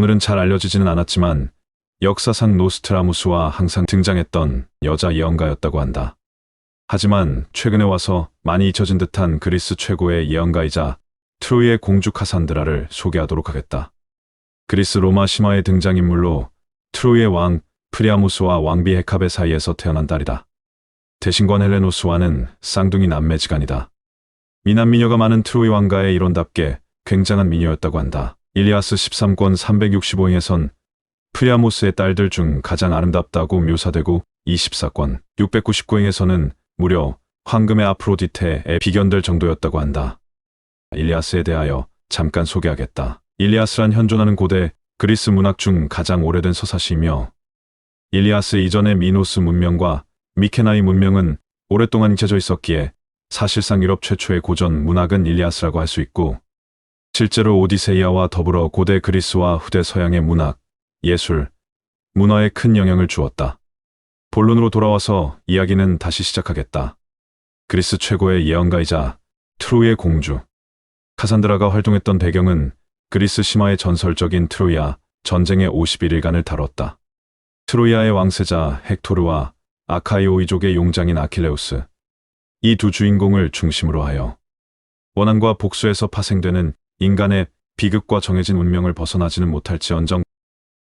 오늘은 잘 알려지지는 않았지만 역사상 노스트라무스와 항상 등장했던 여자 예언가였다고 한다. 하지만 최근에 와서 많이 잊혀진 듯한 그리스 최고의 예언가이자 트로이의 공주 카산드라를 소개하도록 하겠다. 그리스 로마 신화의 등장인물로 트로이의 왕 프리아무스와 왕비 헤카베 사이에서 태어난 딸이다. 대신관 헬레노스와는 쌍둥이 남매지간이다. 미남 미녀가 많은 트로이 왕가의 이론답게 굉장한 미녀였다고 한다. 일리아스 13권 365행에선 프리아무스의 딸들 중 가장 아름답다고 묘사되고 24권 699행에서는 무려 황금의 아프로디테에 비견될 정도였다고 한다. 일리아스에 대하여 잠깐 소개하겠다. 일리아스란 현존하는 고대 그리스 문학 중 가장 오래된 서사시이며 일리아스 이전의 미노스 문명과 미케나이 문명은 오랫동안 잊혀져 있었기에 사실상 유럽 최초의 고전 문학은 일리아스라고 할 수 있고 실제로 오디세이아와 더불어 고대 그리스와 후대 서양의 문학, 예술, 문화에 큰 영향을 주었다. 본론으로 돌아와서 이야기는 다시 시작하겠다. 그리스 최고의 예언가이자 트로이의 공주 카산드라가 활동했던 배경은 그리스 신화의 전설적인 트로이아 전쟁의 51일간을 다뤘다. 트로이아의 왕세자 헥토르와 아카이오이족의 용장인 아킬레우스, 이 두 주인공을 중심으로 하여 원한과 복수에서 파생되는 인간의 비극과 정해진 운명을 벗어나지는 못할지언정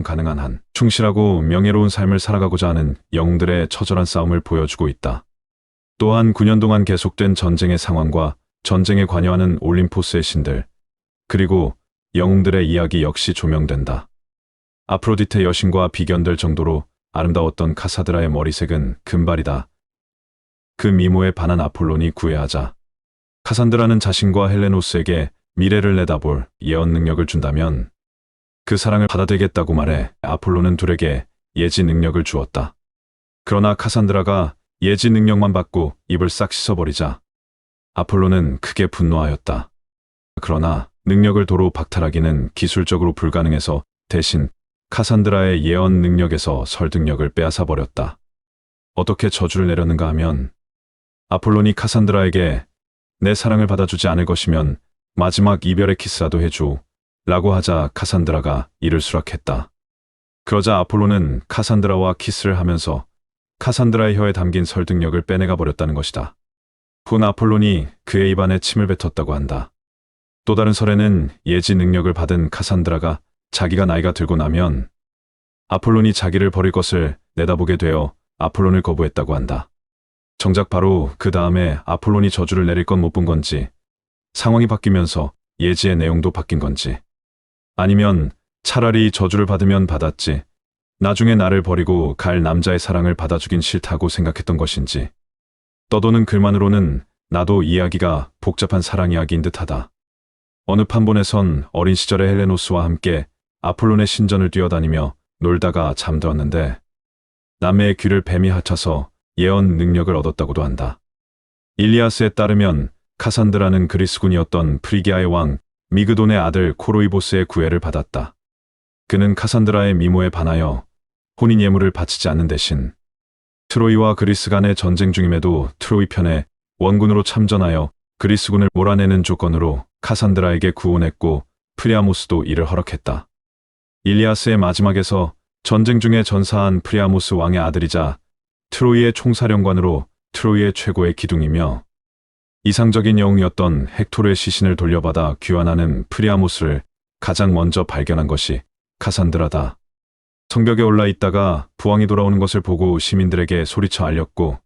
가능한 한 충실하고 명예로운 삶을 살아가고자 하는 영웅들의 처절한 싸움을 보여주고 있다. 또한 9년 동안 계속된 전쟁의 상황과 전쟁에 관여하는 올림포스의 신들, 그리고 영웅들의 이야기 역시 조명된다. 아프로디테 여신과 비견될 정도로 아름다웠던 카사드라의 머리색은 금발이다. 그 미모에 반한 아폴론이 구애하자 카산드라는 자신과 헬레노스에게 미래를 내다볼 예언 능력을 준다면 그 사랑을 받아들이겠다고 말해 아폴로는 둘에게 예지 능력을 주었다. 그러나 카산드라가 예지 능력만 받고 입을 싹 씻어버리자 아폴로는 크게 분노하였다. 그러나 능력을 도로 박탈하기는 기술적으로 불가능해서 대신 카산드라의 예언 능력에서 설득력을 빼앗아 버렸다. 어떻게 저주를 내렸는가 하면 아폴론이 카산드라에게 내 사랑을 받아주지 않을 것이면 마지막 이별의 키스라도 해줘 라고 하자 카산드라가 이를 수락했다. 그러자 아폴로는 카산드라와 키스를 하면서 카산드라의 혀에 담긴 설득력을 빼내가 버렸다는 것이다. 후 아폴론이 그의 입안에 침을 뱉었다고 한다. 또 다른 설에는 예지 능력을 받은 카산드라가 자기가 나이가 들고 나면 아폴론이 자기를 버릴 것을 내다보게 되어 아폴론을 거부했다고 한다. 정작 바로 그 다음에 아폴론이 저주를 내릴 건 못 본 건지 상황이 바뀌면서 예지의 내용도 바뀐 건지 아니면 차라리 저주를 받으면 받았지 나중에 나를 버리고 갈 남자의 사랑을 받아주긴 싫다고 생각했던 것인지 떠도는 글만으로는 나도 이야기가 복잡한 사랑 이야기인 듯하다. 어느 판본에선 어린 시절의 헬레노스와 함께 아폴론의 신전을 뛰어다니며 놀다가 잠들었는데 남매의 귀를 뱀이 핥아서 예언 능력을 얻었다고도 한다. 일리아스에 따르면 카산드라는 그리스군이었던 프리기아의 왕 미그돈의 아들 코로이보스의 구애를 받았다. 그는 카산드라의 미모에 반하여 혼인 예물을 바치지 않는 대신 트로이와 그리스 간의 전쟁 중임에도 트로이 편에 원군으로 참전하여 그리스군을 몰아내는 조건으로 카산드라에게 구원했고 프리아무스도 이를 허락했다. 일리아스의 마지막에서 전쟁 중에 전사한 프리아무스 왕의 아들이자 트로이의 총사령관으로 트로이의 최고의 기둥이며 이상적인 영웅이었던 헥토르의 시신을 돌려받아 귀환하는 프리아무스를 가장 먼저 발견한 것이 카산드라다. 성벽에 올라 있다가 부왕이 돌아오는 것을 보고 시민들에게 소리쳐 알렸고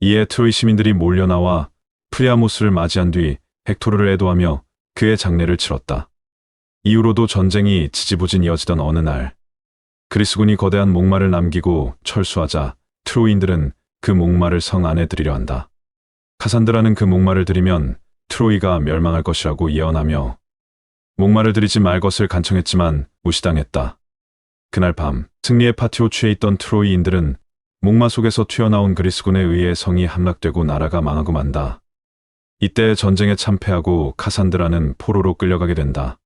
이에 트로이 시민들이 몰려나와 프리아무스를 맞이한 뒤 헥토르를 애도하며 그의 장례를 치렀다. 이후로도 전쟁이 지지부진 이어지던 어느 날 그리스군이 거대한 목마를 남기고 철수하자 트로이인들은 그 목마를 성 안에 들이려 한다. 카산드라는 그 목마를 들이면 트로이가 멸망할 것이라고 예언하며 목마를 들이지 말 것을 간청했지만 무시당했다. 그날 밤 승리의 파티로 취해 있던 트로이인들은 목마 속에서 튀어나온 그리스군에 의해 성이 함락되고 나라가 망하고 만다. 이때 전쟁에 참패하고 카산드라는 포로로 끌려가게 된다.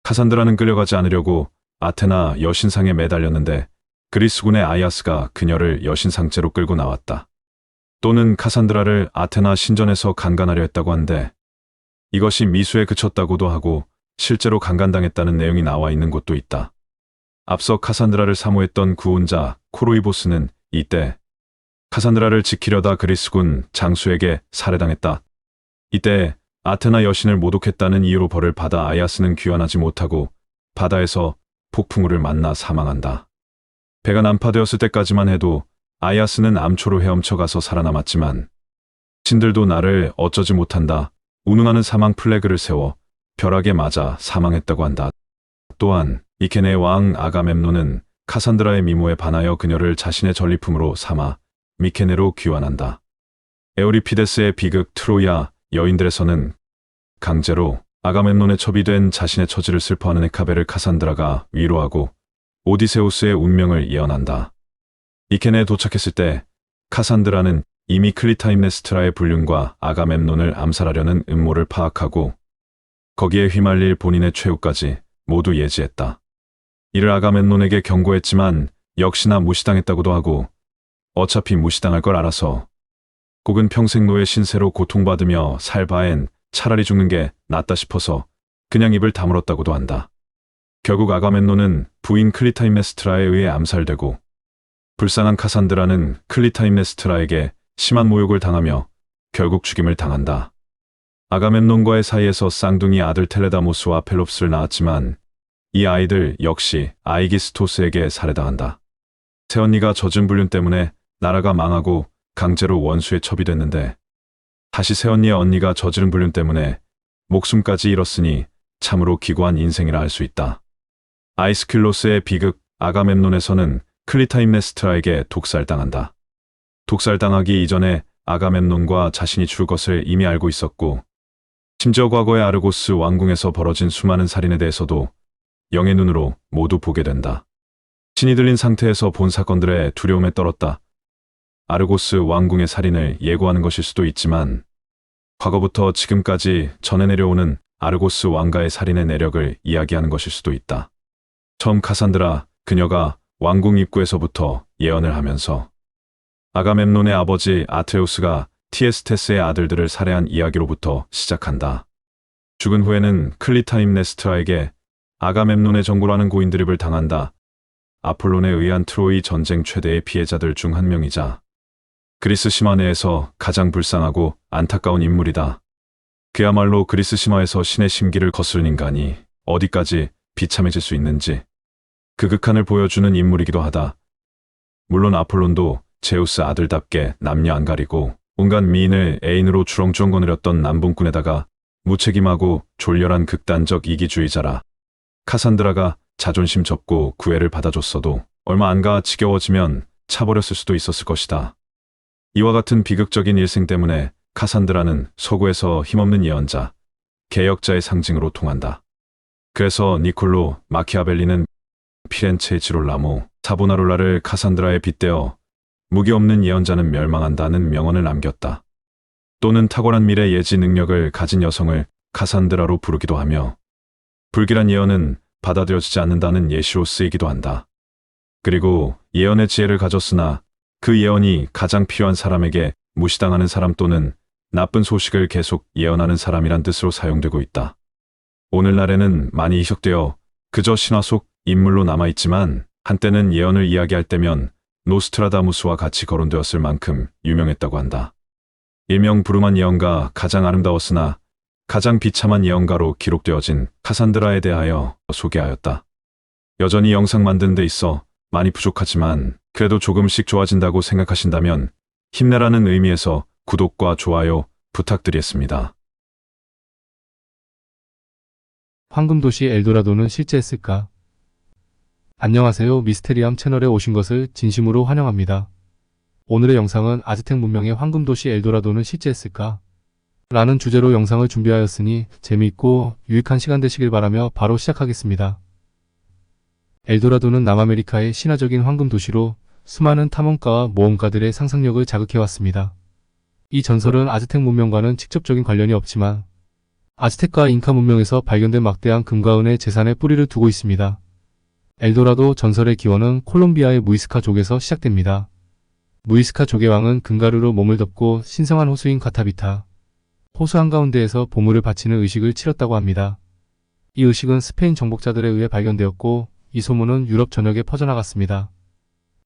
카산드라는 끌려가지 않으려고 아테나 여신상에 매달렸는데 그리스군의 아이아스가 그녀를 여신상째로 끌고 나왔다. 또는 카산드라를 아테나 신전에서 강간하려 했다고 한데 이것이 미수에 그쳤다고도 하고 실제로 강간당했다는 내용이 나와 있는 곳도 있다. 앞서 카산드라를 사모했던 구혼자 코로이보스는 이때 카산드라를 지키려다 그리스군 장수에게 살해당했다. 이때 아테나 여신을 모독했다는 이유로 벌을 받아 아야스는 귀환하지 못하고 바다에서 폭풍우를 만나 사망한다. 배가 난파되었을 때까지만 해도 아야스는 암초로 헤엄쳐가서 살아남았지만 신들도 나를 어쩌지 못한다. 운운하는 사망 플래그를 세워 벼락에 맞아 사망했다고 한다. 또한 미케네의 왕 아가멤논은 카산드라의 미모에 반하여 그녀를 자신의 전리품으로 삼아 미케네로 귀환한다. 에우리피데스의 비극 트로야 여인들에서는 강제로 아가멤논에 첩이된 자신의 처지를 슬퍼하는 헤카베를 카산드라가 위로하고 오디세우스의 운명을 예언한다. 미케네에 도착했을 때 카산드라는 이미 클리타임네스트라의 불륜과 아가멤논을 암살하려는 음모를 파악하고 거기에 휘말릴 본인의 최후까지 모두 예지했다. 이를 아가멤논에게 경고했지만 역시나 무시당했다고도 하고 어차피 무시당할 걸 알아서 혹은 평생 노예 신세로 고통받으며 살 바엔 차라리 죽는 게 낫다 싶어서 그냥 입을 다물었다고도 한다. 결국 아가멤논은 부인 클리타임네스트라에 의해 암살되고 불쌍한 카산드라는 클리타임네스트라에게 심한 모욕을 당하며 결국 죽임을 당한다. 아가멤논과의 사이에서 쌍둥이 아들 텔레다모스와 펠롭스를 낳았지만 이 아이들 역시 아이기스토스에게 살해당한다. 새언니가 젖은 불륜 때문에 나라가 망하고 강제로 원수에 첩이 됐는데 다시 새언니의 언니가 저지른 불륜 때문에 목숨까지 잃었으니 참으로 기구한 인생이라 할 수 있다. 아이스킬로스의 비극 아가멤논에서는 클리타임네스트라에게 독살당한다. 독살당하기 이전에 아가멤논과 자신이 죽을 것을 이미 알고 있었고 심지어 과거의 아르고스 왕궁에서 벌어진 수많은 살인에 대해서도 영의 눈으로 모두 보게 된다. 신이 들린 상태에서 본 사건들의 두려움에 떨었다. 아르고스 왕궁의 살인을 예고하는 것일 수도 있지만 과거부터 지금까지 전해 내려오는 아르고스 왕가의 살인의 내력을 이야기하는 것일 수도 있다. 처음 카산드라 그녀가 왕궁 입구에서부터 예언을 하면서 아가멤논의 아버지 아트레우스가 티에스테스의 아들들을 살해한 이야기로부터 시작한다. 죽은 후에는 클리타임네스트라에게 아가멤논의 정구라는 고인드립을 당한다. 아폴론에 의한 트로이 전쟁 최대의 피해자들 중 한 명이자 그리스 신화 내에서 가장 불쌍하고 안타까운 인물이다. 그야말로 그리스 신화에서 신의 심기를 거스른 인간이 어디까지 비참해질 수 있는지 그 극한을 보여주는 인물이기도 하다. 물론 아폴론도 제우스 아들답게 남녀 안 가리고 온갖 미인을 애인으로 주렁주렁 거느렸던 남봉꾼에다가 무책임하고 졸렬한 극단적 이기주의자라. 카산드라가 자존심 접고 구애를 받아줬어도 얼마 안 가 지겨워지면 차버렸을 수도 있었을 것이다. 이와 같은 비극적인 일생 때문에 카산드라는 서구에서 힘없는 예언자, 개혁자의 상징으로 통한다. 그래서 니콜로 마키아벨리는 피렌체 지롤라모 사보나롤라를 카산드라에 빗대어 무기 없는 예언자는 멸망한다는 명언을 남겼다. 또는 탁월한 미래 예지 능력을 가진 여성을 카산드라로 부르기도 하며 불길한 예언은 받아들여지지 않는다는 예시로 쓰이기도 한다. 그리고 예언의 지혜를 가졌으나 그 예언이 가장 필요한 사람에게 무시당하는 사람 또는 나쁜 소식을 계속 예언하는 사람이란 뜻으로 사용되고 있다. 오늘날에는 많이 이식되어 그저 신화 속 인물로 남아있지만 한때는 예언을 이야기할 때면 노스트라다무스와 같이 거론되었을 만큼 유명했다고 한다. 일명 부름한 예언가 가장 아름다웠으나 가장 비참한 예언가로 기록되어진 카산드라에 대하여 소개하였다. 여전히 영상 만드는 데 있어 많이 부족하지만 그래도 조금씩 좋아진다고 생각하신다면 힘내라는 의미에서 구독과 좋아요 부탁드리겠습니다. 황금도시 엘도라도는 실제했을까? 안녕하세요. 미스테리함 채널에 오신 것을 진심으로 환영합니다. 오늘의 영상은 아즈텍 문명의 황금도시 엘도라도는 실제했을까? 라는 주제로 영상을 준비하였으니 재미있고 유익한 시간 되시길 바라며 바로 시작하겠습니다. 엘도라도는 남아메리카의 신화적인 황금도시로 수많은 탐험가와 모험가들의 상상력을 자극해왔습니다. 이 전설은 아즈텍 문명과는 직접적인 관련이 없지만 아즈텍과 잉카 문명에서 발견된 막대한 금과 은의 재산에 뿌리를 두고 있습니다. 엘도라도 전설의 기원은 콜롬비아의 무이스카족에서 시작됩니다. 무이스카족의 왕은 금가루로 몸을 덮고 신성한 호수인 카타비타, 호수 한가운데에서 보물을 바치는 의식을 치렀다고 합니다. 이 의식은 스페인 정복자들에 의해 발견되었고 이 소문은 유럽 전역에 퍼져나갔습니다.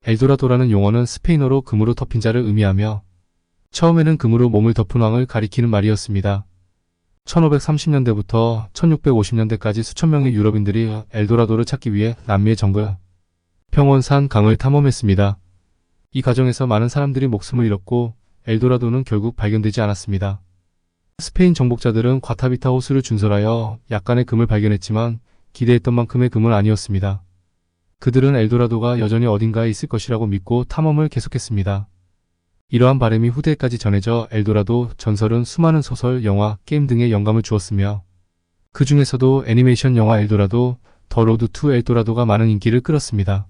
엘도라도라는 용어는 스페인어로 금으로 덮인 자를 의미하며 처음에는 금으로 몸을 덮은 왕을 가리키는 말이었습니다. 1530년대부터 1650년대까지 수천 명의 유럽인들이 엘도라도를 찾기 위해 남미의 정글, 평원산 강을 탐험했습니다. 이 과정에서 많은 사람들이 목숨을 잃었고 엘도라도는 결국 발견되지 않았습니다. 스페인 정복자들은 과타비타 호수를 준설하여 약간의 금을 발견했지만 기대했던 만큼의 금은 아니었습니다. 그들은 엘도라도가 여전히 어딘가에 있을 것이라고 믿고 탐험을 계속했습니다. 이러한 바람이 후대에까지 전해져 엘도라도 전설은 수많은 소설, 영화, 게임 등의 영감을 주었으며 그 중에서도 애니메이션 영화 엘도라도, 더 로드 투 엘도라도가 많은 인기를 끌었습니다.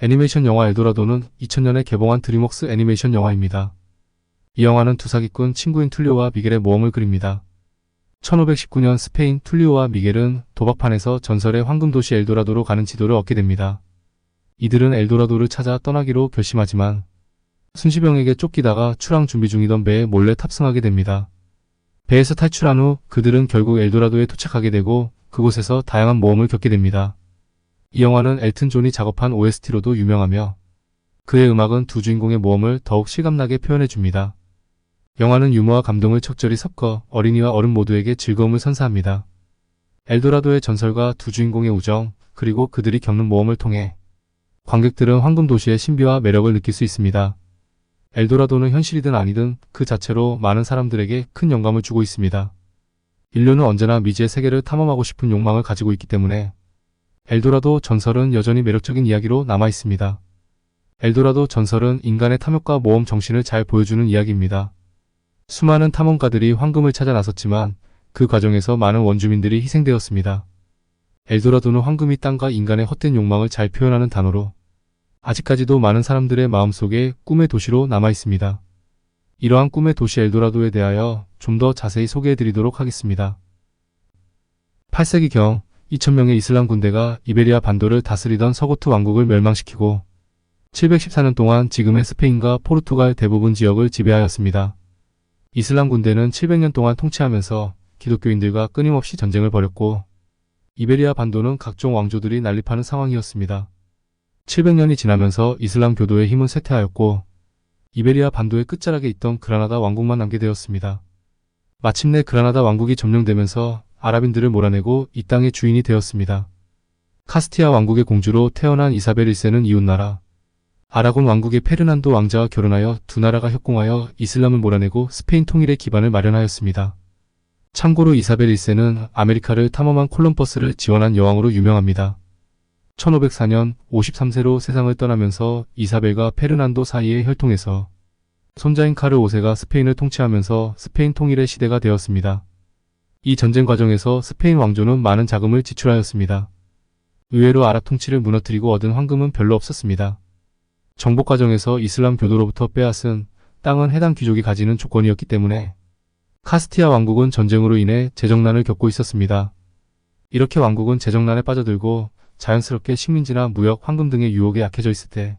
애니메이션 영화 엘도라도는 2000년에 개봉한 드림웍스 애니메이션 영화입니다. 이 영화는 두 사기꾼 친구인 툴리오와 미겔의 모험을 그립니다. 1519년 스페인 툴리오와 미겔은 도박판에서 전설의 황금도시 엘도라도로 가는 지도를 얻게 됩니다. 이들은 엘도라도를 찾아 떠나기로 결심하지만 순시병에게 쫓기다가 출항 준비 중이던 배에 몰래 탑승하게 됩니다. 배에서 탈출한 후 그들은 결국 엘도라도에 도착하게 되고 그곳에서 다양한 모험을 겪게 됩니다. 이 영화는 엘튼 존이 작업한 OST로도 유명하며 그의 음악은 두 주인공의 모험을 더욱 실감나게 표현해줍니다. 영화는 유머와 감동을 적절히 섞어 어린이와 어른 모두에게 즐거움을 선사합니다. 엘도라도의 전설과 두 주인공의 우정, 그리고 그들이 겪는 모험을 통해 관객들은 황금도시의 신비와 매력을 느낄 수 있습니다. 엘도라도는 현실이든 아니든 그 자체로 많은 사람들에게 큰 영감을 주고 있습니다. 인류는 언제나 미지의 세계를 탐험하고 싶은 욕망을 가지고 있기 때문에 엘도라도 전설은 여전히 매력적인 이야기로 남아 있습니다. 엘도라도 전설은 인간의 탐욕과 모험 정신을 잘 보여주는 이야기입니다. 수많은 탐험가들이 황금을 찾아 나섰지만 그 과정에서 많은 원주민들이 희생되었습니다. 엘도라도는 황금이 땅과 인간의 헛된 욕망을 잘 표현하는 단어로 아직까지도 많은 사람들의 마음속에 꿈의 도시로 남아 있습니다. 이러한 꿈의 도시 엘도라도에 대하여 좀 더 자세히 소개해드리도록 하겠습니다. 8세기경 2000명의 이슬람 군대가 이베리아 반도를 다스리던 서고트 왕국을 멸망시키고 714년 동안 지금의 스페인과 포르투갈 대부분 지역을 지배하였습니다. 이슬람 군대는 700년 동안 통치하면서 기독교인들과 끊임없이 전쟁을 벌였고 이베리아 반도는 각종 왕조들이 난립하는 상황이었습니다. 700년이 지나면서 이슬람 교도의 힘은 쇠퇴하였고 이베리아 반도의 끝자락에 있던 그라나다 왕국만 남게 되었습니다. 마침내 그라나다 왕국이 점령되면서 아랍인들을 몰아내고 이 땅의 주인이 되었습니다. 카스티아 왕국의 공주로 태어난 이사벨 1세는 이웃나라 아라곤 왕국의 페르난도 왕자와 결혼하여 두 나라가 협공하여 이슬람을 몰아내고 스페인 통일의 기반을 마련하였습니다. 참고로 이사벨 1세는 아메리카를 탐험한 콜럼버스를 지원한 여왕으로 유명합니다. 1504년 53세로 세상을 떠나면서 이사벨과 페르난도 사이의 혈통에서 손자인 카르 5세가 스페인을 통치하면서 스페인 통일의 시대가 되었습니다. 이 전쟁 과정에서 스페인 왕조는 많은 자금을 지출하였습니다. 의외로 아랍 통치를 무너뜨리고 얻은 황금은 별로 없었습니다. 정복 과정에서 이슬람 교도로부터 빼앗은 땅은 해당 귀족이 가지는 조건이었기 때문에 카스티아 왕국은 전쟁으로 인해 재정난을 겪고 있었습니다. 이렇게 왕국은 재정난에 빠져들고 자연스럽게 식민지나 무역, 황금 등의 유혹에 약해져 있을 때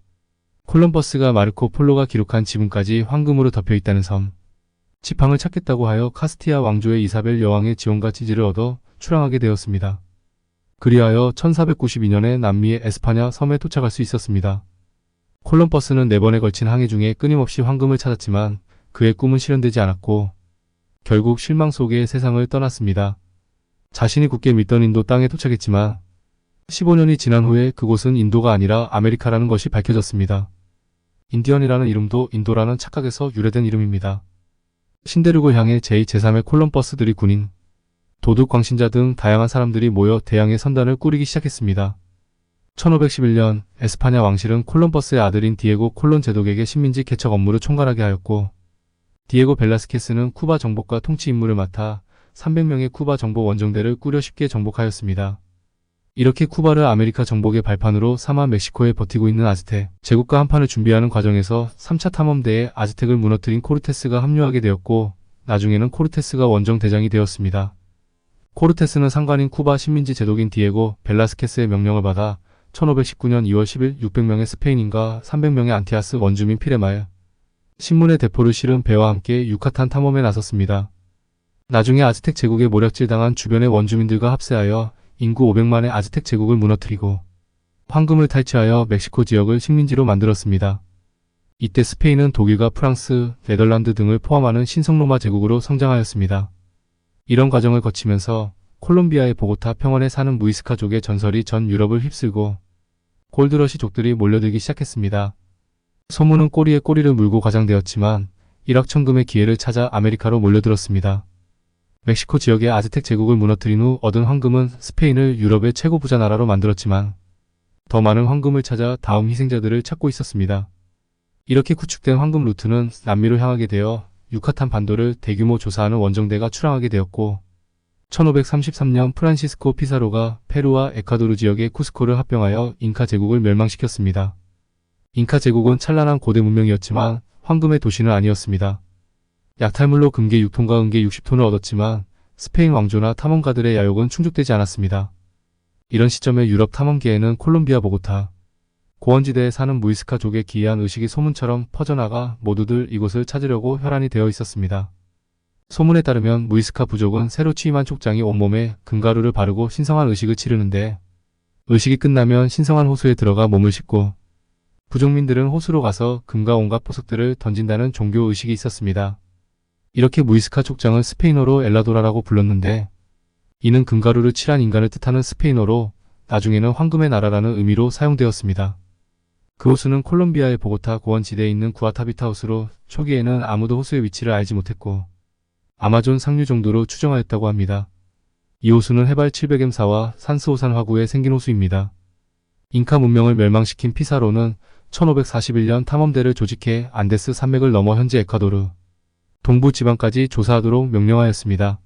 콜럼버스가 마르코 폴로가 기록한 지붕까지 황금으로 덮여 있다는 섬 지팡을 찾겠다고 하여 카스티아 왕조의 이사벨 여왕의 지원과 지지를 얻어 출항하게 되었습니다. 그리하여 1492년에 남미의 에스파냐 섬에 도착할 수 있었습니다. 콜럼버스는 4번에 걸친 항해 중에 끊임없이 황금을 찾았지만 그의 꿈은 실현되지 않았고 결국 실망 속에 세상을 떠났습니다. 자신이 굳게 믿던 인도 땅에 도착했지만 15년이 지난 후에 그곳은 인도가 아니라 아메리카라는 것이 밝혀졌습니다. 인디언이라는 이름도 인도라는 착각에서 유래된 이름입니다. 신대륙을 향해 제2, 제3의 콜럼버스들이 군인, 도둑 광신자 등 다양한 사람들이 모여 대항해 선단을 꾸리기 시작했습니다. 1511년 에스파냐 왕실은 콜럼버스의 아들인 디에고 콜론 제독에게 식민지 개척 업무를 총괄하게 하였고 디에고 벨라스케스는 쿠바 정복과 통치 임무를 맡아 300명의 쿠바 정복 원정대를 꾸려 쉽게 정복하였습니다. 이렇게 쿠바를 아메리카 정복의 발판으로 삼아 멕시코에 버티고 있는 아즈텍 제국과 한판을 준비하는 과정에서 3차 탐험대에 아즈텍을 무너뜨린 코르테스가 합류하게 되었고 나중에는 코르테스가 원정 대장이 되었습니다. 코르테스는 상관인 쿠바 식민지 제독인 디에고 벨라스케스의 명령을 받아 1519년 2월 10일 600명의 스페인인과 300명의 안티아스 원주민 피레마에 신문의 대포를 실은 배와 함께 유카탄 탐험에 나섰습니다. 나중에 아즈텍 제국에 모략질당한 주변의 원주민들과 합세하여 인구 500만의 아즈텍 제국을 무너뜨리고 황금을 탈취하여 멕시코 지역을 식민지로 만들었습니다. 이때 스페인은 독일과 프랑스, 네덜란드 등을 포함하는 신성로마 제국으로 성장하였습니다. 이런 과정을 거치면서 콜롬비아의 보고타 평원에 사는 무이스카족의 전설이 전 유럽을 휩쓸고 골드러시족들이 몰려들기 시작했습니다. 소문은 꼬리에 꼬리를 물고 과장되었지만 일확천금의 기회를 찾아 아메리카로 몰려들었습니다. 멕시코 지역의 아즈텍 제국을 무너뜨린 후 얻은 황금은 스페인을 유럽의 최고 부자 나라로 만들었지만 더 많은 황금을 찾아 다음 희생자들을 찾고 있었습니다. 이렇게 구축된 황금 루트는 남미로 향하게 되어 유카탄 반도를 대규모 조사하는 원정대가 출항하게 되었고 1533년 프란시스코 피사로가 페루와 에콰도르 지역의 쿠스코를 합병하여 잉카 제국을 멸망시켰습니다. 잉카 제국은 찬란한 고대 문명이었지만 황금의 도시는 아니었습니다. 약탈물로 금괴 6톤과 은괴 60톤을 얻었지만 스페인 왕조나 탐험가들의 야욕은 충족되지 않았습니다. 이런 시점에 유럽 탐험계에는 콜롬비아 보고타, 고원지대에 사는 무이스카족의 기이한 의식이 소문처럼 퍼져나가 모두들 이곳을 찾으려고 혈안이 되어 있었습니다. 소문에 따르면 무이스카 부족은 새로 취임한 족장이 온몸에 금가루를 바르고 신성한 의식을 치르는데 의식이 끝나면 신성한 호수에 들어가 몸을 씻고 부족민들은 호수로 가서 금과 온갖 보석들을 던진다는 종교 의식이 있었습니다. 이렇게 무이스카 족장을 스페인어로 엘라도라라고 불렀는데 이는 금가루를 칠한 인간을 뜻하는 스페인어로 나중에는 황금의 나라라는 의미로 사용되었습니다. 그 호수는 콜롬비아의 보고타 고원지대에 있는 구아타비타호수로 초기에는 아무도 호수의 위치를 알지 못했고 아마존 상류 정도로 추정하였다고 합니다. 이 호수는 해발 700m사와 산스호산 화구에 생긴 호수입니다. 잉카 문명을 멸망시킨 피사로는 1541년 탐험대를 조직해 안데스 산맥을 넘어 현재 에콰도르 동부 지방까지 조사하도록 명령하였습니다.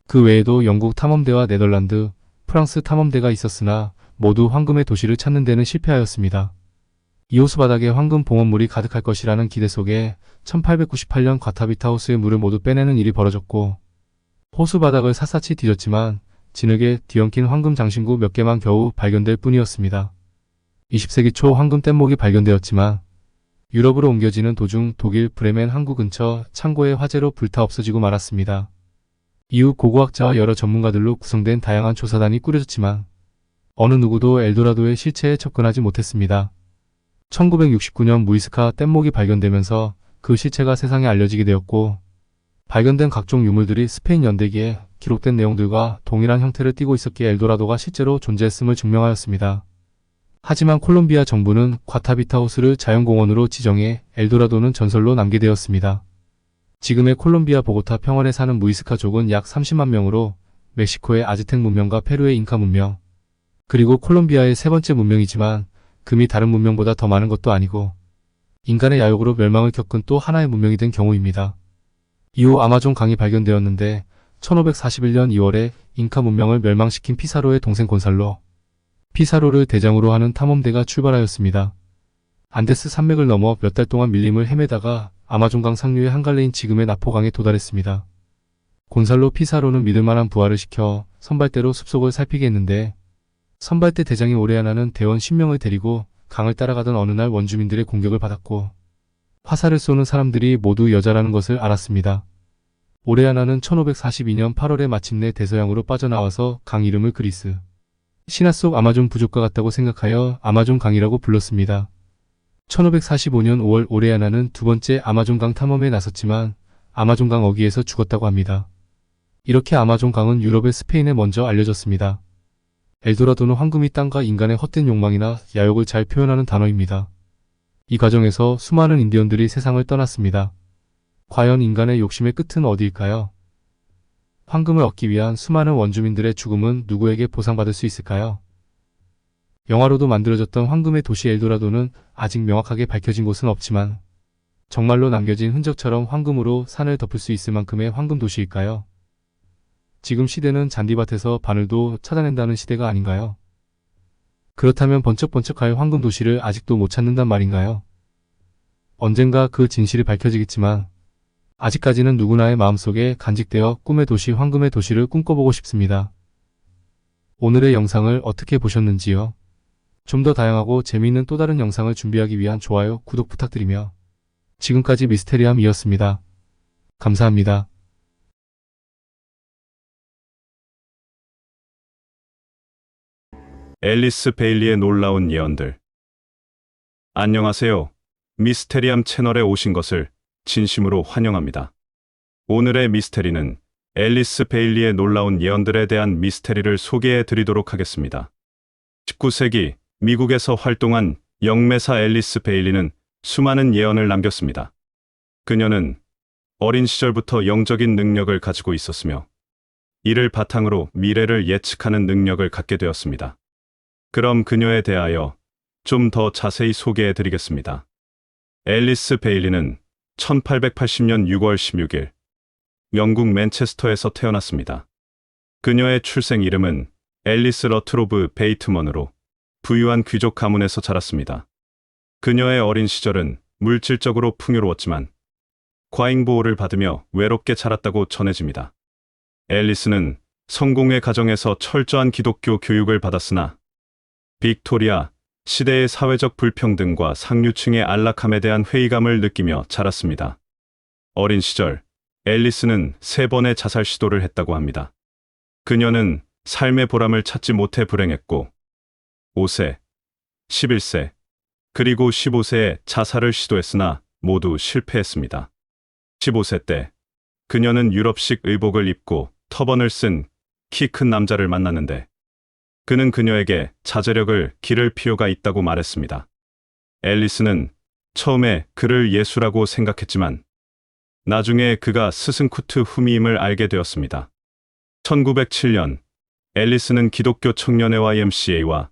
그 외에도 영국 탐험대와 네덜란드, 프랑스 탐험대가 있었으나 모두 황금의 도시를 찾는 데는 실패하였습니다. 이 호수 바닥에 황금 봉헌물이 가득할 것이라는 기대 속에 1898년 과타비타 호수의 물을 모두 빼내는 일이 벌어졌고 호수 바닥을 샅샅이 뒤졌지만 진흙에 뒤엉킨 황금 장신구 몇 개만 겨우 발견될 뿐이었습니다. 20세기 초 황금 뗏목이 발견되었지만 유럽으로 옮겨지는 도중 독일 브레멘 항구 근처 창고의 화재로 불타 없어지고 말았습니다. 이후 고고학자와 여러 전문가들로 구성된 다양한 조사단이 꾸려졌지만 어느 누구도 엘도라도의 실체에 접근하지 못했습니다. 1969년 무이스카 뗏목이 발견되면서 그 실체가 세상에 알려지게 되었고 발견된 각종 유물들이 스페인 연대기에 기록된 내용들과 동일한 형태를 띠고 있었기에 엘도라도가 실제로 존재했음을 증명하였습니다. 하지만 콜롬비아 정부는 과타비타 호수를 자연공원으로 지정해 엘도라도는 전설로 남게 되었습니다. 지금의 콜롬비아 보고타 평원에 사는 무이스카족은 약 30만 명으로 멕시코의 아즈텍 문명과 페루의 잉카 문명, 그리고 콜롬비아의 세 번째 문명이지만 금이 다른 문명보다 더 많은 것도 아니고 인간의 야욕으로 멸망을 겪은 또 하나의 문명이 된 경우입니다. 이후 아마존 강이 발견되었는데 1541년 2월에 잉카 문명을 멸망시킨 피사로의 동생 곤살로, 피사로를 대장으로 하는 탐험대가 출발하였습니다. 안데스 산맥을 넘어 몇 달 동안 밀림을 헤매다가 아마존강 상류의 한 갈래인 지금의 나포강에 도달했습니다. 곤살로 피사로는 믿을만한 부하를 시켜 선발대로 숲속을 살피게 했는데 선발대 대장인 오레아나는 대원 10명을 데리고 강을 따라가던 어느 날 원주민들의 공격을 받았고 화살을 쏘는 사람들이 모두 여자라는 것을 알았습니다. 오레아나는 1542년 8월에 마침내 대서양으로 빠져나와서 강 이름을 그리스 신화 속 아마존 부족과 같다고 생각하여 아마존 강이라고 불렀습니다. 1545년 5월 오레아나는 두 번째 아마존강 탐험에 나섰지만 아마존강 어귀에서 죽었다고 합니다. 이렇게 아마존강은 유럽의 스페인에 먼저 알려졌습니다. 엘도라도는 황금이 땅과 인간의 헛된 욕망이나 야욕을 잘 표현하는 단어입니다. 이 과정에서 수많은 인디언들이 세상을 떠났습니다. 과연 인간의 욕심의 끝은 어디일까요? 황금을 얻기 위한 수많은 원주민들의 죽음은 누구에게 보상받을 수 있을까요? 영화로도 만들어졌던 황금의 도시 엘도라도는 아직 명확하게 밝혀진 곳은 없지만 정말로 남겨진 흔적처럼 황금으로 산을 덮을 수 있을 만큼의 황금 도시일까요? 지금 시대는 잔디밭에서 바늘도 찾아낸다는 시대가 아닌가요? 그렇다면 번쩍번쩍할 황금 도시를 아직도 못 찾는단 말인가요? 언젠가 그 진실이 밝혀지겠지만 아직까지는 누구나의 마음속에 간직되어 꿈의 도시 황금의 도시를 꿈꿔보고 싶습니다. 오늘의 영상을 어떻게 보셨는지요? 좀 더 다양하고 재미있는 또 다른 영상을 준비하기 위한 좋아요, 구독 부탁드리며 지금까지 미스테리함이었습니다. 감사합니다. 앨리스 베일리의 놀라운 예언들. 안녕하세요. 미스테리함 채널에 오신 것을 진심으로 환영합니다. 오늘의 미스테리는 앨리스 베일리의 놀라운 예언들에 대한 미스테리를 소개해 드리도록 하겠습니다. 19세기 미국에서 활동한 영매사 앨리스 베일리는 수많은 예언을 남겼습니다. 그녀는 어린 시절부터 영적인 능력을 가지고 있었으며 이를 바탕으로 미래를 예측하는 능력을 갖게 되었습니다. 그럼 그녀에 대하여 좀 더 자세히 소개해 드리겠습니다. 앨리스 베일리는 1880년 6월 16일 영국 맨체스터에서 태어났습니다. 그녀의 출생 이름은 앨리스 러트로브 베이트먼으로 부유한 귀족 가문에서 자랐습니다. 그녀의 어린 시절은 물질적으로 풍요로웠지만 과잉 보호를 받으며 외롭게 자랐다고 전해집니다. 앨리스는 성공의 가정에서 철저한 기독교 교육을 받았으나 빅토리아 시대의 사회적 불평등과 상류층의 안락함에 대한 회의감을 느끼며 자랐습니다. 어린 시절 앨리스는 3번의 자살 시도를 했다고 합니다. 그녀는 삶의 보람을 찾지 못해 불행했고 5세, 11세, 그리고 15세에 자살을 시도했으나 모두 실패했습니다. 15세 때 그녀는 유럽식 의복을 입고 터번을 쓴 키 큰 남자를 만났는데 그는 그녀에게 자제력을 기를 필요가 있다고 말했습니다. 앨리스는 처음에 그를 예수라고 생각했지만 나중에 그가 스승쿠트 후미임을 알게 되었습니다. 1907년 앨리스는 기독교 청년회 YMCA와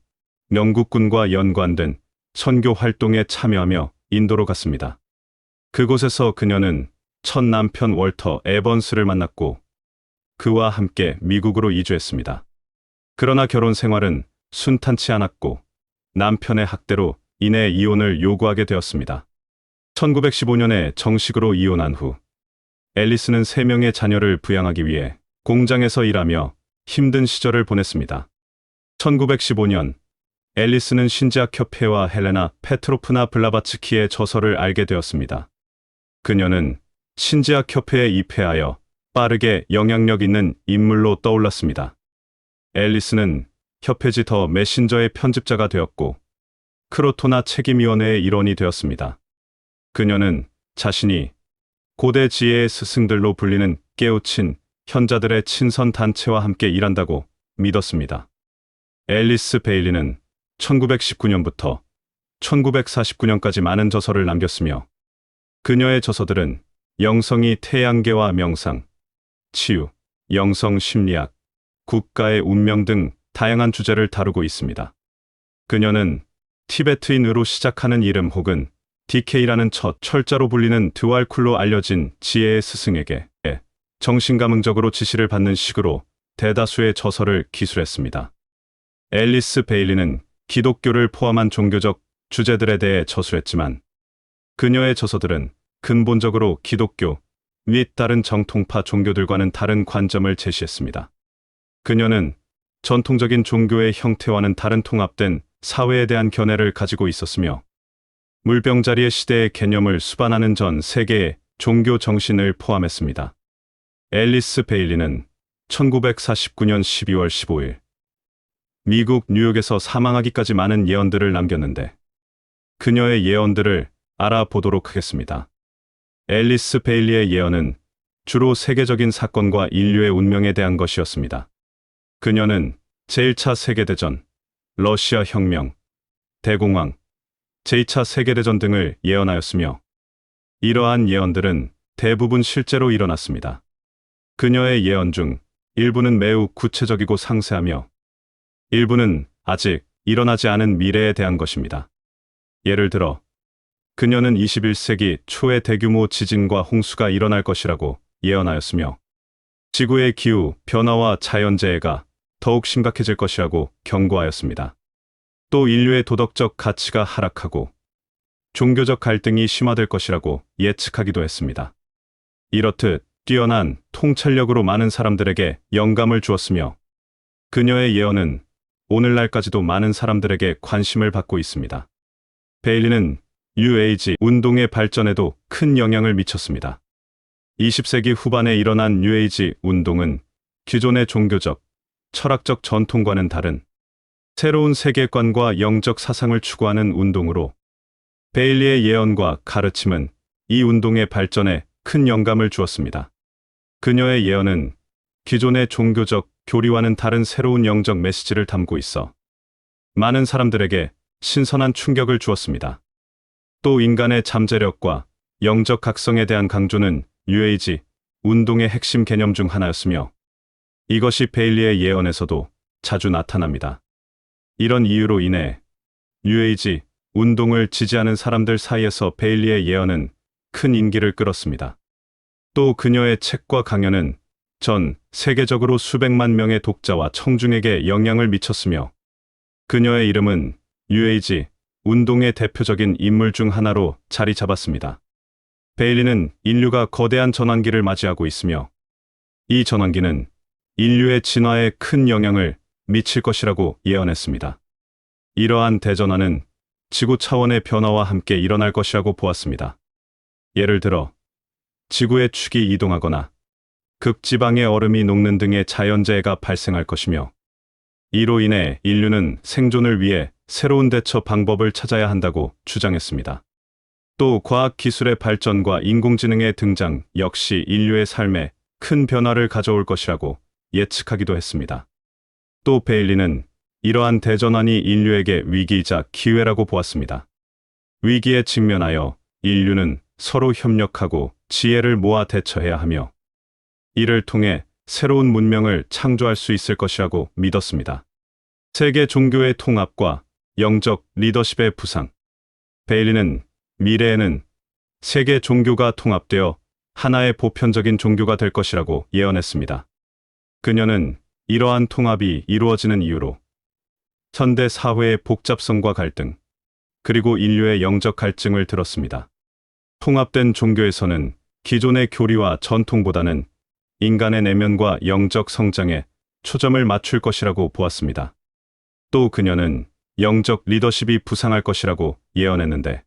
영국군과 연관된 선교 활동에 참여하며 인도로 갔습니다. 그곳에서 그녀는 첫 남편 월터 에번스를 만났고 그와 함께 미국으로 이주했습니다. 그러나 결혼 생활은 순탄치 않았고 남편의 학대로 인해 이혼을 요구하게 되었습니다. 1915년에 정식으로 이혼한 후 앨리스는 3명의 자녀를 부양하기 위해 공장에서 일하며 힘든 시절을 보냈습니다. 1915년 앨리스는 신지학협회와 헬레나 페트로프나 블라바츠키의 저서를 알게 되었습니다. 그녀는 신지학협회에 입회하여 빠르게 영향력 있는 인물로 떠올랐습니다. 앨리스는 협회지 더 메신저의 편집자가 되었고 크로토나 책임위원회의 일원이 되었습니다. 그녀는 자신이 고대 지혜의 스승들로 불리는 깨우친 현자들의 친선 단체와 함께 일한다고 믿었습니다. 앨리스 베일리는 1919년부터 1949년까지 많은 저서를 남겼으며 그녀의 저서들은 영성이 태양계와 명상, 치유, 영성 심리학, 국가의 운명 등 다양한 주제를 다루고 있습니다. 그녀는 티베트인으로 시작하는 이름 혹은 DK라는 첫 철자로 불리는 드왈쿨로 알려진 지혜의 스승에게 정신감흥적으로 지시를 받는 식으로 대다수의 저서를 기술했습니다. 앨리스 베일리는 기독교를 포함한 종교적 주제들에 대해 저술했지만 그녀의 저서들은 근본적으로 기독교 및 다른 정통파 종교들과는 다른 관점을 제시했습니다. 그녀는 전통적인 종교의 형태와는 다른 통합된 사회에 대한 견해를 가지고 있었으며 물병자리의 시대의 개념을 수반하는 전 세계의 종교 정신을 포함했습니다. 앨리스 베일리는 1949년 12월 15일 미국 뉴욕에서 사망하기까지 많은 예언들을 남겼는데 그녀의 예언들을 알아보도록 하겠습니다. 앨리스 베일리의 예언은 주로 세계적인 사건과 인류의 운명에 대한 것이었습니다. 그녀는 제1차 세계대전, 러시아 혁명, 대공황, 제2차 세계대전 등을 예언하였으며 이러한 예언들은 대부분 실제로 일어났습니다. 그녀의 예언 중 일부는 매우 구체적이고 상세하며 일부는 아직 일어나지 않은 미래에 대한 것입니다. 예를 들어 그녀는 21세기 초에 대규모 지진과 홍수가 일어날 것이라고 예언하였으며 지구의 기후 변화와 자연재해가 더욱 심각해질 것이라고 경고하였습니다. 또 인류의 도덕적 가치가 하락하고 종교적 갈등이 심화될 것이라고 예측하기도 했습니다. 이렇듯 뛰어난 통찰력으로 많은 사람들에게 영감을 주었으며 그녀의 예언은 오늘날까지도 많은 사람들에게 관심을 받고 있습니다. 베일리는 뉴에이지 운동의 발전에도 큰 영향을 미쳤습니다. 20세기 후반에 일어난 뉴에이지 운동은 기존의 종교적, 철학적 전통과는 다른 새로운 세계관과 영적 사상을 추구하는 운동으로 베일리의 예언과 가르침은 이 운동의 발전에 큰 영감을 주었습니다. 그녀의 예언은 기존의 종교적 교리와는 다른 새로운 영적 메시지를 담고 있어 많은 사람들에게 신선한 충격을 주었습니다. 또 인간의 잠재력과 영적 각성에 대한 강조는 뉴에이지 운동의 핵심 개념 중 하나였으며 이것이 베일리의 예언에서도 자주 나타납니다. 이런 이유로 인해 뉴에이지 운동을 지지하는 사람들 사이에서 베일리의 예언은 큰 인기를 끌었습니다. 또 그녀의 책과 강연은 전 세계적으로 수백만 명의 독자와 청중에게 영향을 미쳤으며 그녀의 이름은 뉴에이지 운동의 대표적인 인물 중 하나로 자리 잡았습니다. 베일리는 인류가 거대한 전환기를 맞이하고 있으며 이 전환기는 인류의 진화에 큰 영향을 미칠 것이라고 예언했습니다. 이러한 대전환은 지구 차원의 변화와 함께 일어날 것이라고 보았습니다. 예를 들어 지구의 축이 이동하거나 극지방의 얼음이 녹는 등의 자연재해가 발생할 것이며 이로 인해 인류는 생존을 위해 새로운 대처 방법을 찾아야 한다고 주장했습니다. 또 과학기술의 발전과 인공지능의 등장 역시 인류의 삶에 큰 변화를 가져올 것이라고 예측하기도 했습니다. 또 베일리는 이러한 대전환이 인류에게 위기이자 기회라고 보았습니다. 위기에 직면하여 인류는 서로 협력하고 지혜를 모아 대처해야 하며 이를 통해 새로운 문명을 창조할 수 있을 것이라고 믿었습니다. 세계 종교의 통합과 영적 리더십의 부상. 베일리는 미래에는 세계 종교가 통합되어 하나의 보편적인 종교가 될 것이라고 예언했습니다. 그녀는 이러한 통합이 이루어지는 이유로 현대 사회의 복잡성과 갈등, 그리고 인류의 영적 갈증을 들었습니다. 통합된 종교에서는 기존의 교리와 전통보다는 인간의 내면과 영적 성장에 초점을 맞출 것이라고 보았습니다. 또 그녀는 영적 리더십이 부상할 것이라고 예언했는데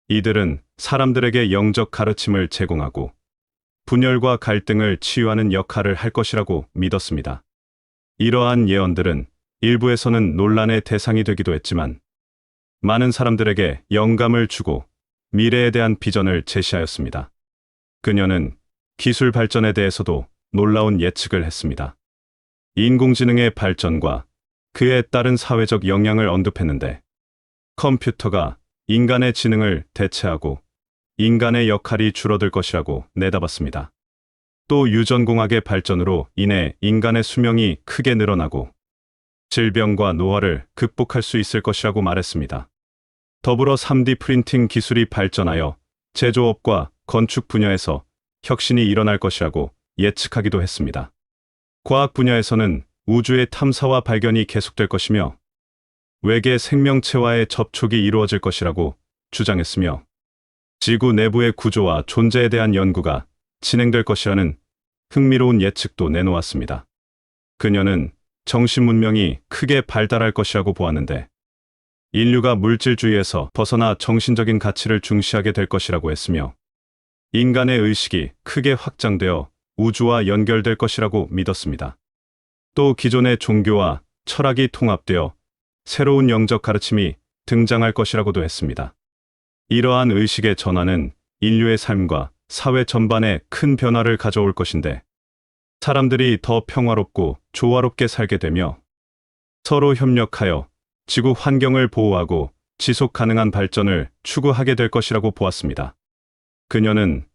이들은 사람들에게 영적 가르침을 제공하고 분열과 갈등을 치유하는 역할을 할 것이라고 믿었습니다. 이러한 예언들은 일부에서는 논란의 대상이 되기도 했지만 많은 사람들에게 영감을 주고 미래에 대한 비전을 제시하였습니다. 그녀는 기술 발전에 대해서도 놀라운 예측을 했습니다. 인공지능의 발전과 그에 따른 사회적 영향을 언급했는데 컴퓨터가 인간의 지능을 대체하고 인간의 역할이 줄어들 것이라고 내다봤습니다. 또 유전공학의 발전으로 인해 인간의 수명이 크게 늘어나고 질병과 노화를 극복할 수 있을 것이라고 말했습니다. 더불어 3D 프린팅 기술이 발전하여 제조업과 건축 분야에서 혁신이 일어날 것이라고 예측하기도 했습니다. 과학 분야에서는 우주의 탐사와 발견이 계속될 것이며 외계 생명체와의 접촉이 이루어질 것이라고 주장했으며 지구 내부의 구조와 존재에 대한 연구가 진행될 것이라는 흥미로운 예측도 내놓았습니다. 그녀는 정신 문명이 크게 발달할 것이라고 보았는데 인류가 물질주의에서 벗어나 정신적인 가치를 중시하게 될 것이라고 했으며 인간의 의식이 크게 확장되어 우주와 연결될 것이라고 믿었습니다. 또 기존의 종교와 철학이 통합되어 새로운 영적 가르침이 등장할 것이라고도 했습니다. 이러한 의식의 전환은 인류의 삶과 사회 전반에 큰 변화를 가져올 것인데 사람들이 더 평화롭고 조화롭게 살게 되며 서로 협력하여 지구 환경을 보호하고 지속 가능한 발전을 추구하게 될 것이라고 보았습니다. 그녀는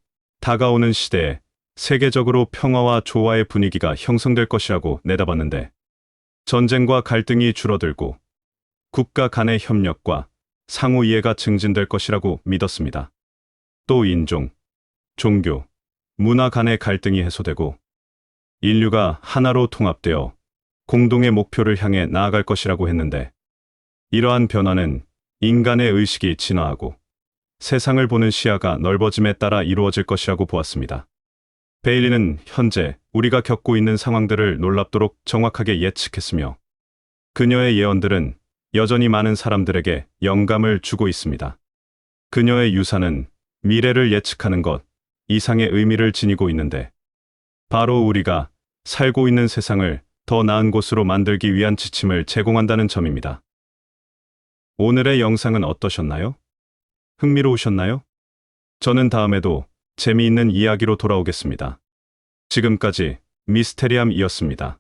다가오는 시대에 세계적으로 평화와 조화의 분위기가 형성될 것이라고 내다봤는데 전쟁과 갈등이 줄어들고 국가 간의 협력과 상호 이해가 증진될 것이라고 믿었습니다. 또 인종, 종교, 문화 간의 갈등이 해소되고 인류가 하나로 통합되어 공동의 목표를 향해 나아갈 것이라고 했는데 이러한 변화는 인간의 의식이 진화하고 세상을 보는 시야가 넓어짐에 따라 이루어질 것이라고 보았습니다. 베일리는 현재 우리가 겪고 있는 상황들을 놀랍도록 정확하게 예측했으며 그녀의 예언들은 여전히 많은 사람들에게 영감을 주고 있습니다. 그녀의 유산은 미래를 예측하는 것 이상의 의미를 지니고 있는데 바로 우리가 살고 있는 세상을 더 나은 곳으로 만들기 위한 지침을 제공한다는 점입니다. 오늘의 영상은 어떠셨나요? 흥미로우셨나요? 저는 다음에도 재미있는 이야기로 돌아오겠습니다. 지금까지 미스테리함이었습니다.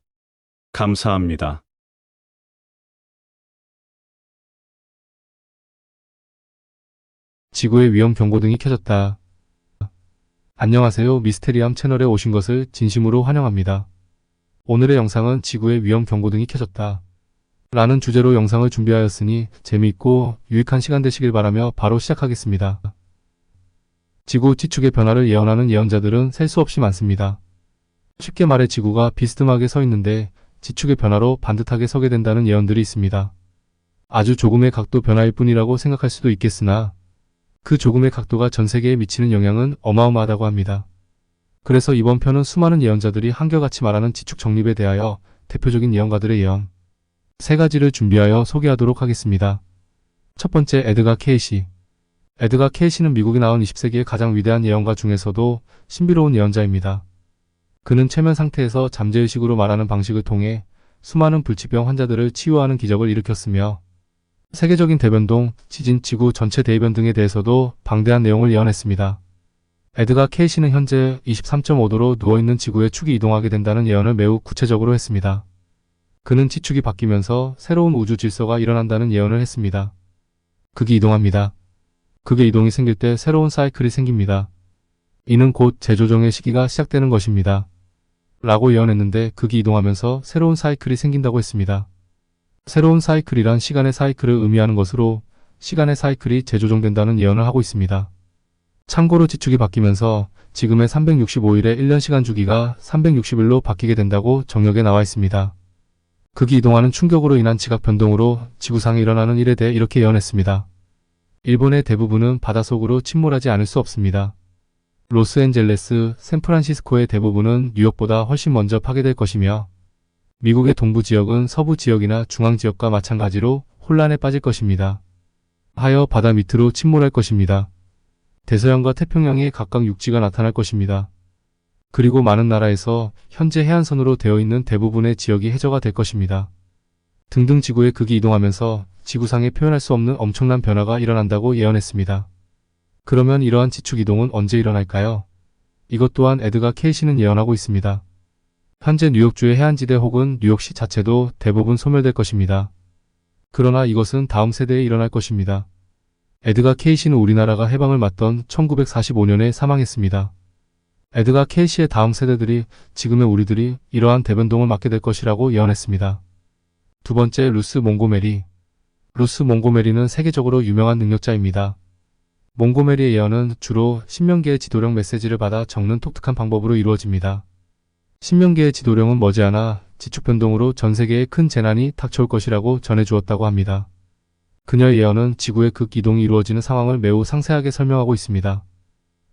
감사합니다. 지구의 위험 경고등이 켜졌다. 안녕하세요. 미스테리함 채널에 오신 것을 진심으로 환영합니다. 오늘의 영상은 지구의 위험 경고등이 켜졌다. 라는 주제로 영상을 준비하였으니 재미있고 유익한 시간 되시길 바라며 바로 시작하겠습니다. 지구 지축의 변화를 예언하는 예언자들은 셀 수 없이 많습니다. 쉽게 말해 지구가 비스듬하게 서 있는데 지축의 변화로 반듯하게 서게 된다는 예언들이 있습니다. 아주 조금의 각도 변화일 뿐이라고 생각할 수도 있겠으나 그 조금의 각도가 전 세계에 미치는 영향은 어마어마하다고 합니다. 그래서 이번 편은 수많은 예언자들이 한결같이 말하는 지축 정립에 대하여 대표적인 예언가들의 예언 3가지를 준비하여 소개하도록 하겠습니다. 첫 번째, 에드가 케이시. 에드가 케이시는 미국이 낳은 20세기의 가장 위대한 예언가 중에서도 신비로운 예언자입니다. 그는 최면 상태에서 잠재의식으로 말하는 방식을 통해 수많은 불치병 환자들을 치유하는 기적을 일으켰으며 세계적인 대변동, 지진, 지구 전체 대이변 등에 대해서도 방대한 내용을 예언했습니다. 에드가 케이시는 현재 23.5도로 누워있는 지구의 축이 이동하게 된다는 예언을 매우 구체적으로 했습니다. 그는 지축이 바뀌면서 새로운 우주 질서가 일어난다는 예언을 했습니다. 극이 이동합니다. 극의 이동이 생길 때 새로운 사이클이 생깁니다. 이는 곧 재조정의 시기가 시작되는 것입니다. 라고 예언했는데 극이 이동하면서 새로운 사이클이 생긴다고 했습니다. 새로운 사이클이란 시간의 사이클을 의미하는 것으로 시간의 사이클이 재조정된다는 예언을 하고 있습니다. 참고로 지축이 바뀌면서 지금의 365일의 1년 시간 주기가 360일로 바뀌게 된다고 정력에 나와 있습니다. 극이 이동하는 충격으로 인한 지각 변동으로 지구상에 일어나는 일에 대해 이렇게 예언했습니다. 일본의 대부분은 바닷속으로 침몰하지 않을 수 없습니다. 로스앤젤레스, 샌프란시스코의 대부분은 뉴욕보다 훨씬 먼저 파괴될 것이며 미국의 동부 지역은 서부 지역이나 중앙 지역과 마찬가지로 혼란에 빠질 것입니다. 하여 바다 밑으로 침몰할 것입니다. 대서양과 태평양에 각각 육지가 나타날 것입니다. 그리고 많은 나라에서 현재 해안선으로 되어 있는 대부분의 지역이 해저가 될 것입니다. 등등 지구의 극이 이동하면서 지구상에 표현할 수 없는 엄청난 변화가 일어난다고 예언했습니다. 그러면 이러한 지축 이동은 언제 일어날까요? 이것 또한 에드가 케이시는 예언하고 있습니다. 현재 뉴욕주의 해안지대 혹은 뉴욕시 자체도 대부분 소멸될 것입니다. 그러나 이것은 다음 세대에 일어날 것입니다. 에드가 케이시는 우리나라가 해방을 맞던 1945년에 사망했습니다. 에드가 케이시의 다음 세대들이 지금의 우리들이 이러한 대변동을 맞게 될 것이라고 예언했습니다. 두 번째, 루스 몽고메리. 루스 몽고메리는 세계적으로 유명한 능력자입니다. 몽고메리의 예언은 주로 신명계의 지도령 메시지를 받아 적는 독특한 방법으로 이루어집니다. 신명계의 지도령은 머지않아 지축 변동으로 전 세계에 큰 재난이 닥쳐올 것이라고 전해주었다고 합니다. 그녀의 예언은 지구의 극 이동이 이루어지는 상황을 매우 상세하게 설명하고 있습니다.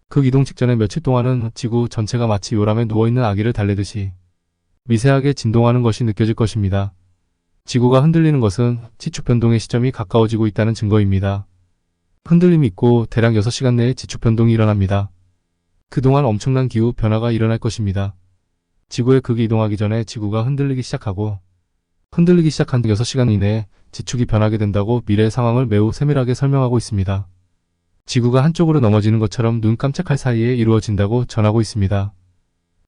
극 이동 직전의 며칠 동안은 지구 전체가 마치 요람에 누워있는 아기를 달래듯이 미세하게 진동하는 것이 느껴질 것입니다. 지구가 흔들리는 것은 지축 변동의 시점이 가까워지고 있다는 증거입니다. 흔들림이 있고 대략 6시간 내에 지축 변동이 일어납니다. 그동안 엄청난 기후 변화가 일어날 것입니다. 지구의 극이 이동하기 전에 지구가 흔들리기 시작하고 흔들리기 시작한 6시간 이내에 지축이 변하게 된다고 미래의 상황을 매우 세밀하게 설명하고 있습니다. 지구가 한쪽으로 넘어지는 것처럼 눈 깜짝할 사이에 이루어진다고 전하고 있습니다.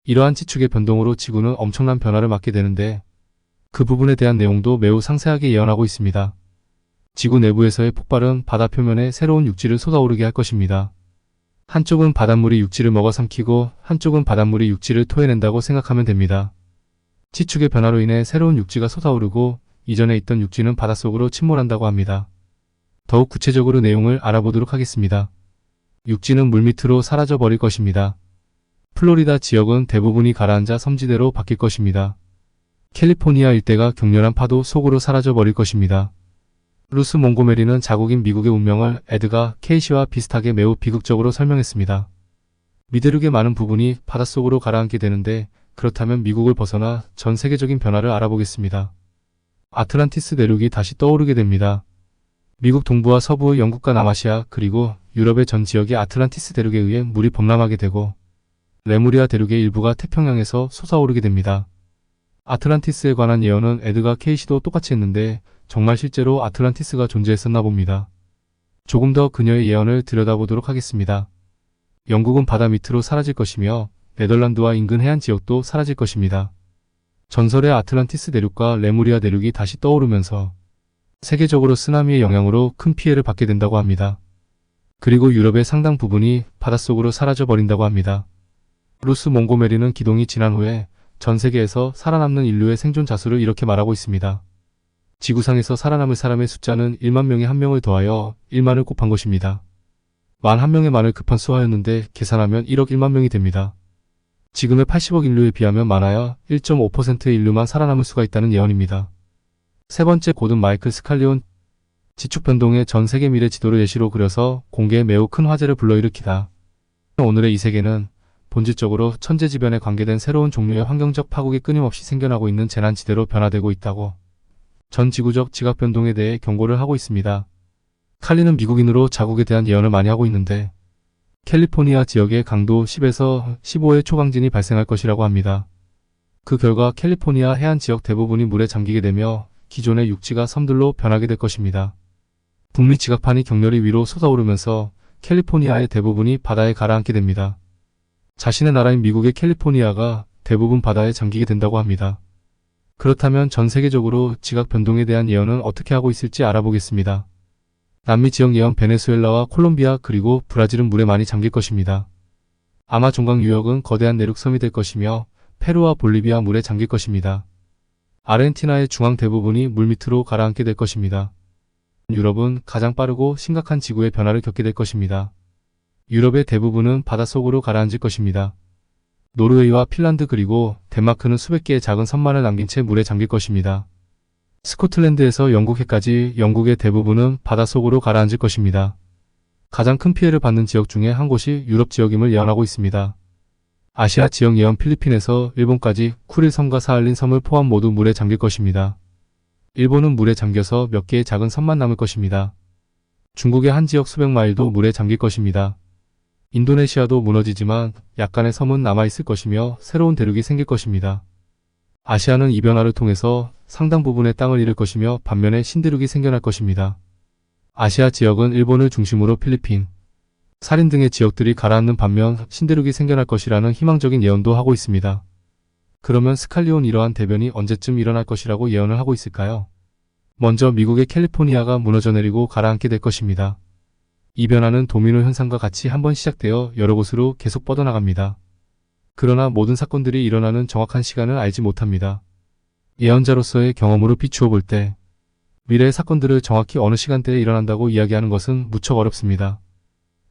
이러한 지축의 변동으로 지구는 엄청난 변화를 맞게 되는데 그 부분에 대한 내용도 매우 상세하게 예언하고 있습니다. 지구 내부에서의 폭발은 바다 표면에 새로운 육지를 솟아오르게 할 것입니다. 한쪽은 바닷물이 육지를 먹어 삼키고 한쪽은 바닷물이 육지를 토해낸다고 생각하면 됩니다. 지축의 변화로 인해 새로운 육지가 솟아오르고 이전에 있던 육지는 바닷속으로 침몰한다고 합니다. 더욱 구체적으로 내용을 알아보도록 하겠습니다. 육지는 물밑으로 사라져 버릴 것입니다. 플로리다 지역은 대부분이 가라앉아 섬지대로 바뀔 것입니다. 캘리포니아 일대가 격렬한 파도 속으로 사라져 버릴 것입니다. 루스 몽고메리는 자국인 미국의 운명을 에드가 케이시와 비슷하게 매우 비극적으로 설명했습니다. 미대륙의 많은 부분이 바닷속으로 가라앉게 되는데 그렇다면 미국을 벗어나 전 세계적인 변화를 알아보겠습니다. 아틀란티스 대륙이 다시 떠오르게 됩니다. 미국 동부와 서부, 영국과 남아시아 그리고 유럽의 전 지역이 아틀란티스 대륙에 의해 물이 범람하게 되고 레무리아 대륙의 일부가 태평양에서 솟아오르게 됩니다. 아틀란티스에 관한 예언은 에드가 케이시도 똑같이 했는데 정말 실제로 아틀란티스가 존재했었나 봅니다. 조금 더 그녀의 예언을 들여다보도록 하겠습니다. 영국은 바다 밑으로 사라질 것이며 네덜란드와 인근 해안 지역도 사라질 것입니다. 전설의 아틀란티스 대륙과 레무리아 대륙이 다시 떠오르면서 세계적으로 쓰나미의 영향으로 큰 피해를 받게 된다고 합니다. 그리고 유럽의 상당 부분이 바닷속으로 사라져 버린다고 합니다. 루스 몽고메리는 기동이 지난 후에 전 세계에서 살아남는 인류의 생존 자수를 이렇게 말하고 있습니다. 지구상에서 살아남을 사람의 숫자는 1만 명에 1명을 더하여 1만을 곱한 것입니다. 만 1명의 만을 급한 수하였는데 계산하면 1억 1만 명이 됩니다. 지금의 80억 인류에 비하면 많아야 1.5%의 인류만 살아남을 수가 있다는 예언입니다. 세 번째, 고든 마이클 스칼리온 지축 변동의 전 세계 미래 지도를 예시로 그려서 공개에 매우 큰 화제를 불러일으키다. 오늘의 이 세계는 본질적으로 천재지변에 관계된 새로운 종류의 환경적 파국이 끊임없이 생겨나고 있는 재난지대로 변화되고 있다고 전 지구적 지각 변동에 대해 경고를 하고 있습니다. 칼리는 미국인으로 자국에 대한 예언을 많이 하고 있는데 캘리포니아 지역에 강도 10에서 15의 초강진이 발생할 것이라고 합니다. 그 결과 캘리포니아 해안 지역 대부분이 물에 잠기게 되며 기존의 육지가 섬들로 변하게 될 것입니다. 북미 지각판이 격렬히 위로 솟아오르면서 캘리포니아의 대부분이 바다에 가라앉게 됩니다. 자신의 나라인 미국의 캘리포니아가 대부분 바다에 잠기게 된다고 합니다. 그렇다면 전 세계적으로 지각 변동에 대한 예언은 어떻게 하고 있을지 알아보겠습니다. 남미 지역 예언 베네수엘라와 콜롬비아 그리고 브라질은 물에 많이 잠길 것입니다. 아마존강 유역은 거대한 내륙섬이 될 것이며 페루와 볼리비아 물에 잠길 것입니다. 아르헨티나의 중앙 대부분이 물밑으로 가라앉게 될 것입니다. 유럽은 가장 빠르고 심각한 지구의 변화를 겪게 될 것입니다. 유럽의 대부분은 바닷속으로 가라앉을 것입니다. 노르웨이와 핀란드 그리고 덴마크는 수백 개의 작은 섬만을 남긴 채 물에 잠길 것입니다. 스코틀랜드에서 영국해까지 영국의 대부분은 바닷속으로 가라앉을 것입니다. 가장 큰 피해를 받는 지역 중에 한 곳이 유럽 지역임을 예언하고 있습니다. 아시아 지역 예언 필리핀에서 일본까지 쿠릴 섬과 사할린 섬을 포함 모두 물에 잠길 것입니다. 일본은 물에 잠겨서 몇 개의 작은 섬만 남을 것입니다. 중국의 한 지역 수백 마일도 물에 잠길 것입니다. 인도네시아도 무너지지만 약간의 섬은 남아있을 것이며 새로운 대륙이 생길 것입니다. 아시아는 이 변화를 통해서 상당 부분의 땅을 잃을 것이며 반면에 신대륙이 생겨날 것입니다. 아시아 지역은 일본을 중심으로 필리핀, 살인 등의 지역들이 가라앉는 반면 신대륙이 생겨날 것이라는 희망적인 예언도 하고 있습니다. 그러면 스칼리온 이러한 대변이 언제쯤 일어날 것이라고 예언을 하고 있을까요? 먼저 미국의 캘리포니아가 무너져 내리고 가라앉게 될 것입니다. 이 변화는 도미노 현상과 같이 한번 시작되어 여러 곳으로 계속 뻗어나갑니다. 그러나 모든 사건들이 일어나는 정확한 시간을 알지 못합니다. 예언자로서의 경험으로 비추어 볼 때 미래의 사건들을 정확히 어느 시간대에 일어난다고 이야기하는 것은 무척 어렵습니다.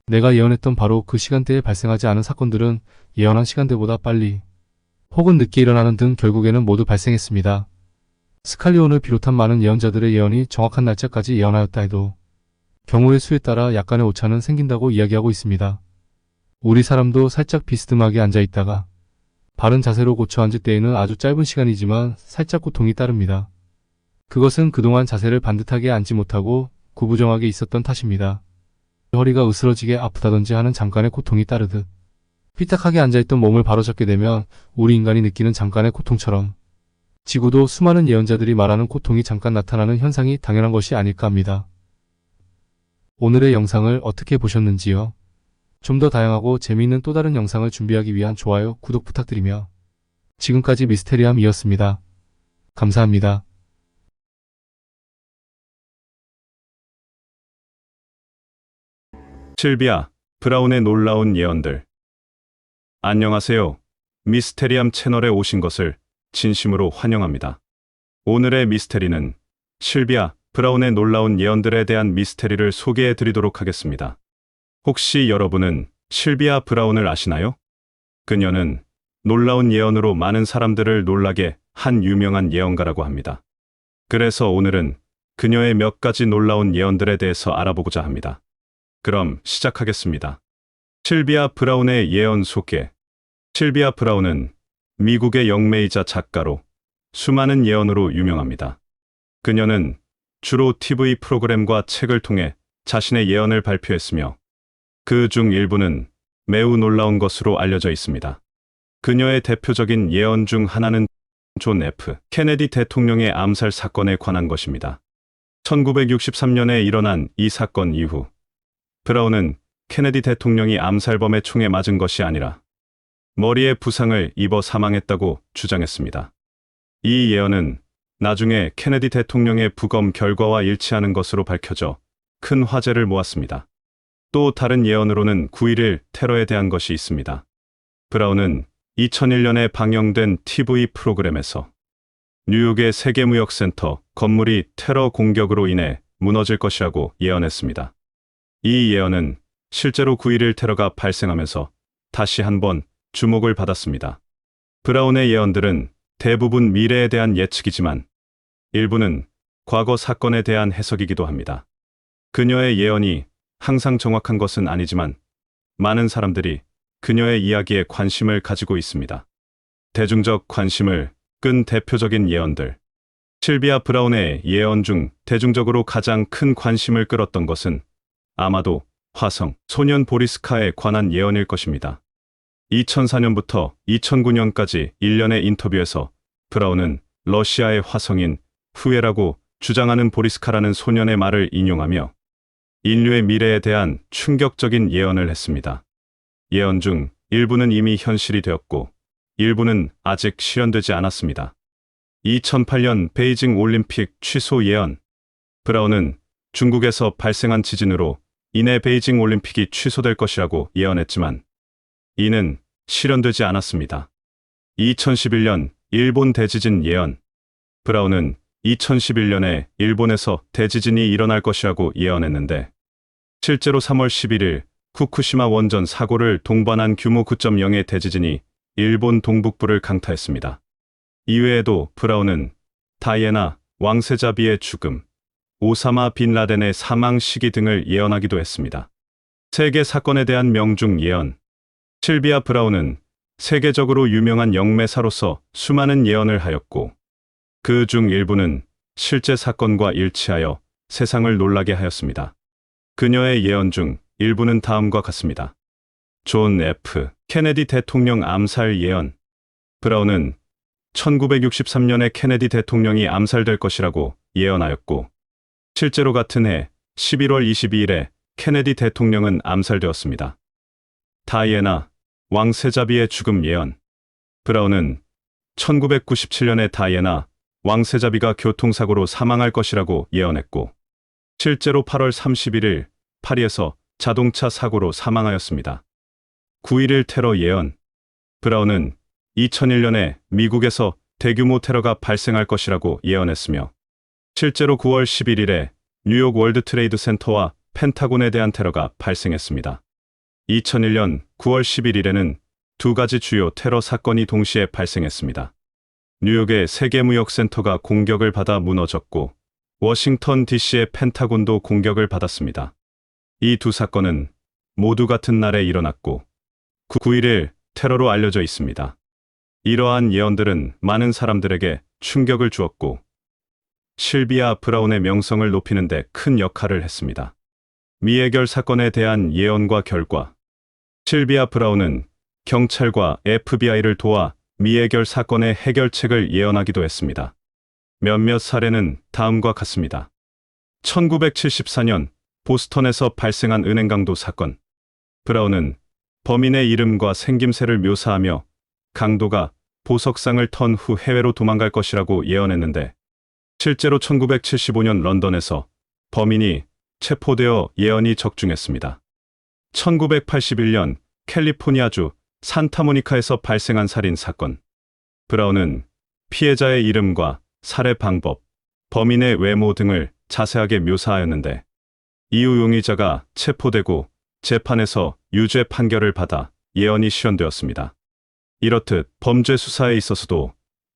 내가 예언했던 바로 그 시간대에 발생하지 않은 사건들은 예언한 시간대보다 빨리 혹은 늦게 일어나는 등 결국에는 모두 발생했습니다. 스칼리온을 비롯한 많은 예언자들의 예언이 정확한 날짜까지 예언하였다 해도 경우의 수에 따라 약간의 오차는 생긴다고 이야기하고 있습니다. 우리 사람도 살짝 비스듬하게 앉아있다가 바른 자세로 고쳐 앉을 때에는 아주 짧은 시간이지만 살짝 고통이 따릅니다. 그것은 그동안 자세를 반듯하게 앉지 못하고 구부정하게 있었던 탓입니다. 허리가 으스러지게 아프다든지 하는 잠깐의 고통이 따르듯 삐딱하게 앉아있던 몸을 바로잡게 되면 우리 인간이 느끼는 잠깐의 고통처럼 지구도 수많은 예언자들이 말하는 고통이 잠깐 나타나는 현상이 당연한 것이 아닐까 합니다. 오늘의 영상을 어떻게 보셨는지요? 좀 더 다양하고 재미있는 또 다른 영상을 준비하기 위한 좋아요, 구독 부탁드리며 지금까지 미스테리함이었습니다. 감사합니다. 실비아 브라운의 놀라운 예언들. 안녕하세요. 미스테리함 채널에 오신 것을 진심으로 환영합니다. 오늘의 미스테리는 실비아 브라운의 놀라운 예언들에 대한 미스테리를 소개해 드리도록 하겠습니다. 혹시 여러분은 실비아 브라운을 아시나요? 그녀는 놀라운 예언으로 많은 사람들을 놀라게 한 유명한 예언가라고 합니다. 그래서 오늘은 그녀의 몇 가지 놀라운 예언들에 대해서 알아보고자 합니다. 그럼 시작하겠습니다. 실비아 브라운의 예언 소개. 실비아 브라운은 미국의 영매이자 작가로 수많은 예언으로 유명합니다. 그녀는 주로 TV 프로그램과 책을 통해 자신의 예언을 발표했으며 그 중 일부는 매우 놀라운 것으로 알려져 있습니다. 그녀의 대표적인 예언 중 하나는 존 F. 케네디 대통령의 암살 사건에 관한 것입니다. 1963년에 일어난 이 사건 이후 브라운은 케네디 대통령이 암살범의 총에 맞은 것이 아니라 머리에 부상을 입어 사망했다고 주장했습니다. 이 예언은 나중에 케네디 대통령의 부검 결과와 일치하는 것으로 밝혀져 큰 화제를 모았습니다. 또 다른 예언으로는 9.11 테러에 대한 것이 있습니다. 브라운은 2001년에 방영된 TV 프로그램에서 뉴욕의 세계무역센터 건물이 테러 공격으로 인해 무너질 것이라고 예언했습니다. 이 예언은 실제로 9.11 테러가 발생하면서 다시 한번 주목을 받았습니다. 브라운의 예언들은 대부분 미래에 대한 예측이지만 일부는 과거 사건에 대한 해석이기도 합니다. 그녀의 예언이 항상 정확한 것은 아니지만 많은 사람들이 그녀의 이야기에 관심을 가지고 있습니다. 대중적 관심을 끈 대표적인 예언들. 실비아 브라운의 예언 중 대중적으로 가장 큰 관심을 끌었던 것은 아마도 화성 소년 보리스카에 관한 예언일 것입니다. 2004년부터 2009년까지 1년의 인터뷰에서 브라운은 러시아의 화성인 후예라고 주장하는 보리스카라는 소년의 말을 인용하며 인류의 미래에 대한 충격적인 예언을 했습니다. 예언 중 일부는 이미 현실이 되었고 일부는 아직 실현되지 않았습니다. 2008년 베이징 올림픽 취소 예언. 브라운은 중국에서 발생한 지진으로 인해 베이징 올림픽이 취소될 것이라고 예언했지만 이는 실현되지 않았습니다. 2011년 일본 대지진 예언. 브라운은 2011년에 일본에서 대지진이 일어날 것이라고 예언했는데 실제로 3월 11일 후쿠시마 원전 사고를 동반한 규모 9.0의 대지진이 일본 동북부를 강타했습니다. 이외에도 브라운은 다이애나 왕세자비의 죽음, 오사마 빈 라덴의 사망 시기 등을 예언하기도 했습니다. 세계 사건에 대한 명중 예언. 실비아 브라운은 세계적으로 유명한 영매사로서 수많은 예언을 하였고 그 중 일부는 실제 사건과 일치하여 세상을 놀라게 하였습니다. 그녀의 예언 중 일부는 다음과 같습니다. 존 F. 케네디 대통령 암살 예언. 브라운은 1963년에 케네디 대통령이 암살될 것이라고 예언하였고 실제로 같은 해 11월 22일에 케네디 대통령은 암살되었습니다. 다이애나 왕세자비의 죽음 예언. 브라운은 1997년에 다이애나 왕세자비가 교통사고로 사망할 것이라고 예언했고 실제로 8월 31일 파리에서 자동차 사고로 사망하였습니다. 9.11 테러 예언. 브라운은 2001년에 미국에서 대규모 테러가 발생할 것이라고 예언했으며 실제로 9월 11일에 뉴욕 월드 트레이드 센터와 펜타곤에 대한 테러가 발생했습니다. 2001년 9월 11일에는 두 가지 주요 테러 사건이 동시에 발생했습니다. 뉴욕의 세계무역센터가 공격을 받아 무너졌고 워싱턴 DC의 펜타곤도 공격을 받았습니다. 이 두 사건은 모두 같은 날에 일어났고 9.11 테러로 알려져 있습니다. 이러한 예언들은 많은 사람들에게 충격을 주었고 실비아 브라운의 명성을 높이는 데 큰 역할을 했습니다. 미해결 사건에 대한 예언과 결과. 실비아 브라운은 경찰과 FBI를 도와 미해결 사건의 해결책을 예언하기도 했습니다. 몇몇 사례는 다음과 같습니다. 1974년 보스턴에서 발생한 은행 강도 사건. 브라운은 범인의 이름과 생김새를 묘사하며 강도가 보석상을 턴 후 해외로 도망갈 것이라고 예언했는데 실제로 1975년 런던에서 범인이 체포되어 예언이 적중했습니다. 1981년 캘리포니아주 산타모니카에서 발생한 살인 사건. 브라운은 피해자의 이름과 살해 방법, 범인의 외모 등을 자세하게 묘사하였는데 이후 용의자가 체포되고 재판에서 유죄 판결을 받아 예언이 실현되었습니다. 이렇듯 범죄 수사에 있어서도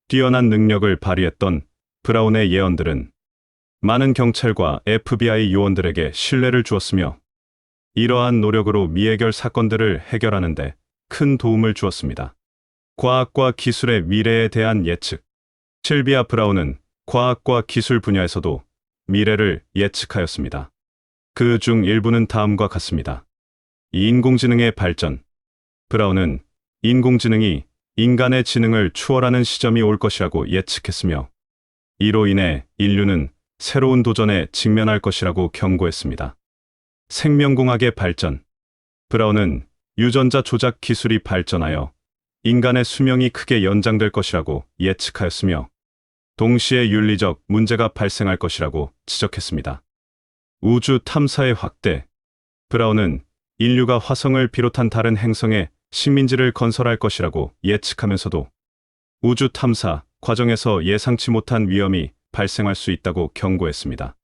뛰어난 능력을 발휘했던 브라운의 예언들은 많은 경찰과 FBI 요원들에게 신뢰를 주었으며 이러한 노력으로 미해결 사건들을 해결하는 데 큰 도움을 주었습니다. 과학과 기술의 미래에 대한 예측. 실비아 브라운은 과학과 기술 분야에서도 미래를 예측하였습니다. 그 중 일부는 다음과 같습니다. 인공지능의 발전. 브라운은 인공지능이 인간의 지능을 추월하는 시점이 올 것이라고 예측했으며 이로 인해 인류는 새로운 도전에 직면할 것이라고 경고했습니다. 생명공학의 발전. 브라운은 유전자 조작 기술이 발전하여 인간의 수명이 크게 연장될 것이라고 예측하였으며 동시에 윤리적 문제가 발생할 것이라고 지적했습니다. 우주 탐사의 확대. 브라운은 인류가 화성을 비롯한 다른 행성에 식민지를 건설할 것이라고 예측하면서도 우주 탐사 과정에서 예상치 못한 위험이 발생할 수 있다고 경고했습니다.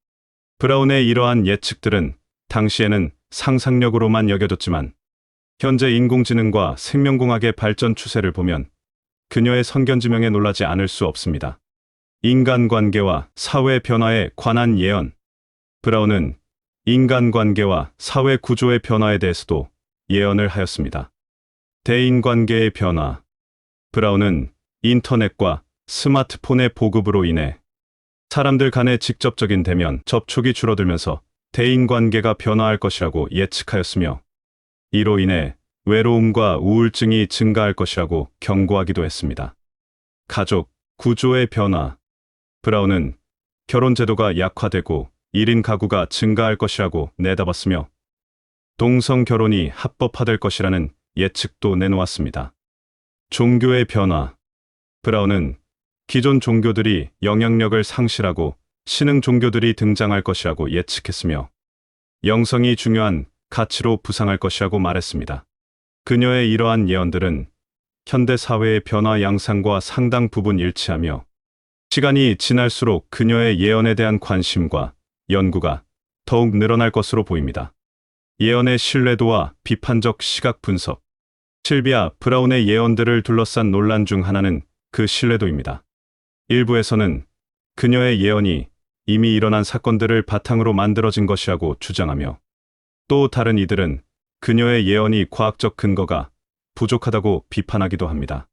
브라운의 이러한 예측들은 당시에는 상상력으로만 여겨졌지만 현재 인공지능과 생명공학의 발전 추세를 보면 그녀의 선견지명에 놀라지 않을 수 없습니다. 인간관계와 사회 변화에 관한 예언. 브라운은 인간관계와 사회 구조의 변화에 대해서도 예언을 하였습니다. 대인관계의 변화. 브라운은 인터넷과 스마트폰의 보급으로 인해 사람들 간의 직접적인 대면 접촉이 줄어들면서 대인관계가 변화할 것이라고 예측하였으며 이로 인해 외로움과 우울증이 증가할 것이라고 경고하기도 했습니다. 가족, 구조의 변화. 브라운은 결혼제도가 약화되고 1인 가구가 증가할 것이라고 내다봤으며 동성 결혼이 합법화될 것이라는 예측도 내놓았습니다. 종교의 변화. 브라운은 기존 종교들이 영향력을 상실하고 신흥 종교들이 등장할 것이라고 예측했으며 영성이 중요한 가치로 부상할 것이라고 말했습니다. 그녀의 이러한 예언들은 현대 사회의 변화 양상과 상당 부분 일치하며 시간이 지날수록 그녀의 예언에 대한 관심과 연구가 더욱 늘어날 것으로 보입니다. 예언의 신뢰도와 비판적 시각 분석. 실비아 브라운의 예언들을 둘러싼 논란 중 하나는 그 신뢰도입니다. 일부에서는 그녀의 예언이 이미 일어난 사건들을 바탕으로 만들어진 것이라고 주장하며 또 다른 이들은 그녀의 예언이 과학적 근거가 부족하다고 비판하기도 합니다.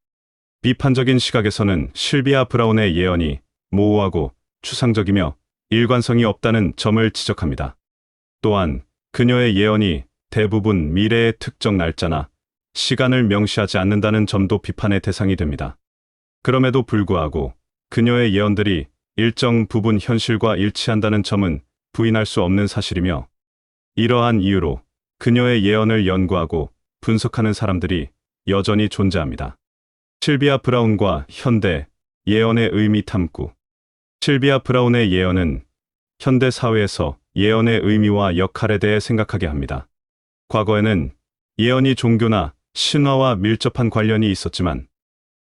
비판적인 시각에서는 실비아 브라운의 예언이 모호하고 추상적이며 일관성이 없다는 점을 지적합니다. 또한 그녀의 예언이 대부분 미래의 특정 날짜나 시간을 명시하지 않는다는 점도 비판의 대상이 됩니다. 그럼에도 불구하고 그녀의 예언들이 일정 부분 현실과 일치한다는 점은 부인할 수 없는 사실이며 이러한 이유로 그녀의 예언을 연구하고 분석하는 사람들이 여전히 존재합니다. 실비아 브라운과 현대 예언의 의미 탐구. 실비아 브라운의 예언은 현대 사회에서 예언의 의미와 역할에 대해 생각하게 합니다. 과거에는 예언이 종교나 신화와 밀접한 관련이 있었지만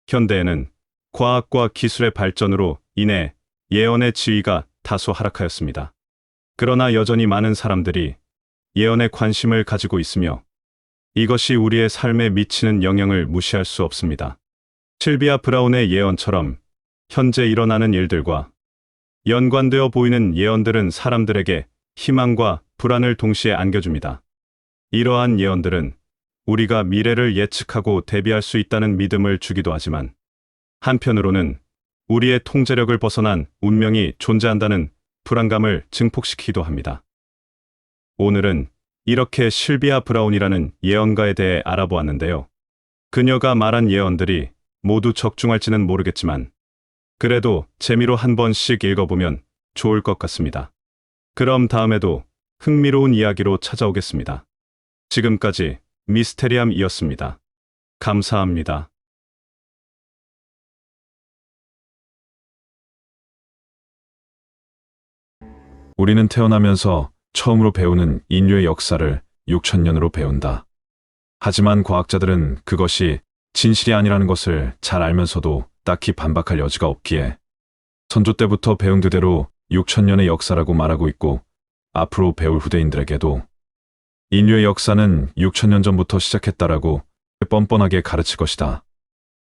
현대에는 과학과 기술의 발전으로 인해 예언의 지위가 다소 하락하였습니다. 그러나 여전히 많은 사람들이 예언에 관심을 가지고 있으며 이것이 우리의 삶에 미치는 영향을 무시할 수 없습니다. 실비아 브라운의 예언처럼 현재 일어나는 일들과 연관되어 보이는 예언들은 사람들에게 희망과 불안을 동시에 안겨줍니다. 이러한 예언들은 우리가 미래를 예측하고 대비할 수 있다는 믿음을 주기도 하지만 한편으로는 우리의 통제력을 벗어난 운명이 존재한다는 불안감을 증폭시키기도 합니다. 오늘은 이렇게 실비아 브라운이라는 예언가에 대해 알아보았는데요. 그녀가 말한 예언들이 모두 적중할지는 모르겠지만 그래도 재미로 한 번씩 읽어보면 좋을 것 같습니다. 그럼 다음에도 흥미로운 이야기로 찾아오겠습니다. 지금까지 미스테리함이었습니다. 감사합니다. 우리는 태어나면서 처음으로 배우는 인류의 역사를 6,000년으로 배운다. 하지만 과학자들은 그것이 진실이 아니라는 것을 잘 알면서도 딱히 반박할 여지가 없기에 선조 때부터 배운 그대로 6,000년의 역사라고 말하고 있고 앞으로 배울 후대인들에게도 인류의 역사는 6,000년 전부터 시작했다라고 뻔뻔하게 가르칠 것이다.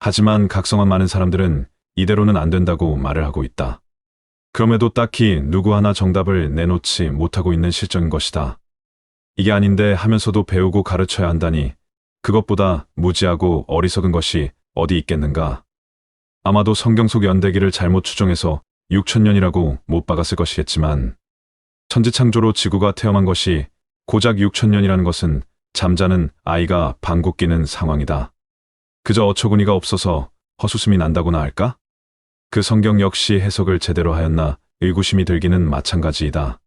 하지만 각성한 많은 사람들은 이대로는 안 된다고 말을 하고 있다. 그럼에도 딱히 누구 하나 정답을 내놓지 못하고 있는 실정인 것이다. 이게 아닌데 하면서도 배우고 가르쳐야 한다니 그것보다 무지하고 어리석은 것이 어디 있겠는가. 아마도 성경 속 연대기를 잘못 추정해서 6,000년이라고 못 박았을 것이겠지만 천지창조로 지구가 태어난 것이 고작 6,000년이라는 것은 잠자는 아이가 방귀 뀌는 상황이다. 그저 어처구니가 없어서 헛웃음이 난다고나 할까? 그 성경 역시 해석을 제대로 하였나 의구심이 들기는 마찬가지이다.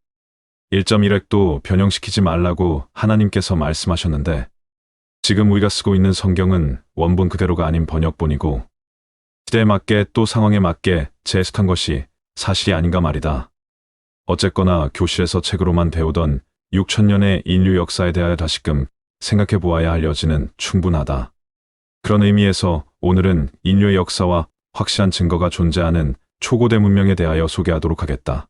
1.1획도 변형시키지 말라고 하나님께서 말씀하셨는데 지금 우리가 쓰고 있는 성경은 원본 그대로가 아닌 번역본이고 시대에 맞게 또 상황에 맞게 재해석한 것이 사실이 아닌가 말이다. 어쨌거나 교실에서 책으로만 배우던 6천년의 인류 역사에 대하여 다시금 생각해 보아야 할 여지는 충분하다. 그런 의미에서 오늘은 인류의 역사와 확실한 증거가 존재하는 초고대 문명에 대하여 소개하도록 하겠다.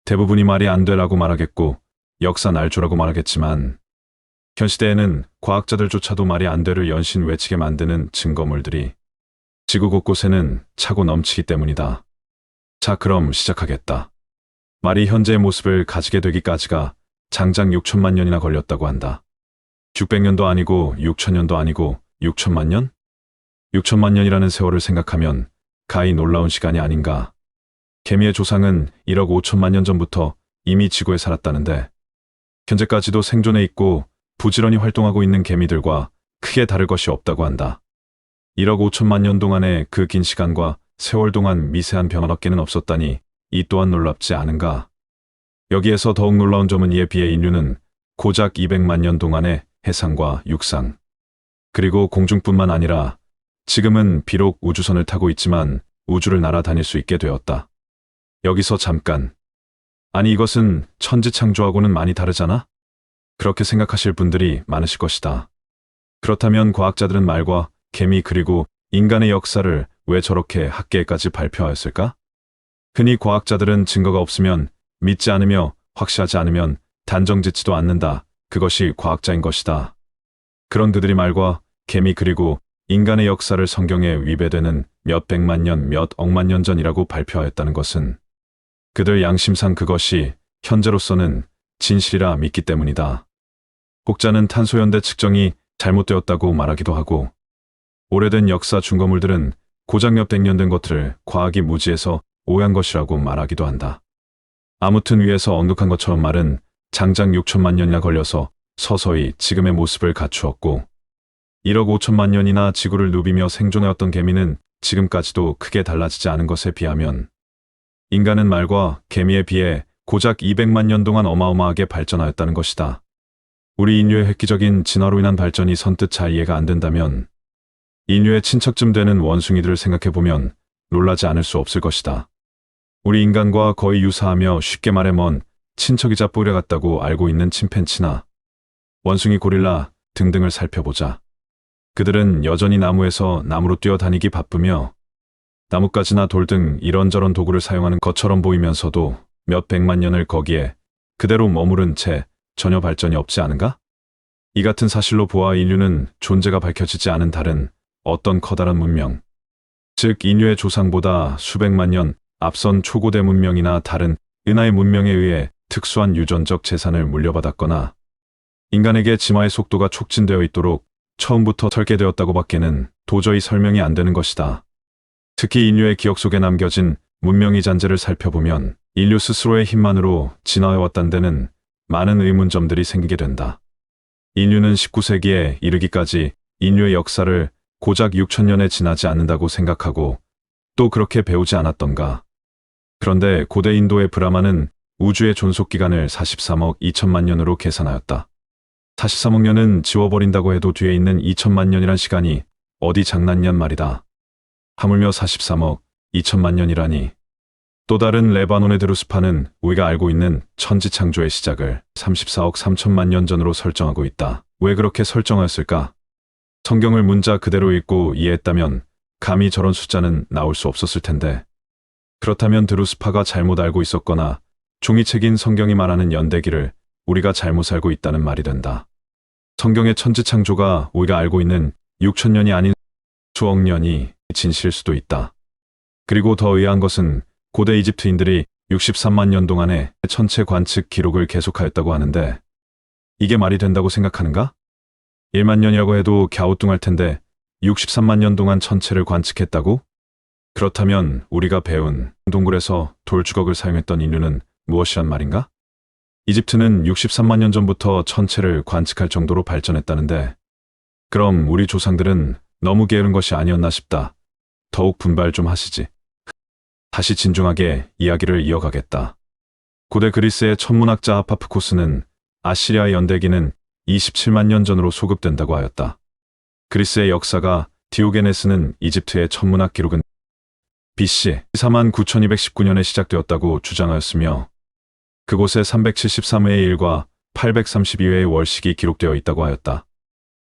대부분이 말이 안 되라고 말하겠고 역사 날조라고 말하겠지만 현 시대에는 과학자들조차도 말이 안 되를 연신 외치게 만드는 증거물들이 지구 곳곳에는 차고 넘치기 때문이다. 자, 그럼 시작하겠다. 말이 현재의 모습을 가지게 되기까지가 장장 6천만 년이나 걸렸다고 한다. 600년도 아니고 6천년도 아니고 6천만 년? 6천만 년이라는 세월을 생각하면 가히 놀라운 시간이 아닌가. 개미의 조상은 1억 5천만 년 전부터 이미 지구에 살았다는데 현재까지도 생존해 있고 부지런히 활동하고 있는 개미들과 크게 다를 것이 없다고 한다. 1억 5천만 년 동안의 그 긴 시간과 세월 동안 미세한 변화밖에는 없었다니 이 또한 놀랍지 않은가. 여기에서 더욱 놀라운 점은 이에 비해 인류는 고작 200만 년 동안의 해상과 육상, 그리고 공중뿐만 아니라 지금은 비록 우주선을 타고 있지만 우주를 날아다닐 수 있게 되었다. 여기서 잠깐. 아니, 이것은 천지창조하고는 많이 다르잖아? 그렇게 생각하실 분들이 많으실 것이다. 그렇다면 과학자들은 말과 개미 그리고 인간의 역사를 왜 저렇게 학계에까지 발표하였을까? 흔히 과학자들은 증거가 없으면 믿지 않으며 확실하지 않으면 단정짓지도 않는다. 그것이 과학자인 것이다. 그런 그들이 말과 개미 그리고 인간의 역사를 성경에 위배되는 몇 백만 년, 몇 억만 년 전이라고 발표하였다는 것은 그들 양심상 그것이 현재로서는 진실이라 믿기 때문이다. 혹자는 탄소연대 측정이 잘못되었다고 말하기도 하고 오래된 역사 증거물들은 고작 몇백 년 된 것들을 과학이 무지해서 오해한 것이라고 말하기도 한다. 아무튼 위에서 언급한 것처럼 말은 장장 6천만 년이나 걸려서 서서히 지금의 모습을 갖추었고 1억 5천만 년이나 지구를 누비며 생존해왔던 개미는 지금까지도 크게 달라지지 않은 것에 비하면 인간은 말과 개미에 비해 고작 200만 년 동안 어마어마하게 발전하였다는 것이다. 우리 인류의 획기적인 진화로 인한 발전이 선뜻 잘 이해가 안 된다면 인류의 친척쯤 되는 원숭이들을 생각해보면 놀라지 않을 수 없을 것이다. 우리 인간과 거의 유사하며 쉽게 말해 먼 친척이자 뿌려 같다고 알고 있는 침팬치나 원숭이 고릴라 등등을 살펴보자. 그들은 여전히 나무에서 나무로 뛰어다니기 바쁘며 나뭇가지나 돌 등 이런저런 도구를 사용하는 것처럼 보이면서도 몇 백만 년을 거기에 그대로 머무른 채 전혀 발전이 없지 않은가? 이 같은 사실로 보아 인류는 존재가 밝혀지지 않은 다른 어떤 커다란 문명, 즉 인류의 조상보다 수백만 년 앞선 초고대 문명이나 다른 은하의 문명에 의해 특수한 유전적 재산을 물려받았거나 인간에게 진화의 속도가 촉진되어 있도록 처음부터 설계되었다고 밖에는 도저히 설명이 안 되는 것이다. 특히 인류의 기억 속에 남겨진 문명의 잔재를 살펴보면 인류 스스로의 힘만으로 진화해왔다는 데는 많은 의문점들이 생기게 된다. 인류는 19세기에 이르기까지 인류의 역사를 고작 6천년에 지나지 않는다고 생각하고 또 그렇게 배우지 않았던가. 그런데 고대 인도의 브라마는 우주의 존속기간을 43억 2천만 년으로 계산하였다. 43억 년은 지워버린다고 해도 뒤에 있는 2천만 년이란 시간이 어디 장난냔 말이다. 하물며 43억 2천만 년이라니. 또 다른 레바논의 드루스파는 우리가 알고 있는 천지창조의 시작을 34억 3천만 년 전으로 설정하고 있다. 왜 그렇게 설정하였을까? 성경을 문자 그대로 읽고 이해했다면 감히 저런 숫자는 나올 수 없었을 텐데. 그렇다면 드루스파가 잘못 알고 있었거나 종이책인 성경이 말하는 연대기를 우리가 잘못 알고 있다는 말이 된다. 성경의 천지창조가 우리가 알고 있는 6천년이 아닌 수억 년이 진실일 수도 있다. 그리고 더 의아한 것은 고대 이집트인들이 63만 년 동안의 천체 관측 기록을 계속하였다고 하는데 이게 말이 된다고 생각하는가? 1만 년이라고 해도 갸우뚱할 텐데 63만 년 동안 천체를 관측했다고? 그렇다면 우리가 배운 동굴에서 돌주걱을 사용했던 인류는 무엇이란 말인가? 이집트는 63만 년 전부터 천체를 관측할 정도로 발전했다는데 그럼 우리 조상들은 너무 게으른 것이 아니었나 싶다. 더욱 분발 좀 하시지. 다시 진중하게 이야기를 이어가겠다. 고대 그리스의 천문학자 하파프코스는 아시리아의 연대기는 27만 년 전으로 소급된다고 하였다. 그리스의 역사가 디오게네스는 이집트의 천문학 기록은 BC 4만 9219년에 시작되었다고 주장하였으며 그곳에 373회의 일과 832회의 월식이 기록되어 있다고 하였다.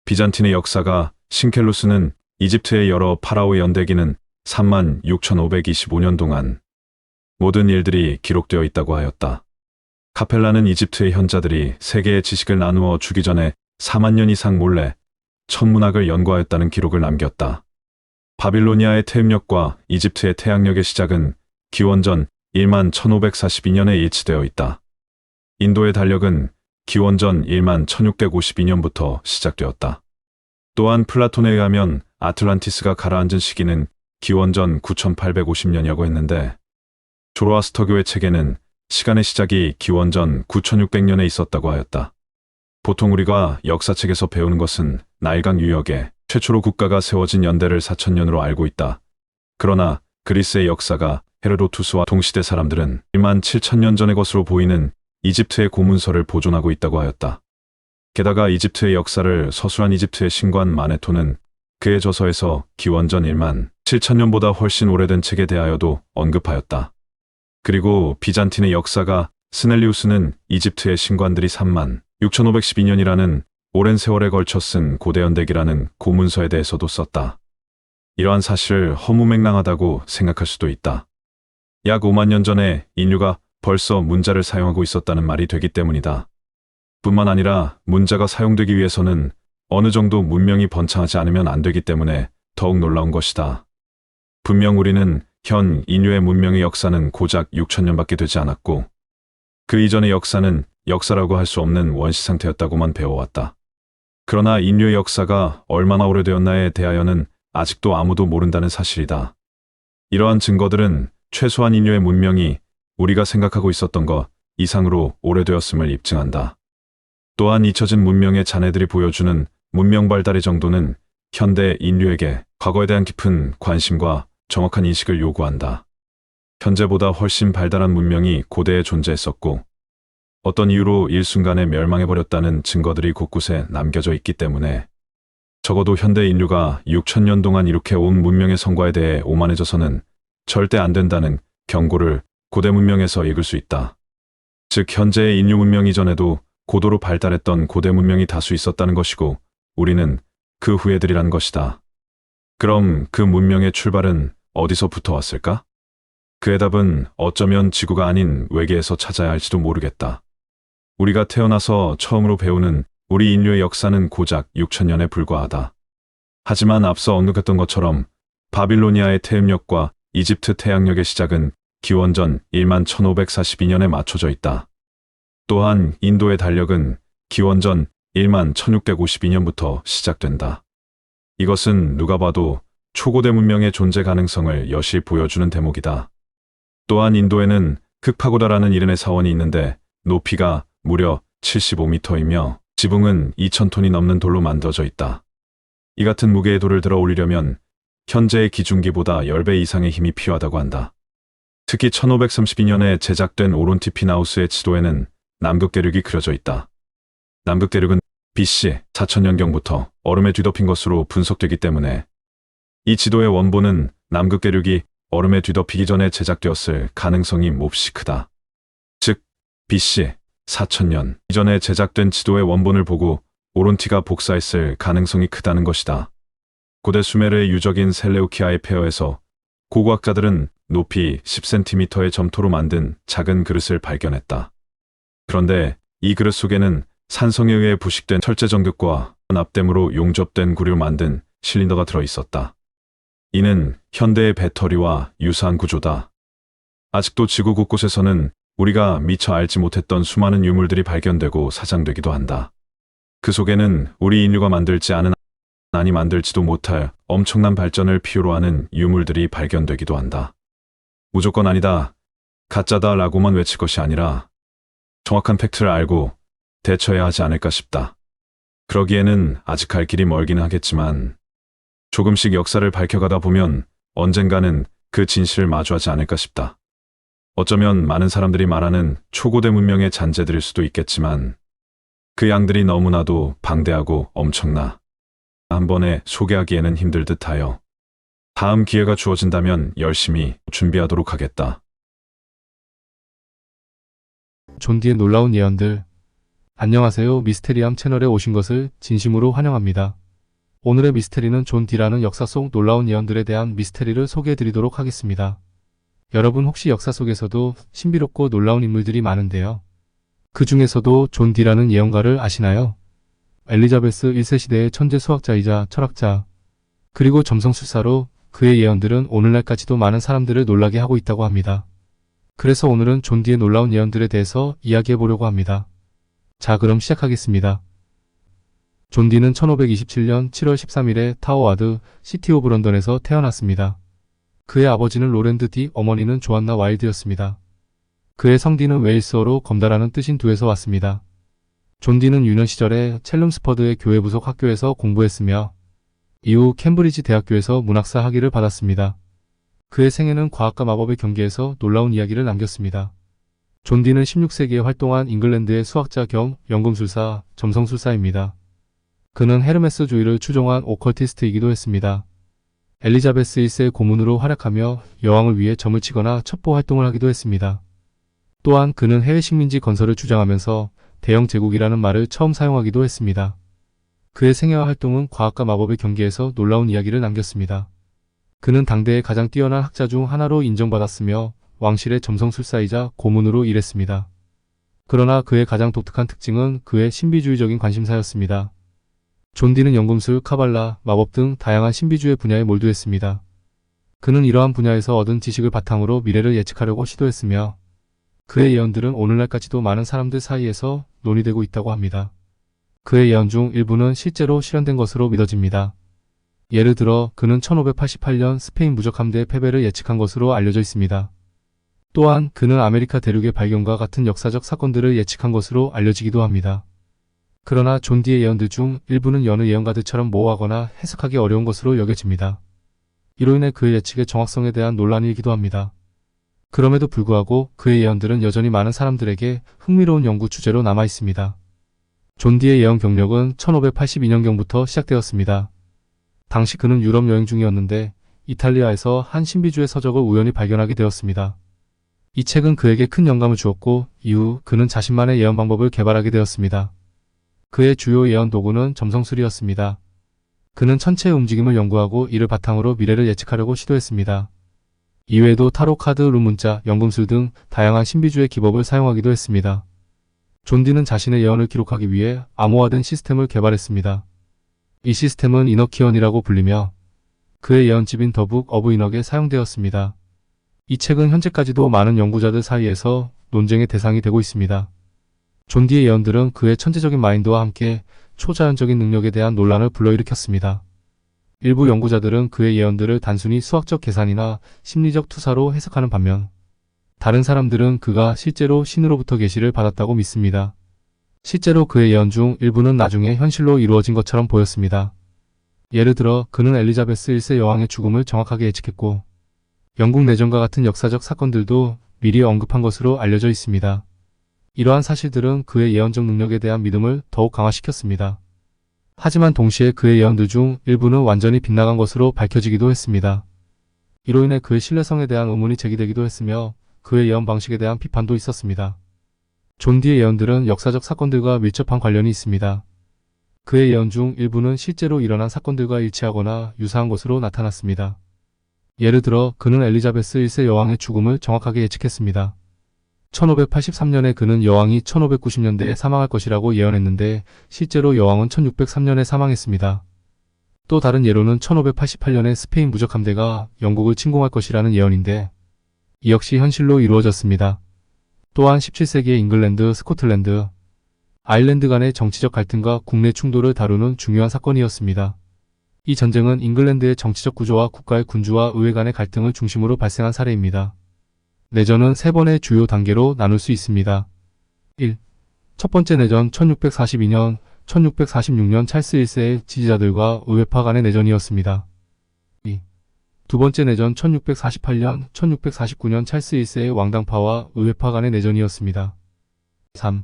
비잔틴의 역사가 신켈루스는 이집트의 여러 파라오의 연대기는 3만 6525년 동안 모든 일들이 기록되어 있다고 하였다. 카펠라는 이집트의 현자들이 세계의 지식을 나누어 주기 전에 4만 년 이상 몰래 천문학을 연구하였다는 기록을 남겼다. 바빌로니아의 태음력과 이집트의 태양력의 시작은 기원전 1만 1542년에 일치되어 있다. 인도의 달력은 기원전 1만 1652년부터 시작되었다. 또한 플라톤에 의하면 아틀란티스가 가라앉은 시기는 기원전 9850년이라고 했는데 조로아스터교의 책에는 시간의 시작이 기원전 9600년에 있었다고 하였다. 보통 우리가 역사책에서 배우는 것은 나일강 유역에 최초로 국가가 세워진 연대를 4000년으로 알고 있다. 그러나 그리스의 역사가 헤로도투스와 동시대 사람들은 1만 7000년 전의 것으로 보이는 이집트의 고문서를 보존하고 있다고 하였다. 게다가 이집트의 역사를 서술한 이집트의 신관 마네토는 그의 저서에서 기원전 1만 7000년보다 훨씬 오래된 책에 대하여도 언급하였다. 그리고 비잔틴의 역사가 스넬리우스는 이집트의 신관들이 3만 6512년이라는 오랜 세월에 걸쳐 쓴 고대연대기라는 고문서에 대해서도 썼다. 이러한 사실을 허무맹랑하다고 생각할 수도 있다. 약 5만 년 전에 인류가 벌써 문자를 사용하고 있었다는 말이 되기 때문이다. 뿐만 아니라 문자가 사용되기 위해서는 어느 정도 문명이 번창하지 않으면 안 되기 때문에 더욱 놀라운 것이다. 분명 우리는 현 인류의 문명의 역사는 고작 6000년밖에 되지 않았고 그 이전의 역사는 역사라고 할 수 없는 원시 상태였다고만 배워왔다. 그러나 인류의 역사가 얼마나 오래되었나에 대하여는 아직도 아무도 모른다는 사실이다. 이러한 증거들은 최소한 인류의 문명이 우리가 생각하고 있었던 것 이상으로 오래되었음을 입증한다. 또한 잊혀진 문명의 자네들이 보여주는 문명 발달의 정도는 현대 인류에게 과거에 대한 깊은 관심과 정확한 인식을 요구한다. 현재보다 훨씬 발달한 문명이 고대에 존재했었고 어떤 이유로 일순간에 멸망해버렸다는 증거들이 곳곳에 남겨져 있기 때문에 적어도 현대 인류가 6000년 동안 이렇게 온 문명의 성과에 대해 오만해져서는 절대 안 된다는 경고를 고대 문명에서 읽을 수 있다. 즉 현재의 인류 문명 이전에도 고도로 발달했던 고대 문명이 다수 있었다는 것이고 우리는 그 후예들이라는 것이다. 그럼 그 문명의 출발은 어디서부터 왔을까? 그의 답은 어쩌면 지구가 아닌 외계에서 찾아야 할지도 모르겠다. 우리가 태어나서 처음으로 배우는 우리 인류의 역사는 고작 6000년에 불과하다. 하지만 앞서 언급했던 것처럼 바빌로니아의 태음력과 이집트 태양력의 시작은 기원전 1만 1542년에 맞춰져 있다. 또한 인도의 달력은 기원전 1만 1652년부터 시작된다. 이것은 누가 봐도 초고대 문명의 존재 가능성을 여실 보여주는 대목이다. 또한 인도에는 극파고다라는 이름의 사원이 있는데 높이가 무려 75m이며 지붕은 2000톤이 넘는 돌로 만들어져 있다. 이 같은 무게의 돌을 들어 올리려면 현재의 기중기보다 10배 이상의 힘이 필요하다고 한다. 특히 1532년에 제작된 오론티피나우스의 지도에는 남극대륙이 그려져 있다. 남극대륙은 BC 4000년경부터 얼음에 뒤덮인 것으로 분석되기 때문에 이 지도의 원본은 남극대륙이 얼음에 뒤덮이기 전에 제작되었을 가능성이 몹시 크다. 즉 BC 4000년 이전에 제작된 지도의 원본을 보고 오론티가 복사했을 가능성이 크다는 것이다. 고대 수메르의 유적인 셀레우키아의 폐허에서 고고학자들은 높이 10cm의 점토로 만든 작은 그릇을 발견했다. 그런데 이 그릇 속에는 산성에 의해 부식된 철제 정극과 납땜으로 용접된 구리로 만든 실린더가 들어있었다. 이는 현대의 배터리와 유사한 구조다. 아직도 지구 곳곳에서는 우리가 미처 알지 못했던 수많은 유물들이 발견되고 사장되기도 한다. 그 속에는 우리 인류가 만들지 않은 아니 만들지도 못할 엄청난 발전을 필요로 하는 유물들이 발견되기도 한다. 무조건 아니다, 가짜다 라고만 외칠 것이 아니라 정확한 팩트를 알고 대처해야 하지 않을까 싶다. 그러기에는 아직 갈 길이 멀기는 하겠지만 조금씩 역사를 밝혀가다 보면 언젠가는 그 진실을 마주하지 않을까 싶다. 어쩌면 많은 사람들이 말하는 초고대 문명의 잔재들일 수도 있겠지만 그 양들이 너무나도 방대하고 엄청나 한 번에 소개하기에는 힘들 듯하여 다음 기회가 주어진다면 열심히 준비하도록 하겠다. 존 D의 놀라운 예언들. 안녕하세요. 미스테리함 채널에 오신 것을 진심으로 환영합니다. 오늘의 미스테리는 존 D라는 역사 속 놀라운 예언들에 대한 미스테리를 소개해 드리도록 하겠습니다. 여러분 혹시 역사 속에서도 신비롭고 놀라운 인물들이 많은데요. 그 중에서도 존 D라는 예언가를 아시나요? 엘리자베스 1세 시대의 천재 수학자이자 철학자, 그리고 점성술사로 그의 예언들은 오늘날까지도 많은 사람들을 놀라게 하고 있다고 합니다. 그래서 오늘은 존 D의 놀라운 예언들에 대해서 이야기해 보려고 합니다. 자, 그럼 시작하겠습니다. 존 D는 1527년 7월 13일에 타워와드, 시티 오브 런던에서 태어났습니다. 그의 아버지는 로랜드 D, 어머니는 조안나 와일드였습니다. 그의 성디는 웨일스어로 검다라는 뜻인 두에서 왔습니다. 존 D는 유년 시절에 첼름스퍼드의 교회 부속 학교에서 공부했으며 이후 캠브리지 대학교에서 문학사 학위를 받았습니다. 그의 생애는 과학과 마법의 경계에서 놀라운 이야기를 남겼습니다. 존 D는 16세기에 활동한 잉글랜드의 수학자 겸 연금술사, 점성술사입니다. 그는 헤르메스 주의를 추종한 오컬티스트이기도 했습니다. 엘리자베스 1세의 고문으로 활약하며 여왕을 위해 점을 치거나 첩보 활동을 하기도 했습니다. 또한 그는 해외 식민지 건설을 주장하면서 대영 제국이라는 말을 처음 사용하기도 했습니다. 그의 생애와 활동은 과학과 마법의 경계에서 놀라운 이야기를 남겼습니다. 그는 당대의 가장 뛰어난 학자 중 하나로 인정받았으며 왕실의 점성술사이자 고문으로 일했습니다. 그러나 그의 가장 독특한 특징은 그의 신비주의적인 관심사였습니다. 존 D는 연금술, 카발라, 마법 등 다양한 신비주의 분야에 몰두했습니다. 그는 이러한 분야에서 얻은 지식을 바탕으로 미래를 예측하려고 시도했으며 그의 예언들은 오늘날까지도 많은 사람들 사이에서 논의되고 있다고 합니다. 그의 예언 중 일부는 실제로 실현된 것으로 믿어집니다. 예를 들어 그는 1588년 스페인 무적함대의 패배를 예측한 것으로 알려져 있습니다. 또한 그는 아메리카 대륙의 발견과 같은 역사적 사건들을 예측한 것으로 알려지기도 합니다. 그러나 존 D의 예언들 중 일부는 여느 예언가들처럼 모호하거나 해석하기 어려운 것으로 여겨집니다. 이로 인해 그의 예측의 정확성에 대한 논란이 일기도 합니다. 그럼에도 불구하고 그의 예언들은 여전히 많은 사람들에게 흥미로운 연구 주제로 남아 있습니다. 존 D의 예언 경력은 1582년경부터 시작되었습니다. 당시 그는 유럽 여행 중이었는데 이탈리아에서 한 신비주의 서적을 우연히 발견하게 되었습니다. 이 책은 그에게 큰 영감을 주었고 이후 그는 자신만의 예언 방법을 개발하게 되었습니다. 그의 주요 예언 도구는 점성술이었습니다. 그는 천체의 움직임을 연구하고 이를 바탕으로 미래를 예측하려고 시도했습니다. 이외에도 타로 카드, 룬 문자, 연금술 등 다양한 신비주의 기법을 사용하기도 했습니다. 존 D는 자신의 예언을 기록하기 위해 암호화된 시스템을 개발했습니다. 이 시스템은 이너키언이라고 불리며 그의 예언집인 더 북 오브 이넉에 사용되었습니다. 이 책은 현재까지도 많은 연구자들 사이에서 논쟁의 대상이 되고 있습니다. 존 D의 예언들은 그의 천재적인 마인드와 함께 초자연적인 능력에 대한 논란을 불러일으켰습니다. 일부 연구자들은 그의 예언들을 단순히 수학적 계산이나 심리적 투사로 해석하는 반면 다른 사람들은 그가 실제로 신으로부터 계시를 받았다고 믿습니다. 실제로 그의 예언 중 일부는 나중에 현실로 이루어진 것처럼 보였습니다. 예를 들어 그는 엘리자베스 1세 여왕의 죽음을 정확하게 예측했고 영국 내전과 같은 역사적 사건들도 미리 언급한 것으로 알려져 있습니다. 이러한 사실들은 그의 예언적 능력에 대한 믿음을 더욱 강화시켰습니다. 하지만 동시에 그의 예언들 중 일부는 완전히 빗나간 것으로 밝혀지기도 했습니다. 이로 인해 그의 신뢰성에 대한 의문이 제기되기도 했으며 그의 예언 방식에 대한 비판도 있었습니다. 존 D의 예언들은 역사적 사건들과 밀접한 관련이 있습니다. 그의 예언 중 일부는 실제로 일어난 사건들과 일치하거나 유사한 것으로 나타났습니다. 예를 들어 그는 엘리자베스 1세 여왕의 죽음을 정확하게 예측했습니다. 1583년에 그는 여왕이 1590년대에 사망할 것이라고 예언했는데 실제로 여왕은 1603년에 사망했습니다. 또 다른 예로는 1588년에 스페인 무적함대가 영국을 침공할 것이라는 예언인데 이 역시 현실로 이루어졌습니다. 또한 17세기의 잉글랜드, 스코틀랜드, 아일랜드 간의 정치적 갈등과 국내 충돌을 다루는 중요한 사건이었습니다. 이 전쟁은 잉글랜드의 정치적 구조와 국가의 군주와 의회 간의 갈등을 중심으로 발생한 사례입니다. 내전은 세 번의 주요 단계로 나눌 수 있습니다. 1. 첫 번째 내전 1642년, 1646년 찰스 1세의 지지자들과 의회파 간의 내전이었습니다. 두 번째 내전 1648년, 1649년 찰스 1세의 왕당파와 의회파 간의 내전이었습니다. 3.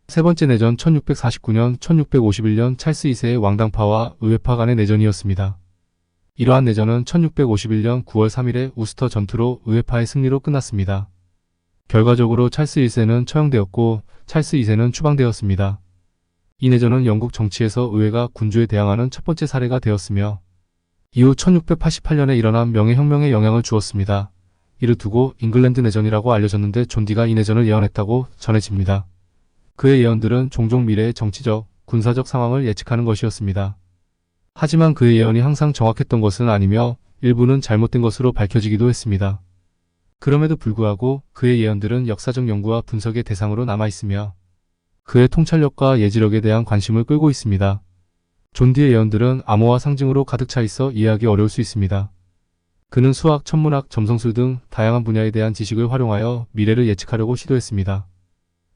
세 번째 내전 1649년, 1651년 찰스 2세의 왕당파와 의회파 간의 내전이었습니다. 이러한 내전은 1651년 9월 3일에 우스터 전투로 의회파의 승리로 끝났습니다. 결과적으로 찰스 1세는 처형되었고 찰스 2세는 추방되었습니다. 이 내전은 영국 정치에서 의회가 군주에 대항하는 첫 번째 사례가 되었으며 이후 1688년에 일어난 명예혁명에 영향을 주었습니다. 이를 두고 잉글랜드 내전이라고 알려졌는데 존 디가 이 내전을 예언했다고 전해집니다. 그의 예언들은 종종 미래의 정치적, 군사적 상황을 예측하는 것이었습니다. 하지만 그의 예언이 항상 정확했던 것은 아니며 일부는 잘못된 것으로 밝혀지기도 했습니다. 그럼에도 불구하고 그의 예언들은 역사적 연구와 분석의 대상으로 남아있으며 그의 통찰력과 예지력에 대한 관심을 끌고 있습니다. 존 디의 예언들은 암호화 상징으로 가득 차 있어 이해하기 어려울 수 있습니다. 그는 수학, 천문학, 점성술 등 다양한 분야에 대한 지식을 활용하여 미래를 예측하려고 시도했습니다.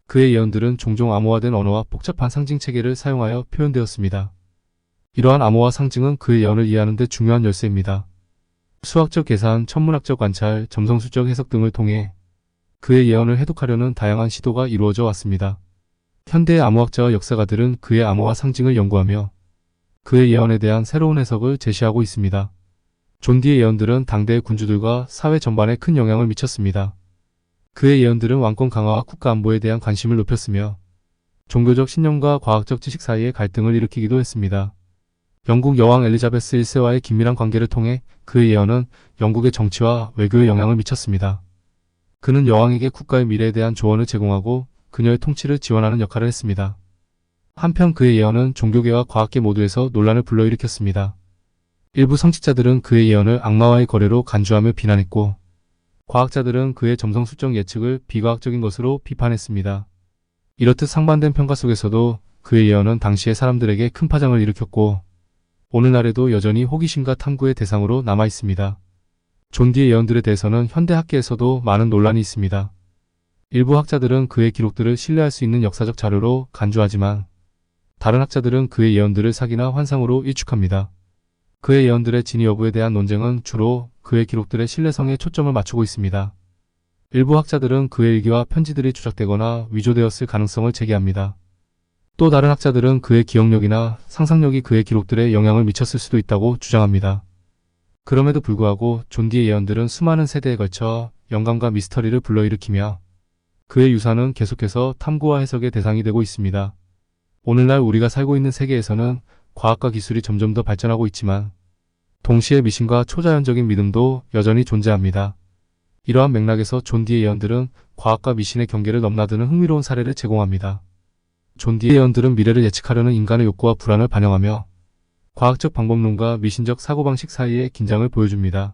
그의 예언들은 종종 암호화된 언어와 복잡한 상징 체계를 사용하여 표현되었습니다. 이러한 암호화 상징은 그의 예언을 이해하는 데 중요한 열쇠입니다. 수학적 계산, 천문학적 관찰, 점성술적 해석 등을 통해 그의 예언을 해독하려는 다양한 시도가 이루어져 왔습니다. 현대의 암호학자와 역사가들은 그의 암호화 상징을 연구하며 그의 예언에 대한 새로운 해석을 제시하고 있습니다. 존 디의 예언들은 당대의 군주들과 사회 전반에 큰 영향을 미쳤습니다. 그의 예언들은 왕권 강화와 국가 안보에 대한 관심을 높였으며 종교적 신념과 과학적 지식 사이의 갈등을 일으키기도 했습니다. 영국 여왕 엘리자베스 1세와의 긴밀한 관계를 통해 그의 예언은 영국의 정치와 외교에 영향을 미쳤습니다. 그는 여왕에게 국가의 미래에 대한 조언을 제공하고 그녀의 통치를 지원하는 역할을 했습니다. 한편 그의 예언은 종교계와 과학계 모두에서 논란을 불러일으켰습니다. 일부 성직자들은 그의 예언을 악마와의 거래로 간주하며 비난했고 과학자들은 그의 점성술적 예측을 비과학적인 것으로 비판했습니다. 이렇듯 상반된 평가 속에서도 그의 예언은 당시의 사람들에게 큰 파장을 일으켰고 오늘날에도 여전히 호기심과 탐구의 대상으로 남아있습니다. 존 디의 예언들에 대해서는 현대 학계에서도 많은 논란이 있습니다. 일부 학자들은 그의 기록들을 신뢰할 수 있는 역사적 자료로 간주하지만 다른 학자들은 그의 예언들을 사기나 환상으로 일축합니다. 그의 예언들의 진위 여부에 대한 논쟁은 주로 그의 기록들의 신뢰성에 초점을 맞추고 있습니다. 일부 학자들은 그의 일기와 편지들이 조작되거나 위조되었을 가능성을 제기합니다. 또 다른 학자들은 그의 기억력이나 상상력이 그의 기록들에 영향을 미쳤을 수도 있다고 주장합니다. 그럼에도 불구하고 존 디의 예언들은 수많은 세대에 걸쳐 영감과 미스터리를 불러일으키며 그의 유산은 계속해서 탐구와 해석의 대상이 되고 있습니다. 오늘날 우리가 살고 있는 세계에서는 과학과 기술이 점점 더 발전하고 있지만 동시에 미신과 초자연적인 믿음도 여전히 존재합니다. 이러한 맥락에서 존 디의 예언들은 과학과 미신의 경계를 넘나드는 흥미로운 사례를 제공합니다. 존 디의 예언들은 미래를 예측하려는 인간의 욕구와 불안을 반영하며 과학적 방법론과 미신적 사고방식 사이의 긴장을 보여줍니다.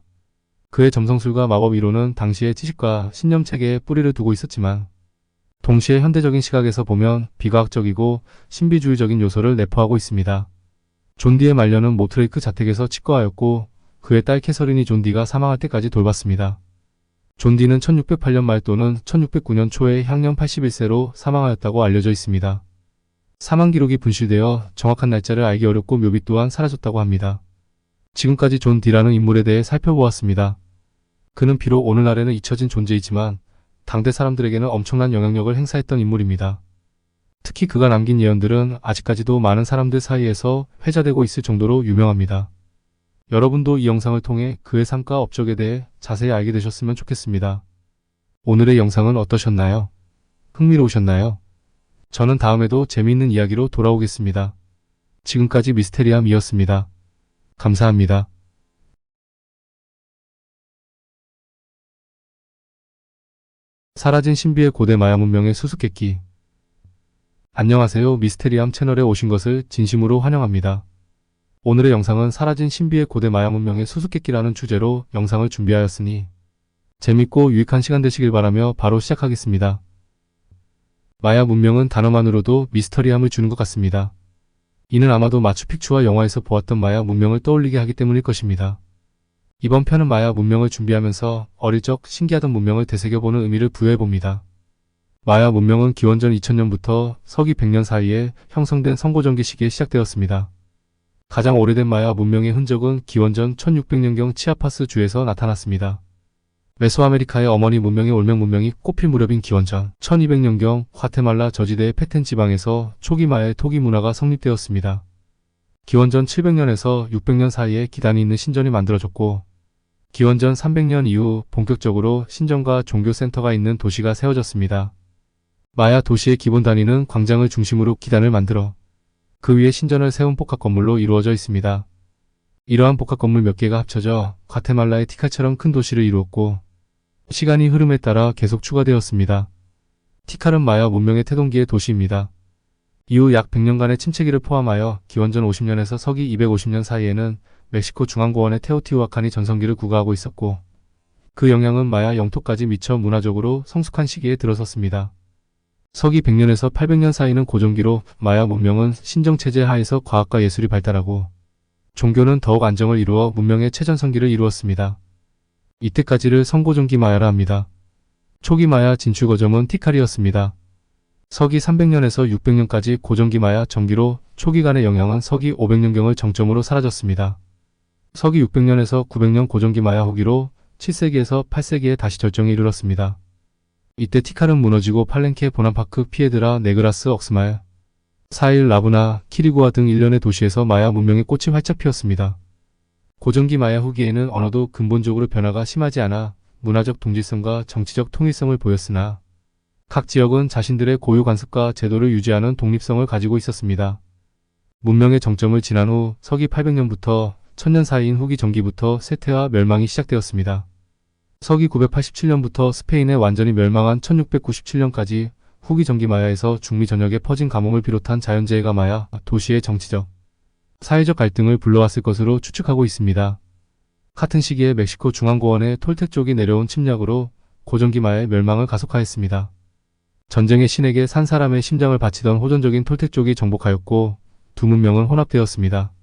그의 점성술과 마법 이론은 당시의 지식과 신념체계에 뿌리를 두고 있었지만 동시에 현대적인 시각에서 보면 비과학적이고 신비주의적인 요소를 내포하고 있습니다. 존 디의 말년은 모트레이크 자택에서 치과하였고 그의 딸 캐서린이 존 디가 사망할 때까지 돌봤습니다. 존 디는 1608년 말 또는 1609년 초에 향년 81세로 사망하였다고 알려져 있습니다. 사망 기록이 분실되어 정확한 날짜를 알기 어렵고 묘비 또한 사라졌다고 합니다. 지금까지 존 디라는 인물에 대해 살펴보았습니다. 그는 비록 오늘날에는 잊혀진 존재이지만 당대 사람들에게는 엄청난 영향력을 행사했던 인물입니다. 특히 그가 남긴 예언들은 아직까지도 많은 사람들 사이에서 회자되고 있을 정도로 유명합니다. 여러분도 이 영상을 통해 그의 삶과 업적에 대해 자세히 알게 되셨으면 좋겠습니다. 오늘의 영상은 어떠셨나요? 흥미로우셨나요? 저는 다음에도 재미있는 이야기로 돌아오겠습니다. 지금까지 미스테리함이었습니다. 감사합니다. 사라진 신비의 고대 마야 문명의 수수께끼. 안녕하세요. 미스테리함 채널에 오신 것을 진심으로 환영합니다. 오늘의 영상은 사라진 신비의 고대 마야 문명의 수수께끼라는 주제로 영상을 준비하였으니 재밌고 유익한 시간 되시길 바라며 바로 시작하겠습니다. 마야 문명은 단어만으로도 미스터리함을 주는 것 같습니다. 이는 아마도 마추픽추와 영화에서 보았던 마야 문명을 떠올리게 하기 때문일 것입니다. 이번 편은 마야 문명을 준비하면서 어릴 적 신기하던 문명을 되새겨보는 의미를 부여해봅니다. 마야 문명은 기원전 2000년부터 서기 100년 사이에 형성된 선고전기 시기에 시작되었습니다. 가장 오래된 마야 문명의 흔적은 기원전 1600년경 치아파스 주에서 나타났습니다. 메소아메리카의 어머니 문명의 올메 문명이 꽃필 무렵인 기원전 1200년경 과테말라 저지대의 페텐 지방에서 초기 마야의 토기 문화가 성립되었습니다. 기원전 700년에서 600년 사이에 기단이 있는 신전이 만들어졌고 기원전 300년 이후 본격적으로 신전과 종교센터가 있는 도시가 세워졌습니다. 마야 도시의 기본 단위는 광장을 중심으로 기단을 만들어 그 위에 신전을 세운 복합 건물로 이루어져 있습니다. 이러한 복합 건물 몇 개가 합쳐져 과테말라의 티칼처럼 큰 도시를 이루었고 시간이 흐름에 따라 계속 추가되었습니다. 티칼은 마야 문명의 태동기의 도시입니다. 이후 약 100년간의 침체기를 포함하여 기원전 50년에서 서기 250년 사이에는 멕시코 중앙고원의 테오티후아칸이 전성기를 구가하고 있었고 그 영향은 마야 영토까지 미쳐 문화적으로 성숙한 시기에 들어섰습니다. 서기 100년에서 800년 사이는 고전기로 마야 문명은 신정체제 하에서 과학과 예술이 발달하고 종교는 더욱 안정을 이루어 문명의 최전성기를 이루었습니다. 이때까지를 성고전기 마야라 합니다. 초기 마야 진출 거점은 티칼이었습니다. 서기 300년에서 600년까지 고전기 마야 전기로 초기간의 영향은 서기 500년경을 정점으로 사라졌습니다. 서기 600년에서 900년 고전기 마야 후기로 7세기에서 8세기에 다시 절정에 이르렀습니다. 이때 티칼은 무너지고 팔렌케, 보나파크, 피에드라, 네그라스, 억스마일, 사일, 라브나, 키리구아 등 일련의 도시에서 마야 문명의 꽃이 활짝 피었습니다. 고전기 마야 후기에는 언어도 근본적으로 변화가 심하지 않아 문화적 동질성과 정치적 통일성을 보였으나 각 지역은 자신들의 고유 관습과 제도를 유지하는 독립성을 가지고 있었습니다. 문명의 정점을 지난 후 서기 800년부터 1000년 사이인 후기 전기부터 쇠퇴와 멸망이 시작되었습니다. 서기 987년부터 스페인에 완전히 멸망한 1697년까지 후기 전기 마야에서 중미 전역에 퍼진 가뭄을 비롯한 자연재해가 마야 도시의 정치적, 사회적 갈등을 불러왔을 것으로 추측하고 있습니다. 같은 시기에 멕시코 중앙고원의 톨텍 쪽이 내려온 침략으로 고전기 마야의 멸망을 가속화했습니다. 전쟁의 신에게 산 사람의 심장을 바치던 호전적인 톨텍 쪽이 정복하였고 두 문명은 혼합되었습니다.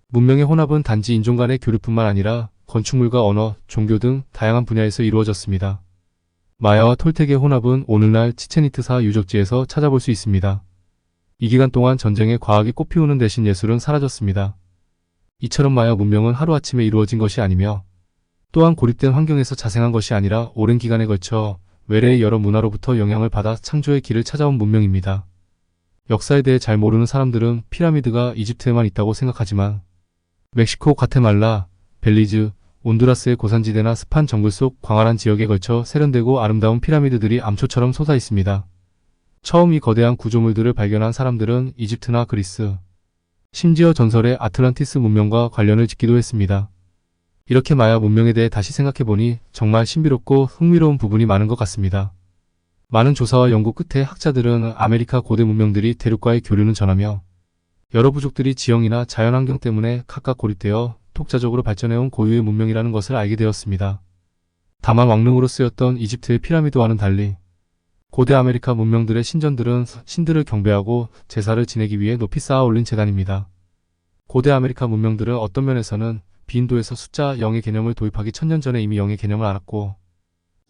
문명의 혼합은 단지 인종 간의 교류뿐만 아니라 건축물과 언어, 종교 등 다양한 분야에서 이루어졌습니다. 마야와 톨텍의 혼합은 오늘날 치첸이트사 유적지에서 찾아볼 수 있습니다. 이 기간 동안 전쟁에 과학이 꽃피우는 대신 예술은 사라졌습니다. 이처럼 마야 문명은 하루아침에 이루어진 것이 아니며 또한 고립된 환경에서 자생한 것이 아니라 오랜 기간에 걸쳐 외래의 여러 문화로부터 영향을 받아 창조의 길을 찾아온 문명입니다. 역사에 대해 잘 모르는 사람들은 피라미드가 이집트에만 있다고 생각하지만 멕시코, 과테말라, 벨리즈, 온두라스의 고산지대나 습한 정글 속 광활한 지역에 걸쳐 세련되고 아름다운 피라미드들이 암초처럼 솟아 있습니다. 처음 이 거대한 구조물들을 발견한 사람들은 이집트나 그리스, 심지어 전설의 아틀란티스 문명과 관련을 짓기도 했습니다. 이렇게 마야 문명에 대해 다시 생각해보니 정말 신비롭고 흥미로운 부분이 많은 것 같습니다. 많은 조사와 연구 끝에 학자들은 아메리카 고대 문명들이 대륙과의 교류는 전하며 여러 부족들이 지형이나 자연환경 때문에 각각 고립되어 독자적으로 발전해온 고유의 문명이라는 것을 알게 되었습니다. 다만 왕릉으로 쓰였던 이집트의 피라미드와는 달리 고대 아메리카 문명들의 신전들은 신들을 경배하고 제사를 지내기 위해 높이 쌓아 올린 제단입니다. 고대 아메리카 문명들은 어떤 면에서는 비인도에서 숫자 0의 개념을 도입하기 1000년 전에 이미 0의 개념을 알았고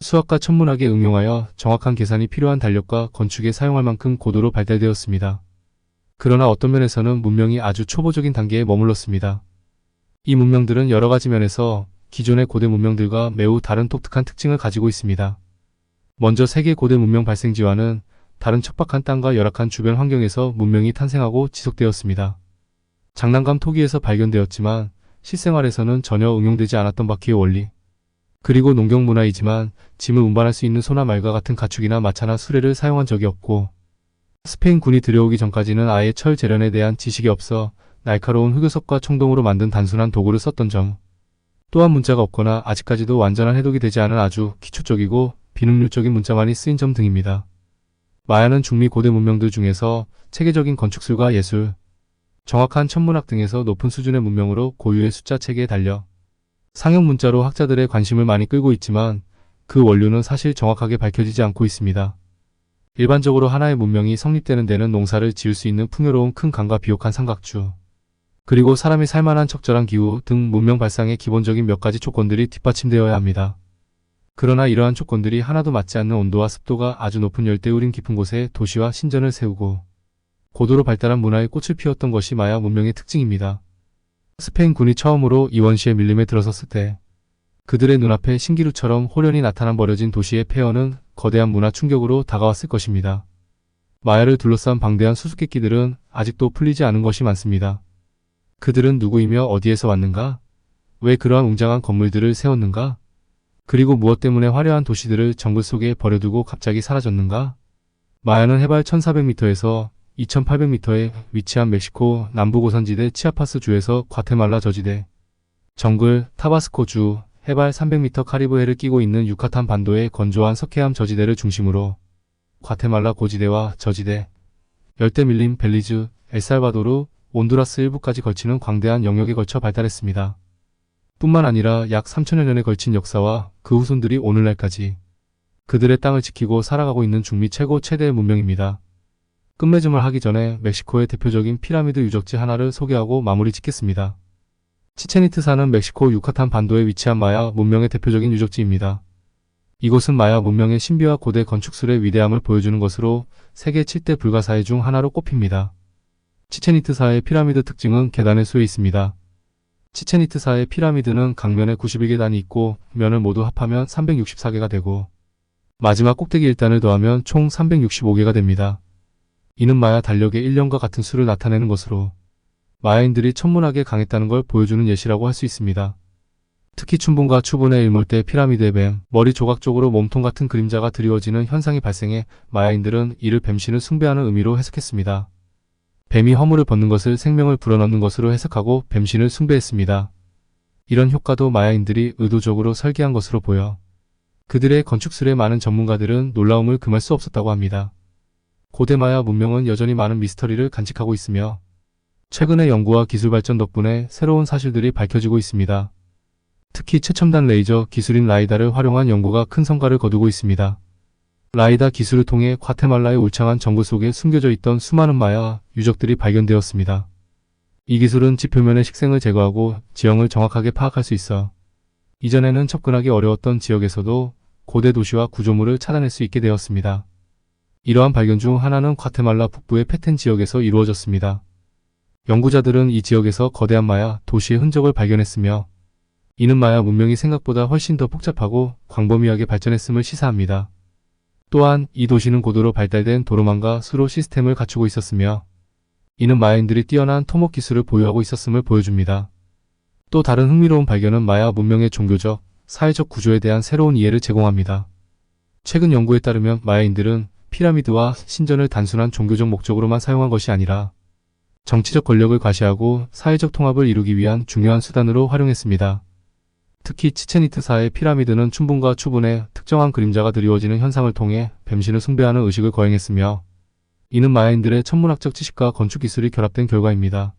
수학과 천문학에 응용하여 정확한 계산이 필요한 달력과 건축에 사용할 만큼 고도로 발달되었습니다. 그러나 어떤 면에서는 문명이 아주 초보적인 단계에 머물렀습니다. 이 문명들은 여러 가지 면에서 기존의 고대 문명들과 매우 다른 독특한 특징을 가지고 있습니다. 먼저 세계 고대 문명 발생지와는 다른 척박한 땅과 열악한 주변 환경에서 문명이 탄생하고 지속되었습니다. 장난감 토기에서 발견되었지만 실생활에서는 전혀 응용되지 않았던 바퀴의 원리, 그리고 농경 문화이지만 짐을 운반할 수 있는 소나 말과 같은 가축이나 마차나 수레를 사용한 적이 없고 스페인 군이 들여오기 전까지는 아예 철 재련에 대한 지식이 없어 날카로운 흑요석과 청동으로 만든 단순한 도구를 썼던 점, 또한 문자가 없거나 아직까지도 완전한 해독이 되지 않은 아주 기초적이고 비능률적인 문자만이 쓰인 점 등입니다. 마야는 중미 고대 문명들 중에서 체계적인 건축술과 예술, 정확한 천문학 등에서 높은 수준의 문명으로 고유의 숫자 체계에 달려 상형 문자로 학자들의 관심을 많이 끌고 있지만 그 원료는 사실 정확하게 밝혀지지 않고 있습니다. 일반적으로 하나의 문명이 성립되는 데는 농사를 지을 수 있는 풍요로운 큰 강과 비옥한 삼각주, 그리고 사람이 살만한 적절한 기후 등 문명 발상의 기본적인 몇 가지 조건들이 뒷받침되어야 합니다. 그러나 이러한 조건들이 하나도 맞지 않는 온도와 습도가 아주 높은 열대우림 깊은 곳에 도시와 신전을 세우고 고도로 발달한 문화의 꽃을 피웠던 것이 마야 문명의 특징입니다. 스페인군이 처음으로 이원시의 밀림에 들어섰을 때 그들의 눈앞에 신기루처럼 호련히 나타난 버려진 도시의 폐허는 거대한 문화 충격으로 다가왔을 것입니다. 마야를 둘러싼 방대한 수수께끼들은 아직도 풀리지 않은 것이 많습니다. 그들은 누구이며 어디에서 왔는가? 왜 그러한 웅장한 건물들을 세웠는가? 그리고 무엇 때문에 화려한 도시들을 정글 속에 버려두고 갑자기 사라졌는가? 마야는 해발 1400m에서 2800m에 위치한 멕시코 남부고산지대 치아파스 주에서 과테말라 저지대, 정글 타바스코 주, 해발 300m 카리브해를 끼고 있는 유카탄 반도의 건조한 석회암 저지대를 중심으로 과테말라 고지대와 저지대, 열대 밀림 벨리즈, 엘살바도르, 온두라스 일부까지 걸치는 광대한 영역에 걸쳐 발달했습니다. 뿐만 아니라 약 3000여 년에 걸친 역사와 그 후손들이 오늘날까지 그들의 땅을 지키고 살아가고 있는 중미 최대의 문명입니다. 끝맺음을 하기 전에 멕시코의 대표적인 피라미드 유적지 하나를 소개하고 마무리 짓겠습니다. 치첸이트사는 멕시코 유카탄 반도에 위치한 마야 문명의 대표적인 유적지입니다. 이곳은 마야 문명의 신비와 고대 건축술의 위대함을 보여주는 것으로 세계 7대 불가사의 중 하나로 꼽힙니다. 치첸이트사의 피라미드 특징은 계단의 수에 있습니다. 치첸이트사의 피라미드는 각면에 91계단이 있고 면을 모두 합하면 364개가 되고 마지막 꼭대기 1단을 더하면 총 365개가 됩니다. 이는 마야 달력의 1년과 같은 수를 나타내는 것으로 마야인들이 천문학에 강했다는 걸 보여주는 예시라고 할 수 있습니다. 특히 춘분과 추분의 일몰 때 피라미드의 뱀, 머리 조각 쪽으로 몸통 같은 그림자가 드리워지는 현상이 발생해 마야인들은 이를 뱀신을 숭배하는 의미로 해석했습니다. 뱀이 허물을 벗는 것을 생명을 불어넣는 것으로 해석하고 뱀신을 숭배했습니다. 이런 효과도 마야인들이 의도적으로 설계한 것으로 보여 그들의 건축술에 많은 전문가들은 놀라움을 금할 수 없었다고 합니다. 고대 마야 문명은 여전히 많은 미스터리를 간직하고 있으며 최근의 연구와 기술 발전 덕분에 새로운 사실들이 밝혀지고 있습니다. 특히 최첨단 레이저 기술인 라이다를 활용한 연구가 큰 성과를 거두고 있습니다. 라이다 기술을 통해 과테말라의 울창한 정글 속에 숨겨져 있던 수많은 마야 유적들이 발견되었습니다. 이 기술은 지표면의 식생을 제거하고 지형을 정확하게 파악할 수 있어 이전에는 접근하기 어려웠던 지역에서도 고대 도시와 구조물을 찾아낼 수 있게 되었습니다. 이러한 발견 중 하나는 과테말라 북부의 페텐 지역에서 이루어졌습니다. 연구자들은 이 지역에서 거대한 마야 도시의 흔적을 발견했으며 이는 마야 문명이 생각보다 훨씬 더 복잡하고 광범위하게 발전했음을 시사합니다. 또한 이 도시는 고도로 발달된 도로망과 수로 시스템을 갖추고 있었으며 이는 마야인들이 뛰어난 토목 기술을 보유하고 있었음을 보여줍니다. 또 다른 흥미로운 발견은 마야 문명의 종교적, 사회적 구조에 대한 새로운 이해를 제공합니다. 최근 연구에 따르면 마야인들은 피라미드와 신전을 단순한 종교적 목적으로만 사용한 것이 아니라 정치적 권력을 과시하고 사회적 통합을 이루기 위한 중요한 수단으로 활용했습니다. 특히 치첸이트사의 피라미드는 춘분과 추분에 특정한 그림자가 드리워지는 현상을 통해 뱀신을 숭배하는 의식을 거행했으며 이는 마야인들의 천문학적 지식과 건축 기술이 결합된 결과입니다.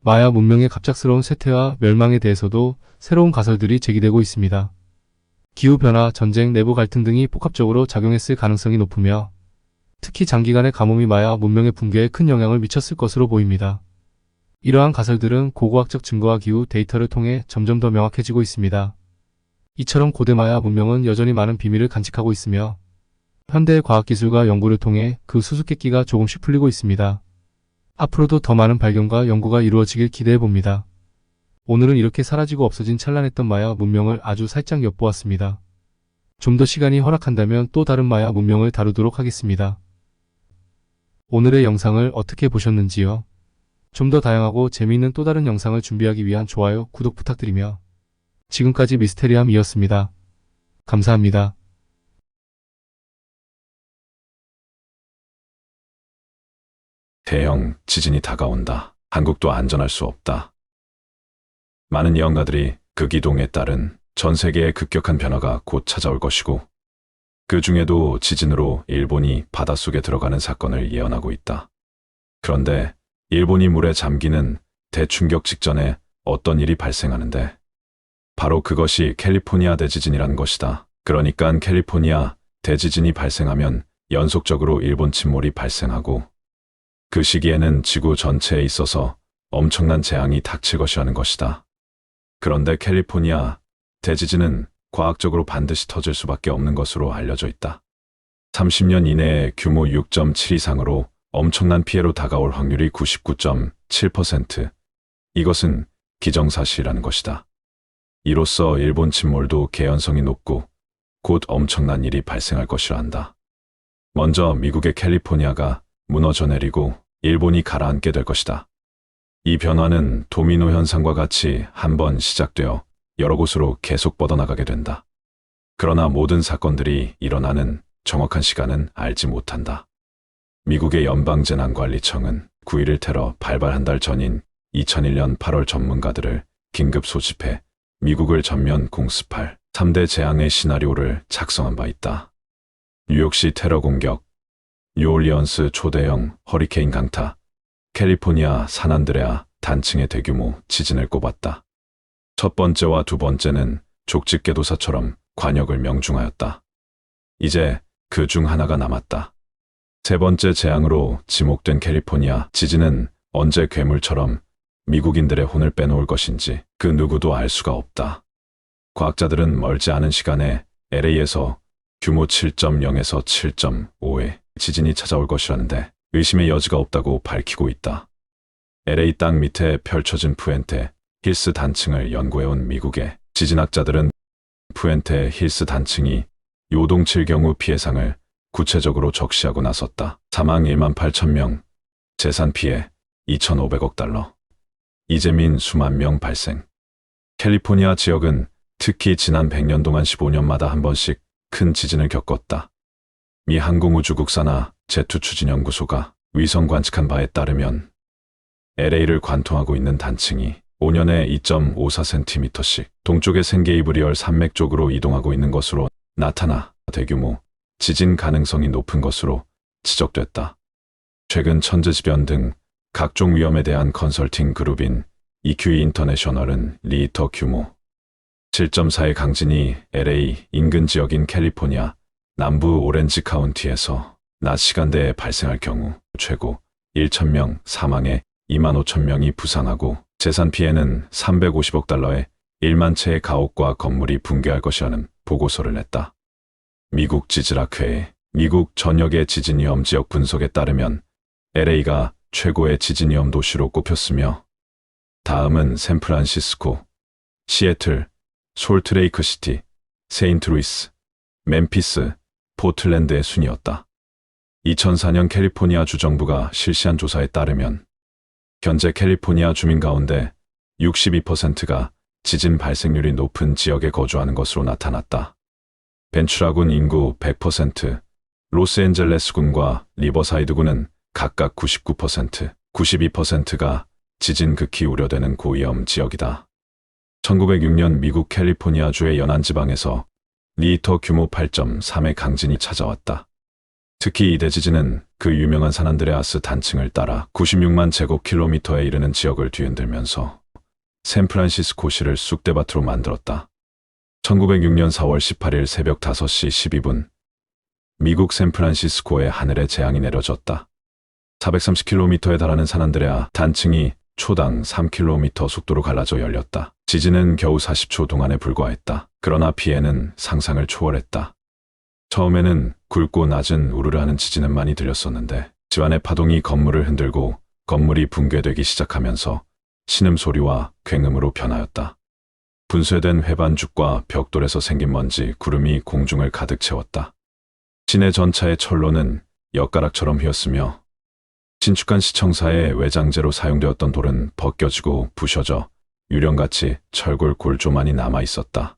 마야 문명의 갑작스러운 쇠퇴와 멸망에 대해서도 새로운 가설들이 제기되고 있습니다. 기후변화, 전쟁, 내부 갈등 등이 복합적으로 작용했을 가능성이 높으며 특히 장기간의 가뭄이 마야 문명의 붕괴에 큰 영향을 미쳤을 것으로 보입니다. 이러한 가설들은 고고학적 증거와 기후 데이터를 통해 점점 더 명확해지고 있습니다. 이처럼 고대 마야 문명은 여전히 많은 비밀을 간직하고 있으며 현대의 과학기술과 연구를 통해 그 수수께끼가 조금씩 풀리고 있습니다. 앞으로도 더 많은 발견과 연구가 이루어지길 기대해봅니다. 오늘은 이렇게 사라지고 없어진 찬란했던 마야 문명을 아주 살짝 엿보았습니다. 좀 더 시간이 허락한다면 또 다른 마야 문명을 다루도록 하겠습니다. 오늘의 영상을 어떻게 보셨는지요? 좀 더 다양하고 재미있는 또 다른 영상을 준비하기 위한 좋아요, 구독 부탁드리며 지금까지 미스테리함이었습니다. 감사합니다. 대형 지진이 다가온다. 한국도 안전할 수 없다. 많은 예언가들이 그 기동에 따른 전 세계의 급격한 변화가 곧 찾아올 것이고 그 중에도 지진으로 일본이 바닷속에 들어가는 사건을 예언하고 있다. 그런데 일본이 물에 잠기는 대충격 직전에 어떤 일이 발생하는데 바로 그것이 캘리포니아 대지진이라는 것이다. 그러니까 캘리포니아 대지진이 발생하면 연속적으로 일본 침몰이 발생하고 그 시기에는 지구 전체에 있어서 엄청난 재앙이 닥칠 것이라는 것이다. 그런데 캘리포니아 대지진은 과학적으로 반드시 터질 수밖에 없는 것으로 알려져 있다. 30년 이내에 규모 6.7 이상으로 엄청난 피해로 다가올 확률이 99.7%. 이것은 기정사실이라는 것이다. 이로써 일본 침몰도 개연성이 높고 곧 엄청난 일이 발생할 것이라 한다. 먼저 미국의 캘리포니아가 무너져 내리고 일본이 가라앉게 될 것이다. 이 변화는 도미노 현상과 같이 한번 시작되어 여러 곳으로 계속 뻗어나가게 된다. 그러나 모든 사건들이 일어나는 정확한 시간은 알지 못한다. 미국의 연방재난관리청은 9.11 테러 발발 한 달 전인 2001년 8월 전문가들을 긴급 소집해 미국을 전면 공습할 3대 재앙의 시나리오를 작성한 바 있다. 뉴욕시 테러 공격, 뉴올리언스 초대형 허리케인 강타, 캘리포니아 산안드레아 단층의 대규모 지진을 꼽았다. 첫 번째와 두 번째는 족집게도사처럼 관역을 명중하였다. 이제 그 중 하나가 남았다. 세 번째 재앙으로 지목된 캘리포니아 지진은 언제 괴물처럼 미국인들의 혼을 빼놓을 것인지 그 누구도 알 수가 없다. 과학자들은 멀지 않은 시간에 LA에서 규모 7.0에서 7.5의 지진이 찾아올 것이라는데 의심의 여지가 없다고 밝히고 있다. LA 땅 밑에 펼쳐진 푸엔테 힐스 단층을 연구해온 미국의 지진학자들은 푸엔테 힐스 단층이 요동칠 경우 피해상을 구체적으로 적시하고 나섰다. 사망 1만 8천 명, 재산 피해 2,500억 달러, 이재민 수만 명 발생. 캘리포니아 지역은 특히 지난 100년 동안 15년마다 한 번씩 큰 지진을 겪었다. 미 항공우주국사나 제투추진연구소가 위성 관측한 바에 따르면 LA를 관통하고 있는 단층이 5년에 2.54cm씩 동쪽의 생게이브리얼 산맥 쪽으로 이동하고 있는 것으로 나타나 대규모 지진 가능성이 높은 것으로 지적됐다. 최근 천재지변 등 각종 위험에 대한 컨설팅 그룹인 EQE 인터내셔널은 리히터 규모 7.4의 강진이 LA 인근 지역인 캘리포니아 남부 오렌지 카운티에서 낮 시간대에 발생할 경우 최고 1,000명 사망에 2만 5천 명이 부상하고 재산 피해는 350억 달러에 1만 채의 가옥과 건물이 붕괴할 것이라는 보고서를 냈다. 미국 지질학회의 미국 전역의 지진위험 지역 분석에 따르면 LA가 최고의 지진위험 도시로 꼽혔으며 다음은 샌프란시스코, 시애틀, 솔트레이크시티, 세인트루이스, 멤피스, 포틀랜드의 순이었다. 2004년 캘리포니아 주정부가 실시한 조사에 따르면 현재 캘리포니아 주민 가운데 62%가 지진 발생률이 높은 지역에 거주하는 것으로 나타났다. 벤츄라군 인구 100%, 로스앤젤레스군과 리버사이드군은 각각 99%, 92%가 지진 극히 우려되는 고위험 지역이다. 1906년 미국 캘리포니아주의 연안지방에서 리히터 규모 8.3의 강진이 찾아왔다. 특히 이 대지진은 그 유명한 산안드레아스 단층을 따라 96만 제곱킬로미터에 이르는 지역을 뒤흔들면서 샌프란시스코시를 쑥대밭으로 만들었다. 1906년 4월 18일 새벽 5시 12분 미국 샌프란시스코의 하늘에 재앙이 내려졌다. 430km에 달하는 산안드레아 단층이 초당 3km 속도로 갈라져 열렸다. 지진은 겨우 40초 동안에 불과했다. 그러나 피해는 상상을 초월했다. 처음에는 굵고 낮은 우르르하는 지진은 많이 들렸었는데 집안의 파동이 건물을 흔들고 건물이 붕괴되기 시작하면서 신음소리와 굉음으로 변하였다. 분쇄된 회반죽과 벽돌에서 생긴 먼지, 구름이 공중을 가득 채웠다. 시내 전차의 철로는 엿가락처럼 휘었으며 신축한 시청사의 외장재로 사용되었던 돌은 벗겨지고 부셔져 유령같이 철골 골조만이 남아있었다.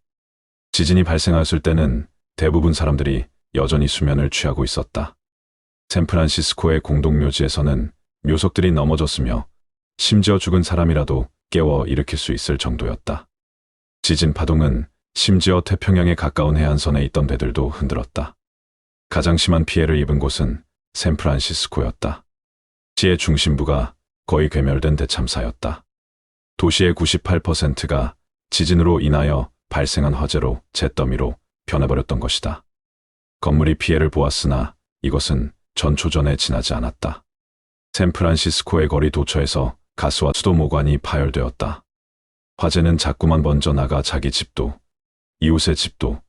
지진이 발생하였을 때는 대부분 사람들이 여전히 수면을 취하고 있었다. 샌프란시스코의 공동묘지에서는 묘석들이 넘어졌으며 심지어 죽은 사람이라도 깨워 일으킬 수 있을 정도였다. 지진 파동은 심지어 태평양에 가까운 해안선에 있던 배들도 흔들었다. 가장 심한 피해를 입은 곳은 샌프란시스코였다. 시의 중심부가 거의 괴멸된 대참사였다. 도시의 98%가 지진으로 인하여 발생한 화재로 잿더미로 변해버렸던 것이다. 건물이 피해를 보았으나 이것은 전초전에 지나지 않았다. 샌프란시스코의 거리 도처에서 가스와 수도 모관이 파열되었다. 화재는 자꾸만 번져 나가 자기 집도, 이웃의 집도,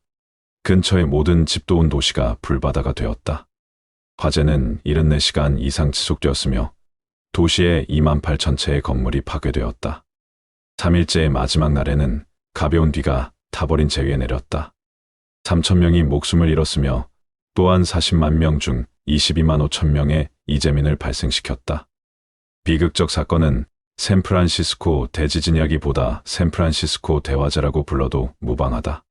근처의 모든 집도 온 도시가 불바다가 되었다. 화재는 74시간 이상 지속되었으며 도시의 2만 8천 채의 건물이 파괴되었다. 3일째의 마지막 날에는 가벼운 비가 타버린 제위에 내렸다. 3천 명이 목숨을 잃었으며 또한 40만 명 중 22만 5천 명의 이재민을 발생시켰다. 비극적 사건은 샌프란시스코 대지진 이야기보다 샌프란시스코 대화재라고 불러도 무방하다.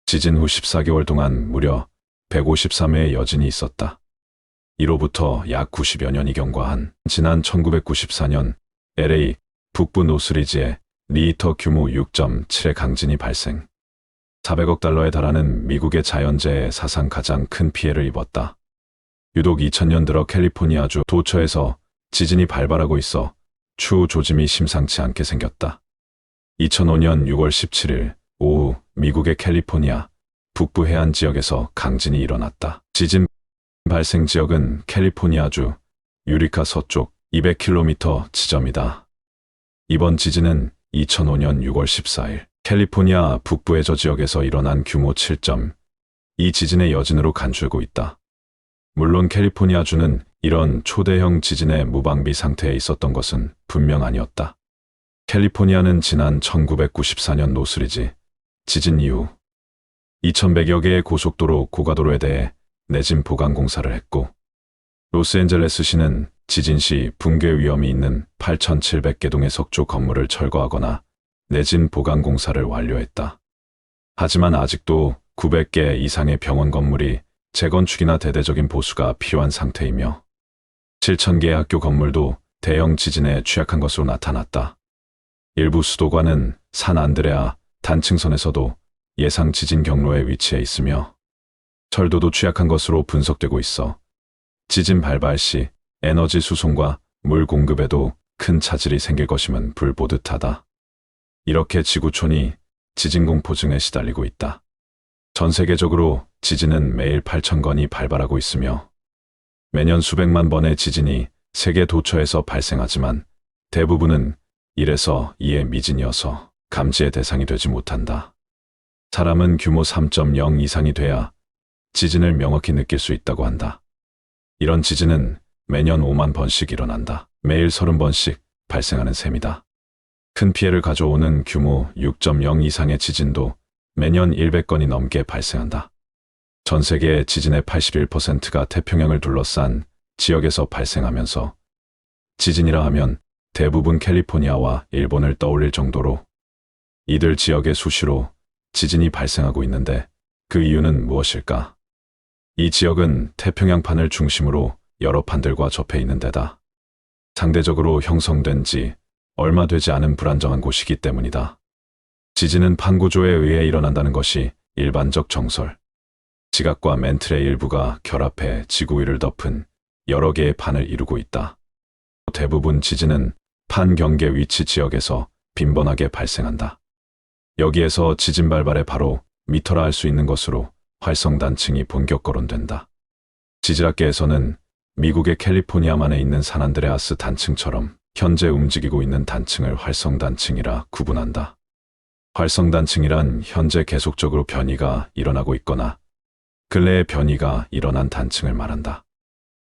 지진 후 14개월 동안 무려 153회의 여진이 있었다. 이로부터 약 90여 년이 경과한 지난 1994년 LA 북부 노스리지에 리히터 규모 6.7의 강진이 발생. 400억 달러에 달하는 미국의 자연재해의 사상 가장 큰 피해를 입었다. 유독 2000년 들어 캘리포니아주 도처에서 지진이 발발하고 있어 추후 조짐이 심상치 않게 생겼다. 2005년 6월 17일 오후 미국의 캘리포니아 북부 해안 지역에서 강진이 일어났다. 지진 발생 지역은 캘리포니아주 유리카 서쪽 200km 지점이다. 이번 지진은 2005년 6월 14일 캘리포니아 북부의 저 지역에서 일어난 규모 7.2 지진의 여진으로 간주하고 있다. 물론 캘리포니아주는 이런 초대형 지진의 무방비 상태에 있었던 것은 분명 아니었다. 캘리포니아는 지난 1994년 노스리지 지진 이후 2100여 개의 고속도로 고가도로에 대해 내진 보강 공사를 했고, 로스앤젤레스시는 지진 시 붕괴 위험이 있는 8,700개 동의 석조 건물을 철거하거나 내진 보강 공사를 완료했다. 하지만 아직도 900개 이상의 병원 건물이 재건축이나 대대적인 보수가 필요한 상태이며 7,000개의 학교 건물도 대형 지진에 취약한 것으로 나타났다. 일부 수도관은 산 안드레아 단층선에서도 예상 지진 경로에 위치해 있으며 철도도 취약한 것으로 분석되고 있어 지진 발발 시 에너지 수송과 물 공급에도 큰 차질이 생길 것임은 불보듯하다. 이렇게 지구촌이 지진 공포증에 시달리고 있다. 전 세계적으로 지진은 매일 8,000건이 발발하고 있으며 매년 수백만 번의 지진이 세계 도처에서 발생하지만 대부분은 1에서 2의 미진이어서 감지의 대상이 되지 못한다. 사람은 규모 3.0 이상이 돼야 지진을 명확히 느낄 수 있다고 한다. 이런 지진은 매년 5만 번씩 일어난다. 매일 30번씩 발생하는 셈이다. 큰 피해를 가져오는 규모 6.0 이상의 지진도 매년 100건이 넘게 발생한다. 전 세계의 지진의 81%가 태평양을 둘러싼 지역에서 발생하면서 지진이라 하면 대부분 캘리포니아와 일본을 떠올릴 정도로 이들 지역에 수시로 지진이 발생하고 있는데 그 이유는 무엇일까? 이 지역은 태평양판을 중심으로 여러 판들과 접해 있는 데다 상대적으로 형성된 지 얼마 되지 않은 불안정한 곳이기 때문이다. 지진은 판 구조에 의해 일어난다는 것이 일반적 정설. 지각과 멘틀의 일부가 결합해 지구 위를 덮은 여러 개의 판을 이루고 있다. 대부분 지진은 판 경계 위치 지역에서 빈번하게 발생한다. 여기에서 지진 발발의 바로 미터라 할 수 있는 것으로 활성단층이 본격 거론된다. 지질학계에서는 미국의 캘리포니아만에 있는 산안드레아스 단층처럼 현재 움직이고 있는 단층을 활성단층이라 구분한다. 활성단층이란 현재 계속적으로 변이가 일어나고 있거나 근래에 변이가 일어난 단층을 말한다.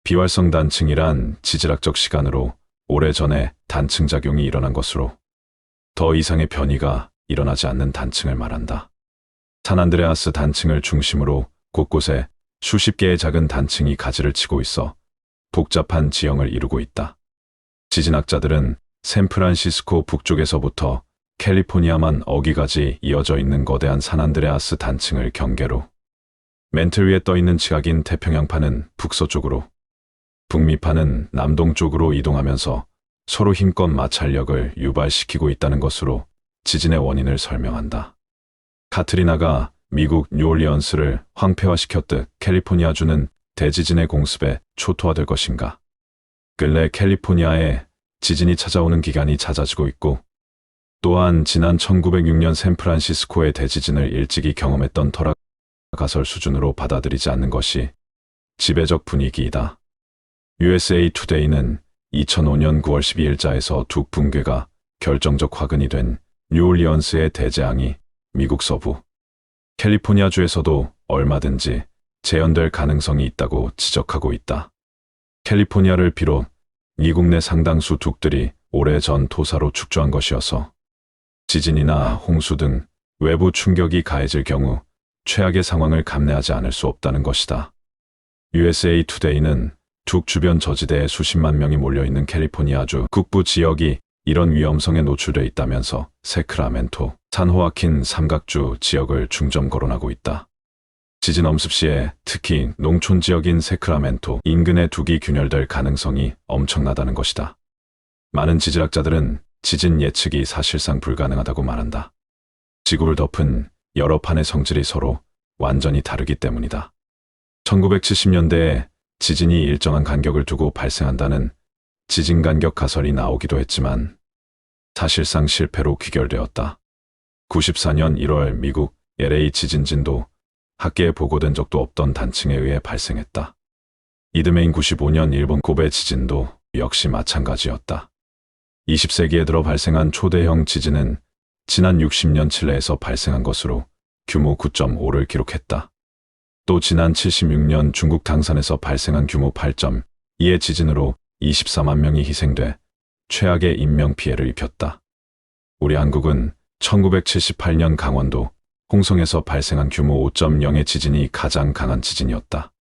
비활성단층이란 지질학적 시간으로 오래전에 단층 작용이 일어난 것으로 더 이상의 변이가 일어나지 않는 단층을 말한다. 산안드레아스 단층을 중심으로 곳곳에 수십 개의 작은 단층이 가지를 치고 있어 복잡한 지형을 이루고 있다. 지진학자들은 샌프란시스코 북쪽에서부터 캘리포니아만 어기까지 이어져 있는 거대한 산안드레아스 단층을 경계로 멘틀 위에 떠 있는 지각인 태평양판은 북서쪽으로, 북미판은 남동쪽으로 이동하면서 서로 힘껏 마찰력을 유발시키고 있다는 것으로 지진의 원인을 설명한다. 카트리나가 미국 뉴올리언스를 황폐화시켰듯 캘리포니아주는 대지진의 공습에 초토화될 것인가? 근래 캘리포니아에 지진이 찾아오는 기간이 잦아지고 있고 또한 지난 1906년 샌프란시스코의 대지진을 일찍이 경험했던 터라 가설 수준으로 받아들이지 않는 것이 지배적 분위기이다. USA 투데이는 2005년 9월 12일자에서 두 붕괴가 결정적 화근이 된 뉴올리언스의 대재앙이 미국 서부 캘리포니아주에서도 얼마든지 재현될 가능성이 있다고 지적하고 있다. 캘리포니아를 비롯 미국 내 상당수 둑들이 오래전 토사로 축조한 것이어서 지진이나 홍수 등 외부 충격이 가해질 경우 최악의 상황을 감내하지 않을 수 없다는 것이다. USA 투데이는 둑 주변 저지대에 수십만 명이 몰려있는 캘리포니아주 북부 지역이 이런 위험성에 노출돼 있다면서 세크라멘토, 산호아킨 삼각주 지역을 중점 거론하고 있다. 지진 엄습 시에 특히 농촌 지역인 세크라멘토 인근에 둑이 균열될 가능성이 엄청나다는 것이다. 많은 지질학자들은 지진 예측이 사실상 불가능하다고 말한다. 지구를 덮은 여러 판의 성질이 서로 완전히 다르기 때문이다. 1970년대에 지진이 일정한 간격을 두고 발생한다는 지진 간격 가설이 나오기도 했지만 사실상 실패로 귀결되었다. 94년 1월 미국 LA 지진진도 학계에 보고된 적도 없던 단층에 의해 발생했다. 이듬해인 95년 일본 고베 지진도 역시 마찬가지였다. 20세기에 들어 발생한 초대형 지진은 지난 60년 칠레에서 발생한 것으로 규모 9.5를 기록했다. 또 지난 76년 중국 당산에서 발생한 규모 8.2의 지진으로 24만 명이 희생돼 최악의 인명피해를 입혔다. 우리 한국은 1978년 강원도 홍성에서 발생한 규모 5.0의 지진이 가장 강한 지진이었다.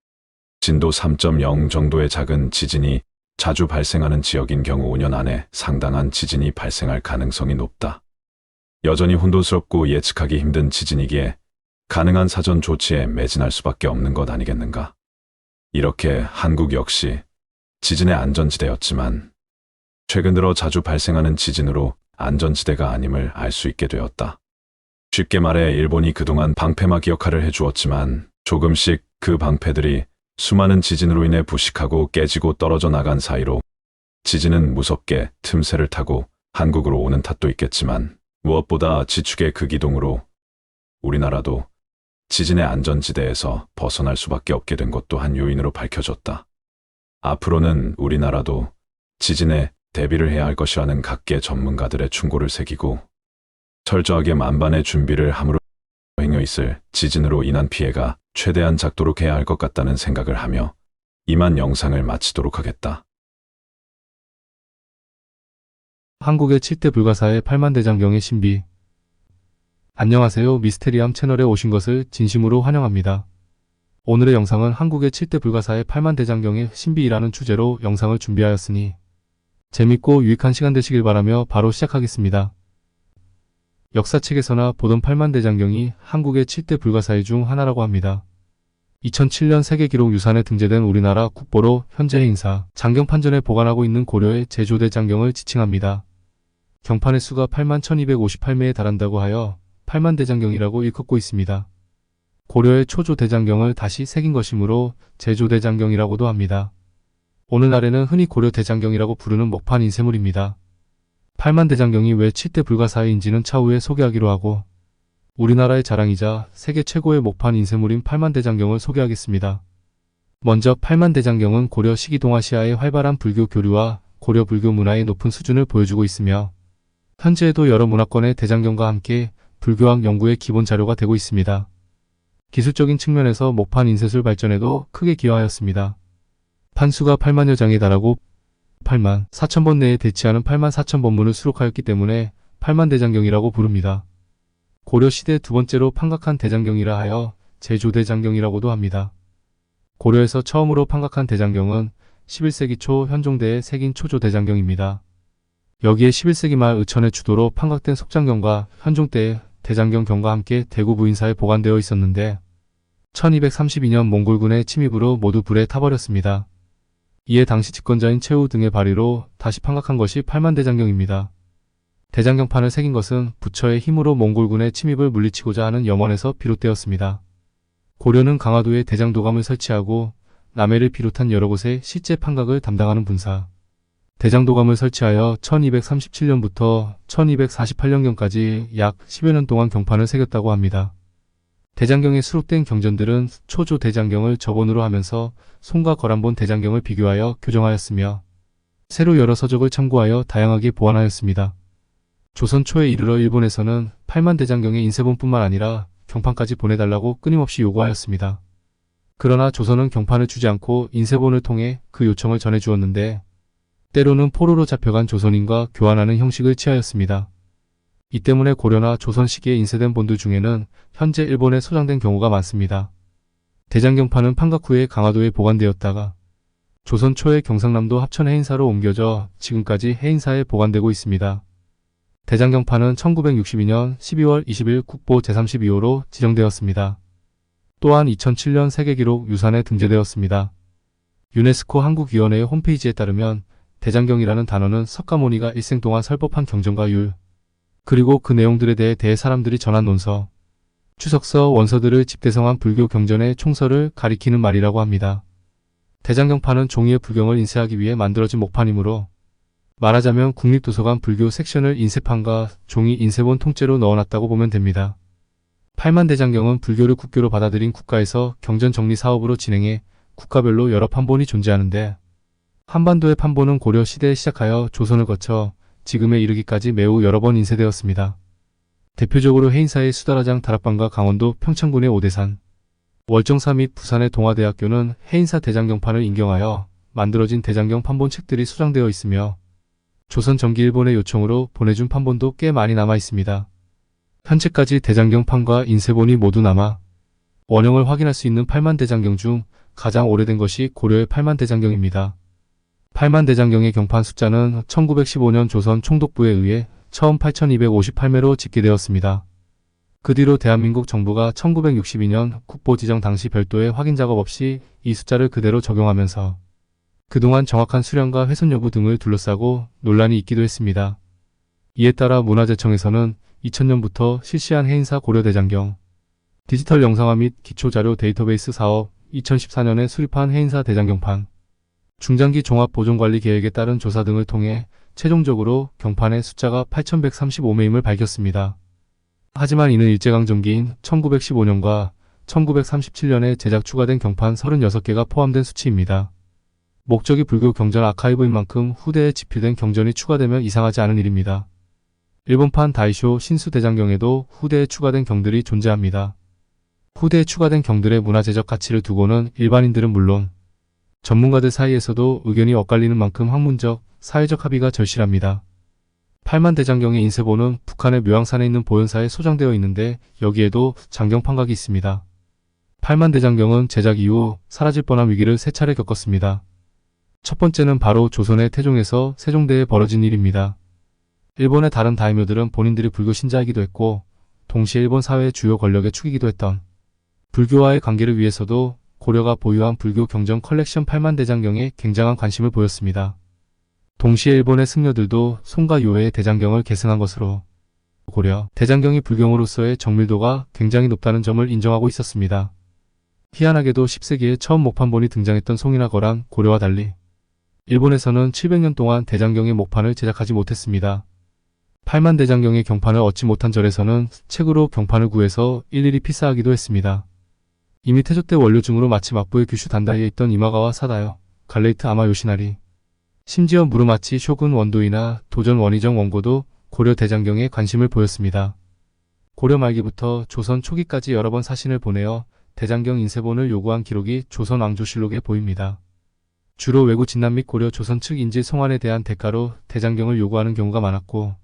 진도 3.0 정도의 작은 지진이 자주 발생하는 지역인 경우 5년 안에 상당한 지진이 발생할 가능성이 높다. 여전히 혼돈스럽고 예측하기 힘든 지진이기에 가능한 사전 조치에 매진할 수밖에 없는 것 아니겠는가. 이렇게 한국 역시 지진의 안전지대였지만 최근 들어 자주 발생하는 지진으로 안전지대가 아님을 알 수 있게 되었다. 쉽게 말해 일본이 그동안 방패막 역할을 해주었지만 조금씩 그 방패들이 수많은 지진으로 인해 부식하고 깨지고 떨어져 나간 사이로 지진은 무섭게 틈새를 타고 한국으로 오는 탓도 있겠지만 무엇보다 지축의 그 기동으로 우리나라도 지진의 안전지대에서 벗어날 수밖에 없게 된 것도 한 요인으로 밝혀졌다. 앞으로는 우리나라도 지진에 대비를 해야 할 것이라는 각계 전문가들의 충고를 새기고 철저하게 만반의 준비를 함으로 행해 있을 지진으로 인한 피해가 최대한 작도록 해야 할 것 같다는 생각을 하며 이만 영상을 마치도록 하겠다. 한국의 7대 불가사의 8만대장경의 신비. 안녕하세요. 미스테리함 채널에 오신 것을 진심으로 환영합니다. 오늘의 영상은 한국의 7대 불가사의 8만대장경의 신비이라는 주제로 영상을 준비하였으니 재밌고 유익한 시간 되시길 바라며 바로 시작하겠습니다. 역사책에서나 보던 8만대장경이 한국의 7대 불가사의 중 하나라고 합니다. 2007년 세계기록유산에 등재된 우리나라 국보로 현재의 인사, 장경판전에 보관하고 있는 고려의 제조대장경을 지칭합니다. 경판의 수가 81,258매에 달한다고 하여 8만대장경이라고 일컫고 있습니다. 고려의 초조대장경을 다시 새긴 것이므로 제조대장경이라고도 합니다. 오늘날에는 흔히 고려대장경이라고 부르는 목판 인쇄물입니다. 8만대장경이 왜 7대 불가사의인지는 차후에 소개하기로 하고 우리나라의 자랑이자 세계 최고의 목판 인쇄물인 8만대장경을 소개하겠습니다. 먼저 8만대장경은 고려 시기 동아시아의 활발한 불교 교류와 고려 불교 문화의 높은 수준을 보여주고 있으며 현재에도 여러 문화권의 대장경과 함께 불교학 연구의 기본 자료가 되고 있습니다. 기술적인 측면에서 목판 인쇄술 발전에도 크게 기여하였습니다. 판수가 8만여 장에 달하고 8만 4천번 내에 대치하는 8만 4천번문을 수록하였기 때문에 8만대장경이라고 부릅니다. 고려시대 두 번째로 판각한 대장경이라 하여 제조대장경이라고도 합니다. 고려에서 처음으로 판각한 대장경은 11세기 초 현종대에 새긴 초조대장경입니다. 여기에 11세기 말 의천의 주도로 판각된 속장경과 현종대의 대장경경과 함께 대구 부인사에 보관되어 있었는데 1232년 몽골군의 침입으로 모두 불에 타버렸습니다. 이에 당시 집권자인 최후 등의 발의로 다시 판각한 것이 8만대장경입니다. 대장경판을 새긴 것은 부처의 힘으로 몽골군의 침입을 물리치고자 하는 염원에서 비롯되었습니다. 고려는 강화도에 대장도감을 설치하고 남해를 비롯한 여러 곳에 실제 판각을 담당하는 분사, 대장도감을 설치하여 1237년부터 1248년경까지 약 10여 년 동안 경판을 새겼다고 합니다. 대장경에 수록된 경전들은 초조 대장경을 저본으로 하면서 송과 거란본 대장경을 비교하여 교정하였으며 새로 여러 서적을 참고하여 다양하게 보완하였습니다. 조선 초에 이르러 일본에서는 8만대장경의 인쇄본뿐만 아니라 경판까지 보내달라고 끊임없이 요구하였습니다. 그러나 조선은 경판을 주지 않고 인쇄본을 통해 그 요청을 전해주었는데 때로는 포로로 잡혀간 조선인과 교환하는 형식을 취하였습니다. 이 때문에 고려나 조선 시기에 인쇄된 본드 중에는 현재 일본에 소장된 경우가 많습니다. 대장경판은 판각 후에 강화도에 보관되었다가 조선 초에 경상남도 합천 해인사로 옮겨져 지금까지 해인사에 보관되고 있습니다. 대장경판은 1962년 12월 20일 국보 제32호로 지정되었습니다. 또한 2007년 세계기록 유산에 등재되었습니다. 유네스코 한국위원회의 홈페이지에 따르면 대장경이라는 단어는 석가모니가 일생 동안 설법한 경전과 율, 그리고 그 내용들에 대해 사람들이 전한 논서, 추석서, 원서들을 집대성한 불교 경전의 총서를 가리키는 말이라고 합니다. 대장경판은 종이에 불경을 인쇄하기 위해 만들어진 목판이므로 말하자면 국립도서관 불교 섹션을 인쇄판과 종이 인쇄본 통째로 넣어놨다고 보면 됩니다. 팔만대장경은 불교를 국교로 받아들인 국가에서 경전 정리 사업으로 진행해 국가별로 여러 판본이 존재하는데 한반도의 판본은 고려 시대에 시작하여 조선을 거쳐 지금에 이르기까지 매우 여러 번 인쇄되었습니다. 대표적으로 해인사의 수다라장 다락방과 강원도 평창군의 오대산, 월정사 및 부산의 동아대학교는 해인사 대장경판을 인경하여 만들어진 대장경 판본 책들이 소장되어 있으며 조선 전기 일본의 요청으로 보내준 판본도 꽤 많이 남아 있습니다. 현재까지 대장경판과 인쇄본이 모두 남아 원형을 확인할 수 있는 팔만대장경 중 가장 오래된 것이 고려의 팔만대장경입니다. 팔만대장경의 경판 숫자는 1915년 조선 총독부에 의해 처음 8,258매로 집계되었습니다. 그 뒤로 대한민국 정부가 1962년 국보 지정 당시 별도의 확인 작업 없이 이 숫자를 그대로 적용하면서 그동안 정확한 수령과 훼손 여부 등을 둘러싸고 논란이 있기도 했습니다. 이에 따라 문화재청에서는 2000년부터 실시한 해인사 고려대장경 디지털 영상화 및 기초자료 데이터베이스 사업, 2014년에 수립한 해인사 대장경판, 중장기 종합보존관리 계획에 따른 조사 등을 통해 최종적으로 경판의 숫자가 8,135매임을 밝혔습니다. 하지만 이는 일제강점기인 1915년과 1937년에 제작 추가된 경판 36개가 포함된 수치입니다. 목적이 불교 경전 아카이브인 만큼 후대에 집필된 경전이 추가되면 이상하지 않은 일입니다. 일본판 다이쇼 신수대장경에도 후대에 추가된 경들이 존재합니다. 후대에 추가된 경들의 문화재적 가치를 두고는 일반인들은 물론 전문가들 사이에서도 의견이 엇갈리는 만큼 학문적, 사회적 합의가 절실합니다. 팔만대장경의 인쇄본은 북한의 묘양산에 있는 보현사에 소장되어 있는데 여기에도 장경판각이 있습니다. 팔만대장경은 제작 이후 사라질 뻔한 위기를 세 차례 겪었습니다. 첫 번째는 바로 조선의 태종에서 세종대에 벌어진 일입니다. 일본의 다른 다이묘들은 본인들이 불교 신자이기도 했고 동시에 일본 사회의 주요 권력의 축이기도 했던 불교와의 관계를 위해서도 고려가 보유한 불교 경전 컬렉션 팔만대장경에 굉장한 관심을 보였습니다. 동시에 일본의 승려들도 송가 요해의 대장경을 계승한 것으로 고려 대장경이 불경으로서의 정밀도가 굉장히 높다는 점을 인정하고 있었습니다. 희한하게도 10세기에 처음 목판본이 등장했던 송이나 거란 고려와 달리 일본에서는 700년 동안 대장경의 목판을 제작하지 못했습니다. 팔만대장경의 경판을 얻지 못한 절에서는 책으로 경판을 구해서 일일이 피사하기도 했습니다. 이미 태조 때 원료 중으로 마치 막부의 규슈 단다이에 있던 이마가와 사다요, 갈레이트 아마 요시나리, 심지어 무르마치 쇼군 원도이나 도전 원희정 원고도 고려 대장경에 관심을 보였습니다. 고려 말기부터 조선 초기까지 여러 번 사신을 보내어 대장경 인쇄본을 요구한 기록이 조선 왕조실록에 보입니다. 주로 외구 진남 및 고려 조선 측 인질 송환에 대한 대가로 대장경을 요구하는 경우가 많았고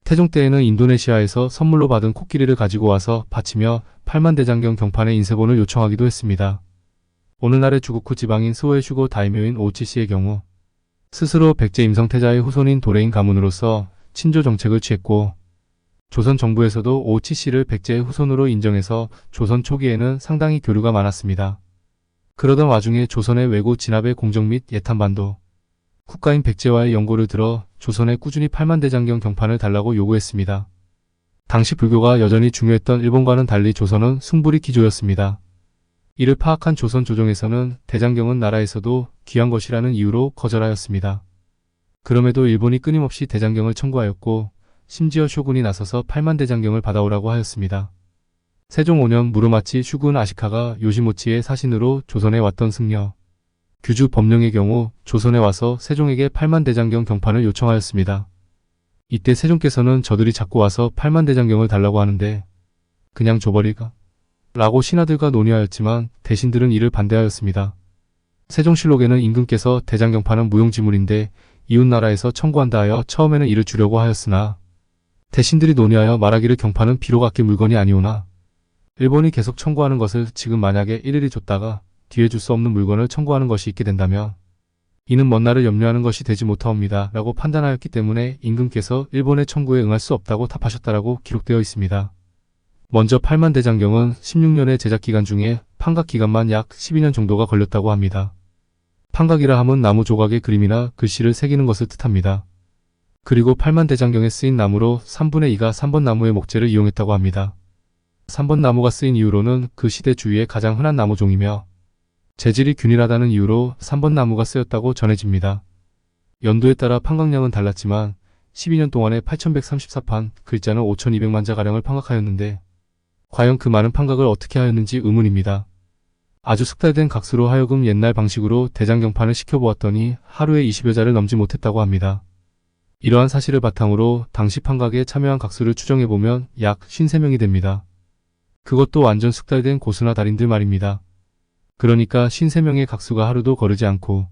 태종 때에는 인도네시아에서 선물로 받은 코끼리를 가지고 와서 바치며 팔만대장경 경판의 인쇄본을 요청하기도 했습니다. 오늘날의 주국 후 지방인 스오의 슈고 다이묘인 오우치씨의 경우 스스로 백제 임성태자의 후손인 도레인 가문으로서 친조 정책을 취했고 조선 정부에서도 오우치씨를 백제의 후손으로 인정해서 조선 초기에는 상당히 교류가 많았습니다. 그러던 와중에 조선의 외고 진압의 공정 및 예탄반도 국가인 백제와의 연고를 들어 조선에 꾸준히 팔만대장경 경판을 달라고 요구했습니다. 당시 불교가 여전히 중요했던 일본과는 달리 조선은 숭불이 기조였습니다. 이를 파악한 조선 조정에서는 대장경은 나라에서도 귀한 것이라는 이유로 거절하였습니다. 그럼에도 일본이 끊임없이 대장경을 청구하였고 심지어 쇼군이 나서서 팔만대장경을 받아오라고 하였습니다. 세종 5년 무르마치 슈군 아시카가 요시모치의 사신으로 조선에 왔던 승려 규주 법령의 경우 조선에 와서 세종에게 팔만대장경 경판을 요청하였습니다. 이때 세종께서는 저들이 자꾸 와서 팔만대장경을 달라고 하는데 그냥 줘버릴까? 라고 신하들과 논의하였지만 대신들은 이를 반대하였습니다. 세종실록에는 임금께서 대장경판은 무용지물인데 이웃나라에서 청구한다 하여 처음에는 이를 주려고 하였으나 대신들이 논의하여 말하기를 경판은 비록 아낄 물건이 아니오나 일본이 계속 청구하는 것을 지금 만약에 일일이 줬다가 뒤에 줄 수 없는 물건을 청구하는 것이 있게 된다면 이는 먼 날을 염려하는 것이 되지 못하옵니다 라고 판단하였기 때문에 임금께서 일본의 청구에 응할 수 없다고 답하셨다라고 기록되어 있습니다. 먼저 팔만대장경은 16년의 제작 기간 중에 판각 기간만 약 12년 정도가 걸렸다고 합니다. 판각이라 함은 나무 조각의 그림이나 글씨를 새기는 것을 뜻합니다. 그리고 팔만대장경에 쓰인 나무로 3분의 2가 3번 나무의 목재를 이용했다고 합니다. 3번 나무가 쓰인 이유로는 그 시대 주위에 가장 흔한 나무종이며 재질이 균일하다는 이유로 3번 나무가 쓰였다고 전해집니다. 연도에 따라 판각량은 달랐지만 12년 동안에 8134판, 글자는 5200만 자가량을 판각하였는데 과연 그 많은 판각을 어떻게 하였는지 의문입니다. 아주 숙달된 각수로 하여금 옛날 방식으로 대장경판을 시켜보았더니 하루에 20여 자를 넘지 못했다고 합니다. 이러한 사실을 바탕으로 당시 판각에 참여한 각수를 추정해보면 약 53명이 됩니다. 그것도 완전 숙달된 고수나 달인들 말입니다. 그러니까 53명의 각수가 하루도 거르지 않고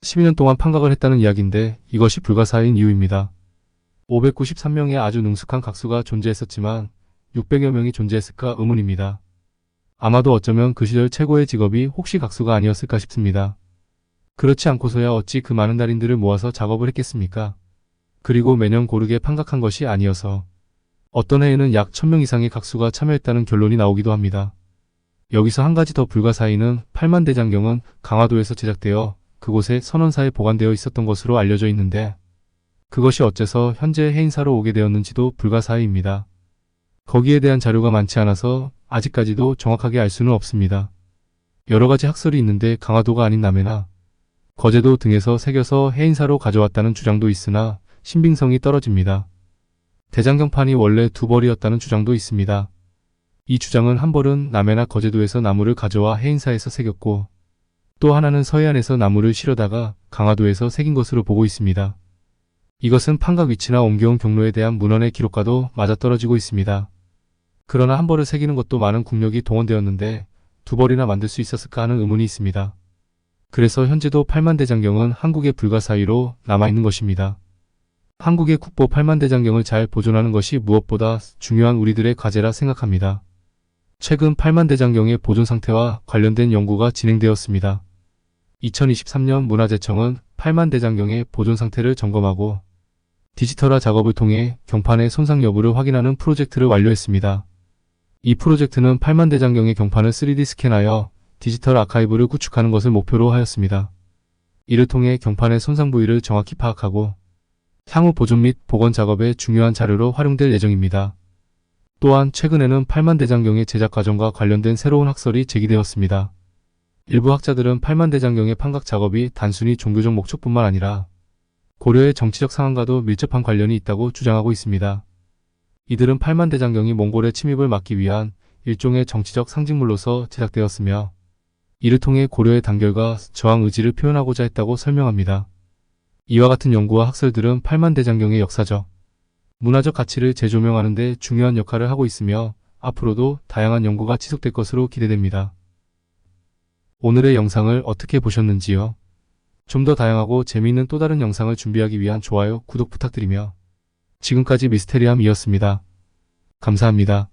12년 동안 판각을 했다는 이야기인데 이것이 불가사의인 이유입니다. 593명의 아주 능숙한 각수가 존재했었지만 600여 명이 존재했을까 의문입니다. 아마도 어쩌면 그 시절 최고의 직업이 혹시 각수가 아니었을까 싶습니다. 그렇지 않고서야 어찌 그 많은 달인들을 모아서 작업을 했겠습니까? 그리고 매년 고르게 판각한 것이 아니어서 어떤 해에는 약 1000명 이상의 각수가 참여했다는 결론이 나오기도 합니다. 여기서 한 가지 더 불가사의는 팔만대장경은 강화도에서 제작되어 그곳에 선원사에 보관되어 있었던 것으로 알려져 있는데 그것이 어째서 현재 해인사로 오게 되었는지도 불가사의입니다. 거기에 대한 자료가 많지 않아서 아직까지도 정확하게 알 수는 없습니다. 여러 가지 학설이 있는데 강화도가 아닌 남해나 거제도 등에서 새겨서 해인사로 가져왔다는 주장도 있으나 신빙성이 떨어집니다. 대장경판이 원래 두 벌이었다는 주장도 있습니다. 이 주장은 한 벌은 남해나 거제도에서 나무를 가져와 해인사에서 새겼고 또 하나는 서해안에서 나무를 실어다가 강화도에서 새긴 것으로 보고 있습니다. 이것은 판각 위치나 옮겨온 경로에 대한 문헌의 기록과도 맞아떨어지고 있습니다. 그러나 한 벌을 새기는 것도 많은 국력이 동원되었는데 두 벌이나 만들 수 있었을까 하는 의문이 있습니다. 그래서 현재도 팔만대장경은 한국의 불가사의로 남아있는 것입니다. 한국의 국보 팔만대장경을 잘 보존하는 것이 무엇보다 중요한 우리들의 과제라 생각합니다. 최근 팔만대장경의 보존 상태와 관련된 연구가 진행되었습니다. 2023년 문화재청은 팔만대장경의 보존 상태를 점검하고 디지털화 작업을 통해 경판의 손상 여부를 확인하는 프로젝트를 완료했습니다. 이 프로젝트는 팔만대장경의 경판을 3D 스캔하여 디지털 아카이브를 구축하는 것을 목표로 하였습니다. 이를 통해 경판의 손상 부위를 정확히 파악하고 향후 보존 및 복원 작업에 중요한 자료로 활용될 예정입니다. 또한 최근에는 팔만대장경의 제작 과정과 관련된 새로운 학설이 제기되었습니다. 일부 학자들은 팔만대장경의 판각 작업이 단순히 종교적 목적뿐만 아니라 고려의 정치적 상황과도 밀접한 관련이 있다고 주장하고 있습니다. 이들은 팔만대장경이 몽골의 침입을 막기 위한 일종의 정치적 상징물로서 제작되었으며 이를 통해 고려의 단결과 저항 의지를 표현하고자 했다고 설명합니다. 이와 같은 연구와 학설들은 팔만대장경의 역사적, 문화적 가치를 재조명하는 데 중요한 역할을 하고 있으며 앞으로도 다양한 연구가 지속될 것으로 기대됩니다. 오늘의 영상을 어떻게 보셨는지요? 좀 더 다양하고 재미있는 또 다른 영상을 준비하기 위한 좋아요, 구독 부탁드리며 지금까지 미스테리함이었습니다. 감사합니다.